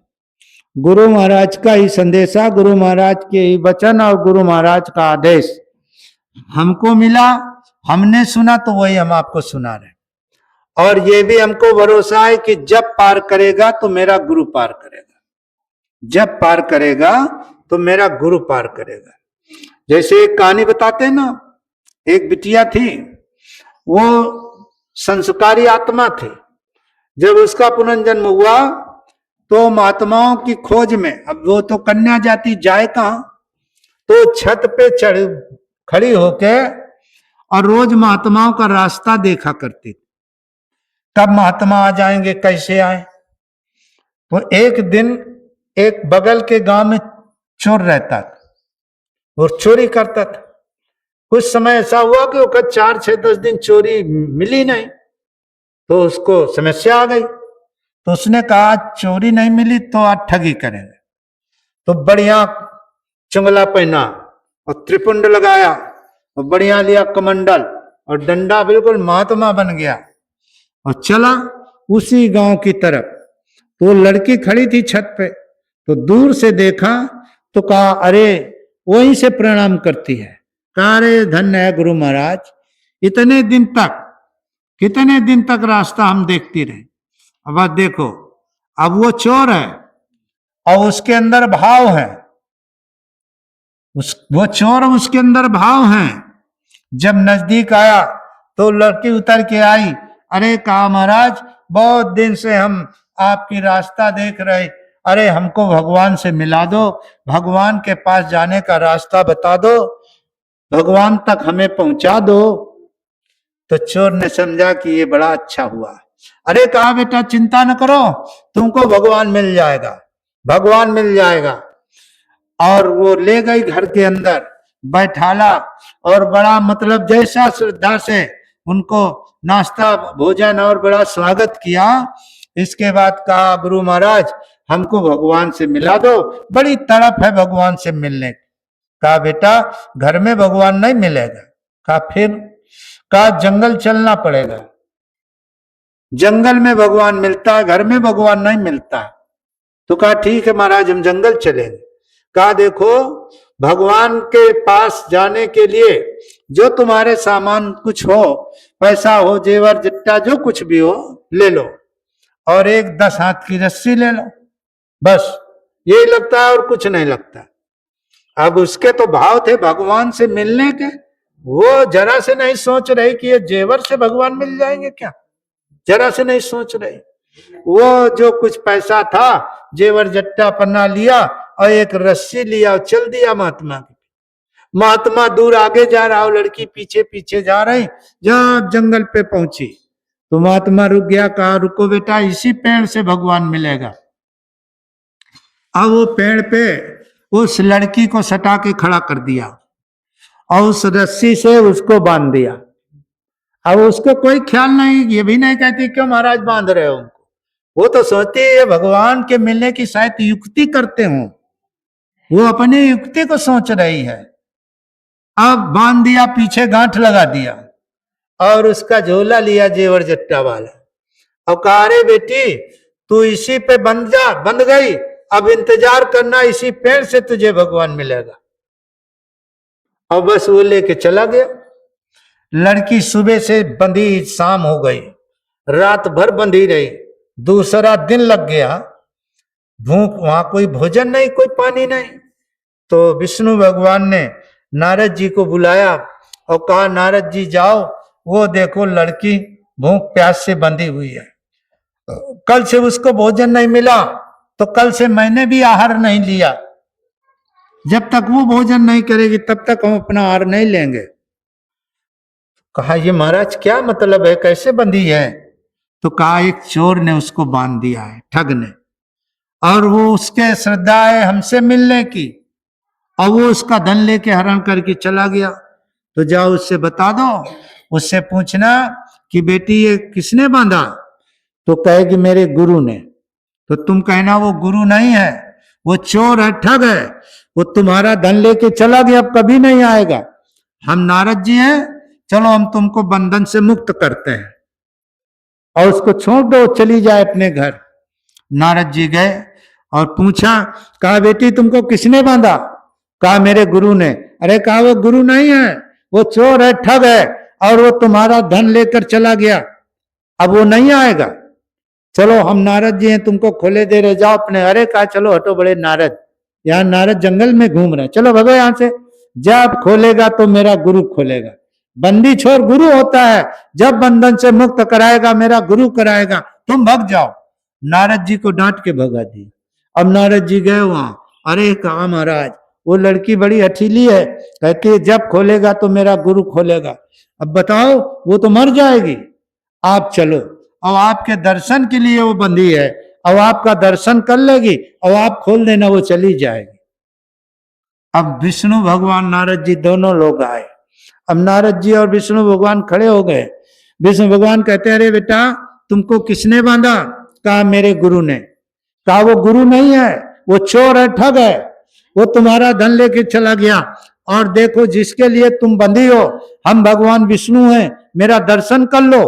गुरु महाराज का ही संदेशा, गुरु महाराज के ही वचन और गुरु महाराज का आदेश हमको मिला, हमने सुना तो वही हम आपको सुना रहे। और ये भी हमको भरोसा है कि जब पार करेगा तो मेरा गुरु पार करेगा, जब पार करेगा तो मेरा गुरु पार करेगा। जैसे एक कहानी बताते हैं ना, एक बिटिया थी, वो संस्कारी आत्मा थी, जब उसका पुनर्जन्म हुआ तो महात्माओं की खोज में, अब वो तो कन्या जाति जाए कहां, तो छत पे चढ़ खड़ी होके और रोज महात्माओं का रास्ता देखा करती थी, कब महात्मा आ जाएंगे, कैसे आए। तो एक दिन एक बगल के गांव में चोर रहता था, वो चोरी करता था। कुछ समय ऐसा हुआ कि वो 4-6-10 दिन चोरी मिली नहीं, तो उसको समस्या आ गई। तो उसने कहा चोरी नहीं मिली तो आज ठगी करेंगे। तो बढ़िया चुंगला पहना और त्रिपुंड लगाया और बढ़िया लिया कमंडल और डंडा, बिल्कुल महात्मा बन गया और चला उसी गांव की तरफ। तो वो लड़की खड़ी थी छत पे, तो दूर से देखा तो कहा अरे वहीं से प्रणाम करती है। कहा अरे धन्य है गुरु महाराज, कितने दिन तक रास्ता हम देखती रहे। अब आप देखो, अब वो चोर है और उसके अंदर भाव है, वो चोर उसके अंदर भाव है। जब नजदीक आया तो लड़की उतर के आई, अरे कहा महाराज बहुत दिन से हम आपकी रास्ता देख रहे, अरे हमको भगवान से मिला दो, भगवान के पास जाने का रास्ता बता दो, भगवान तक हमें पहुंचा दो। तो चोर ने समझा कि ये बड़ा अच्छा हुआ। अरे कहा बेटा चिंता न करो, तुमको भगवान मिल जाएगा, भगवान मिल जाएगा। और वो ले गई घर के अंदर, बैठाला और बड़ा मतलब जैसा श्रद्धा से उनको नाश्ता भोजन और बड़ा स्वागत किया। इसके बाद कहा गुरु महाराज हमको भगवान से मिला दो, बड़ी तड़प है भगवान से मिलने। कहा बेटा घर में भगवान नहीं मिलेगा। कहा फिर? कहा जंगल चलना पड़ेगा, जंगल में भगवान मिलता है, घर में भगवान नहीं मिलता। तो कहा ठीक है महाराज हम जंगल चलेंगे। कहा देखो भगवान के पास जाने के लिए जो तुम्हारे सामान कुछ हो, पैसा हो, जेवर जट्टा जो कुछ भी हो ले लो और एक 10 हाथ की रस्सी ले लो, बस यही लगता है और कुछ नहीं लगता। अब उसके तो भाव थे भगवान से मिलने के, वो जरा से नहीं सोच रहे कि ये जेवर से भगवान मिल जाएंगे क्या, जरा से नहीं सोच रहे। वो जो कुछ पैसा था जेवर जट्टा पन्ना लिया और एक रस्सी लिया और चल दिया महात्मा के। महात्मा दूर आगे जा रहा, लड़की पीछे पीछे जा रही। जब जंगल पे पहुंची तो महात्मा रुक गया। कहा रुको बेटा इसी पेड़ से भगवान मिलेगा। अब वो पेड़ पे उस लड़की को सटा के खड़ा कर दिया और उस रस्सी से उसको बांध दिया। अब उसको कोई ख्याल नहीं, ये भी नहीं कहती क्यों महाराज बांध रहे हो उनको, वो तो सोचती है भगवान के मिलने की शायद युक्ति करते हो, वो अपनी युक्ति को सोच रही है। अब बांध दिया, पीछे गांठ लगा दिया और उसका झोला लिया जेवर जट्टा वाला और कहा अरे बेटी तू इसी पे बंध गई, अब इंतजार करना, इसी पेड़ से तुझे भगवान मिलेगा। और बस वो लेके चला गया। लड़की सुबह से बंधी, शाम हो गई, रात भर बंधी रही, दूसरा दिन लग गया, भूख, वहां कोई भोजन नहीं, कोई पानी नहीं। तो विष्णु भगवान ने नारद जी को बुलाया और कहा नारद जी जाओ, वो देखो लड़की भूख प्यास से बंधी हुई है, कल से उसको भोजन नहीं मिला तो कल से मैंने भी आहार नहीं लिया, जब तक वो भोजन नहीं करेगी तब तक हम अपना आहार नहीं लेंगे। कहा ये महाराज क्या मतलब है, कैसे बंधी है? तो कहा एक चोर ने उसको बांध दिया है, ठग ने, और वो उसके श्रद्धा है हमसे मिलने की और वो उसका धन लेके हरण करके चला गया। तो जाओ उससे बता दो, उससे पूछना कि बेटी ये किसने बांधा? तो कहेगी मेरे गुरु ने। तो तुम कहना वो गुरु नहीं है, वो चोर है, ठग है, वो तुम्हारा धन लेके चला गया, अब कभी नहीं आएगा। हम नारद जी हैं, चलो हम तुमको बंधन से मुक्त करते हैं और उसको छोड़ दो, चली जाए अपने घर। नारद जी गए और पूछा, कहा बेटी तुमको किसने बांधा? कहा मेरे गुरु ने। अरे कहा वो गुरु नहीं है, वो चोर है, ठग है और वो तुम्हारा धन लेकर चला गया, अब वो नहीं आएगा। चलो हम नारद जी हैं, तुमको खोले दे रहे, जाओ अपने। अरे कहा चलो हटो बड़े नारद, यहाँ नारद जंगल में घूम रहे, चलो भगो यहां से, जब खोलेगा तो मेरा गुरु खोलेगा। बंदी छोर गुरु होता है, जब बंधन से मुक्त कराएगा मेरा गुरु कराएगा, तुम भग जाओ। नारद जी को डांट के भगा दिया। अब नारद जी गए वहां, अरे कहा महाराज वो लड़की बड़ी हठीली है, कहती है जब खोलेगा तो मेरा गुरु खोलेगा। अब बताओ वो तो मर जाएगी, आप चलो। अब आपके दर्शन के लिए वो बंधी है, अब आपका दर्शन कर लेगी, अब आप खोल देना, वो चली जाएगी। अब विष्णु भगवान नारद जी दोनों लोग आए। अब नारद जी और विष्णु भगवान खड़े हो गए। विष्णु भगवान कहते हैं अरे बेटा तुमको किसने बांधा? कहा मेरे गुरु ने। कहा वो गुरु नहीं है, वो चोर है, ठग है, वो तुम्हारा धन लेके चला गया। और देखो जिसके लिए तुम बंधी हो, हम भगवान विष्णु हैं, मेरा दर्शन कर लो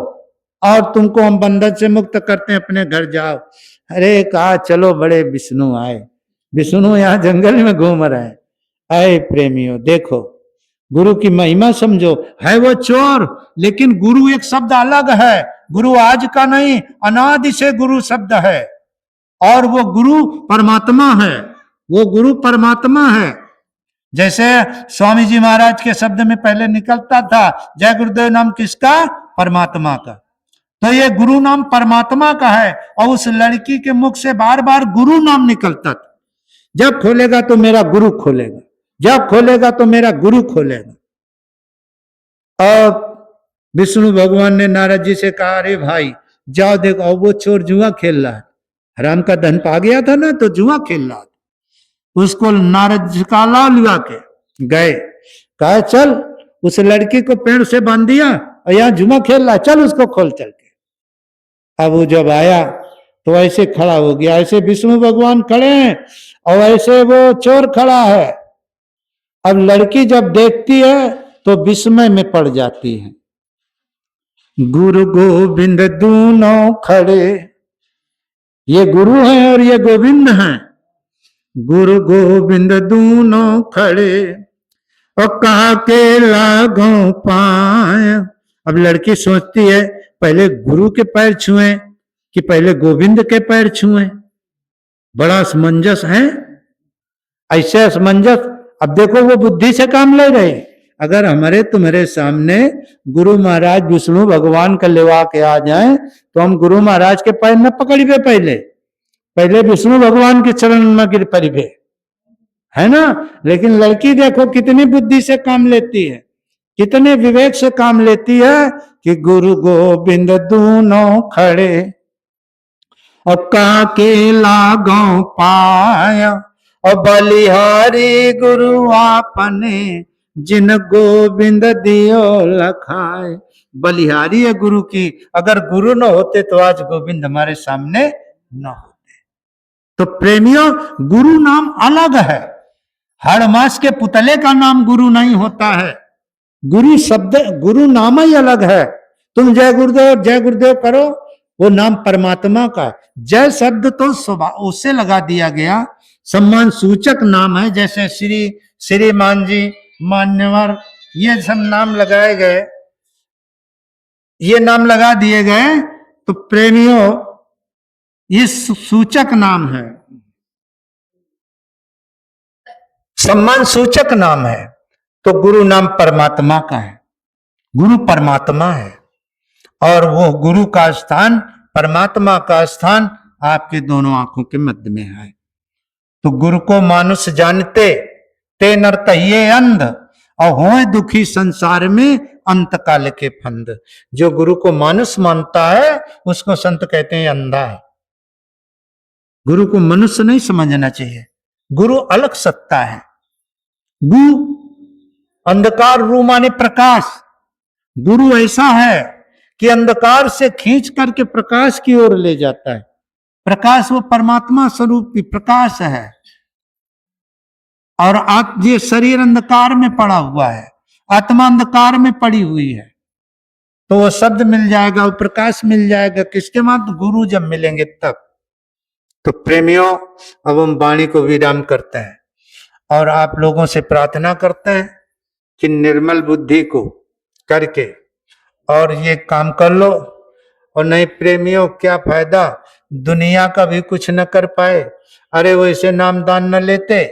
और तुमको हम बंधन से मुक्त करते हैं, अपने घर जाओ। अरे कहा चलो, बड़े विष्णु आए। विष्णु यहाँ जंगल में घूम रहे हैं। आए प्रेमियों देखो, गुरु की महिमा समझो। है वो चोर, लेकिन गुरु एक शब्द अलग है। गुरु आज का नहीं, अनादि से गुरु शब्द है। और वो गुरु परमात्मा है, वो गुरु परमात्मा है। जैसे स्वामी जी महाराज के शब्द में पहले निकलता था जय गुरुदेव नाम किसका? परमात्मा का। तो ये गुरु नाम परमात्मा का है। और उस लड़की के मुख से बार बार गुरु नाम निकलता था। जब खोलेगा तो मेरा गुरु खोलेगा, जब खोलेगा तो मेरा गुरु खोलेगा। और विष्णु भगवान ने नारद जी से कहा अरे भाई जाओ देखो, वो चोर जुआ खेल रहा है, हराम का धन पा गया था ना, तो जुआ खेल रहा था। उसको नारद जी का लाव लिया के गए, कहा चल उस लड़की को पेड़ से बांध दिया और यहाँ जुआ खेल रहा, चल उसको खोल चल के। अब वो जब आया तो ऐसे खड़ा हो गया, ऐसे विष्णु भगवान खड़े हैं और ऐसे वो चोर खड़ा है। अब लड़की जब देखती है तो विस्मय में पड़ जाती है। गुरु गोविंद दोनों खड़े, ये गुरु हैं और ये गोविंद हैं। गुरु गोविंद दोनों खड़े और कहा के लागों पाए। अब लड़की सोचती है पहले गुरु के पैर छुए कि पहले गोविंद के पैर छुए। बड़ा असमंजस है, ऐसे असमंजस। अब देखो वो बुद्धि से काम ले रहे। अगर हमारे तुम्हारे सामने गुरु महाराज विष्णु भगवान का लेवा के आ जाए तो हम गुरु महाराज के पैर न पकड़िबे, पहले विष्णु भगवान के चरण में गिर पड़िबे, है ना। लेकिन लड़की देखो कितनी बुद्धि से काम लेती है, कितने विवेक से काम लेती है कि गुरु गोविंद दोनों खड़े और काके लागों पाया और बलिहारी गुरु आपने जिन गोविंद दियो लखाए। बलिहारी है गुरु की, अगर गुरु न होते तो आज गोविंद हमारे सामने न होते। तो प्रेमियों गुरु नाम अलग है, हर मास के पुतले का नाम गुरु नहीं होता है। गुरु शब्द, गुरु नाम ही अलग है। तुम जय गुरुदेव करो, वो नाम परमात्मा का। जय शब्द तो उससे लगा दिया गया, सम्मान सूचक नाम है। जैसे श्रीमान जी, मान्यवर, ये सब नाम लगाए गए, ये नाम लगा दिए गए। तो प्रेमियों ये सूचक नाम है, सम्मान सूचक नाम है। तो गुरु नाम परमात्मा का है, गुरु परमात्मा है। और वो गुरु का स्थान, परमात्मा का स्थान आपके दोनों आंखों के मध्य में है। तो गुरु को मानुष जानते ते नर कहिए अंध और होए दुखी संसार में अंत काल के फंद। जो गुरु को मानुष मानता है उसको संत कहते हैं अंधा है। गुरु को मनुष्य नहीं समझना चाहिए, गुरु अलग सत्ता है। गुरु अंधकार रू माने प्रकाश। गुरु ऐसा है कि अंधकार से खींच करके प्रकाश की ओर ले जाता है। प्रकाश वो परमात्मा स्वरूप की प्रकाश है। और ये शरीर अंधकार में पड़ा हुआ है, आत्मा अंधकार में पड़ी हुई है। तो वो शब्द मिल जाएगा, वो प्रकाश मिल जाएगा किसके माध्यम? गुरु जब मिलेंगे तब। तो प्रेमियों अब हम वाणी को विराम करते हैं और आप लोगों से प्रार्थना करते हैं कि निर्मल बुद्धि को करके और ये काम कर लो। और नहीं प्रेमियों क्या फायदा, दुनिया का भी कुछ न कर पाए। अरे वैसे नाम दान न लेते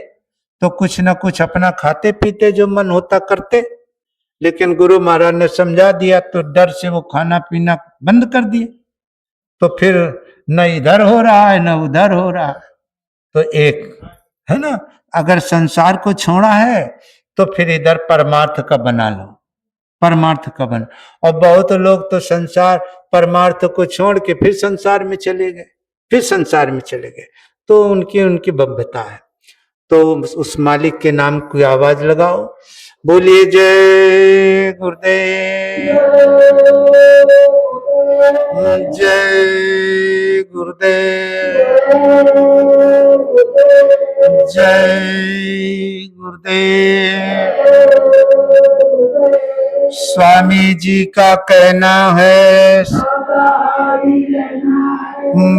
तो कुछ न कुछ अपना खाते पीते जो मन होता करते। लेकिन गुरु महाराज ने समझा दिया तो डर से वो खाना पीना बंद कर दिए। तो फिर न इधर हो रहा है न उधर हो रहा है। तो एक है ना, अगर संसार को छोड़ा है तो फिर इधर परमार्थ का बना लो, परमार्थ का बना। और बहुत लोग तो संसार परमार्थ को छोड़ के फिर संसार में चले गए, फिर संसार में चले गए, तो उनकी उनकी भव्यता है। तो उस मालिक के नाम की आवाज लगाओ, बोलिए जय गुरुदेव, जय गुरुदेव, जय गुरुदेव। स्वामी जी का कहना है,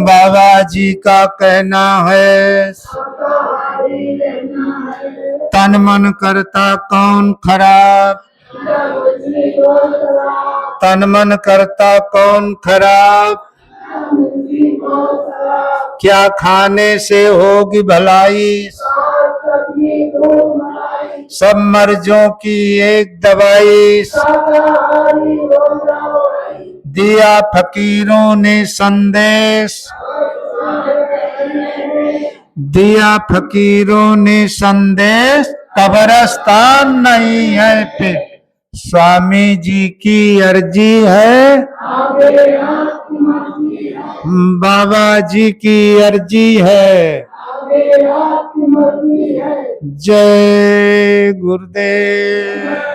बाबा जी का कहना है, तन मन करता कौन खराब, तन मन करता कौन खराब, क्या खाने से होगी भलाई, सब मर्जों की एक दवाई, दिया फकीरों ने संदेश, दिया फकीरों ने संदेश, कब्रिस्तान नहीं है फिर। स्वामी जी की अर्जी है, बाबा जी की अर्जी है, जय गुरुदेव।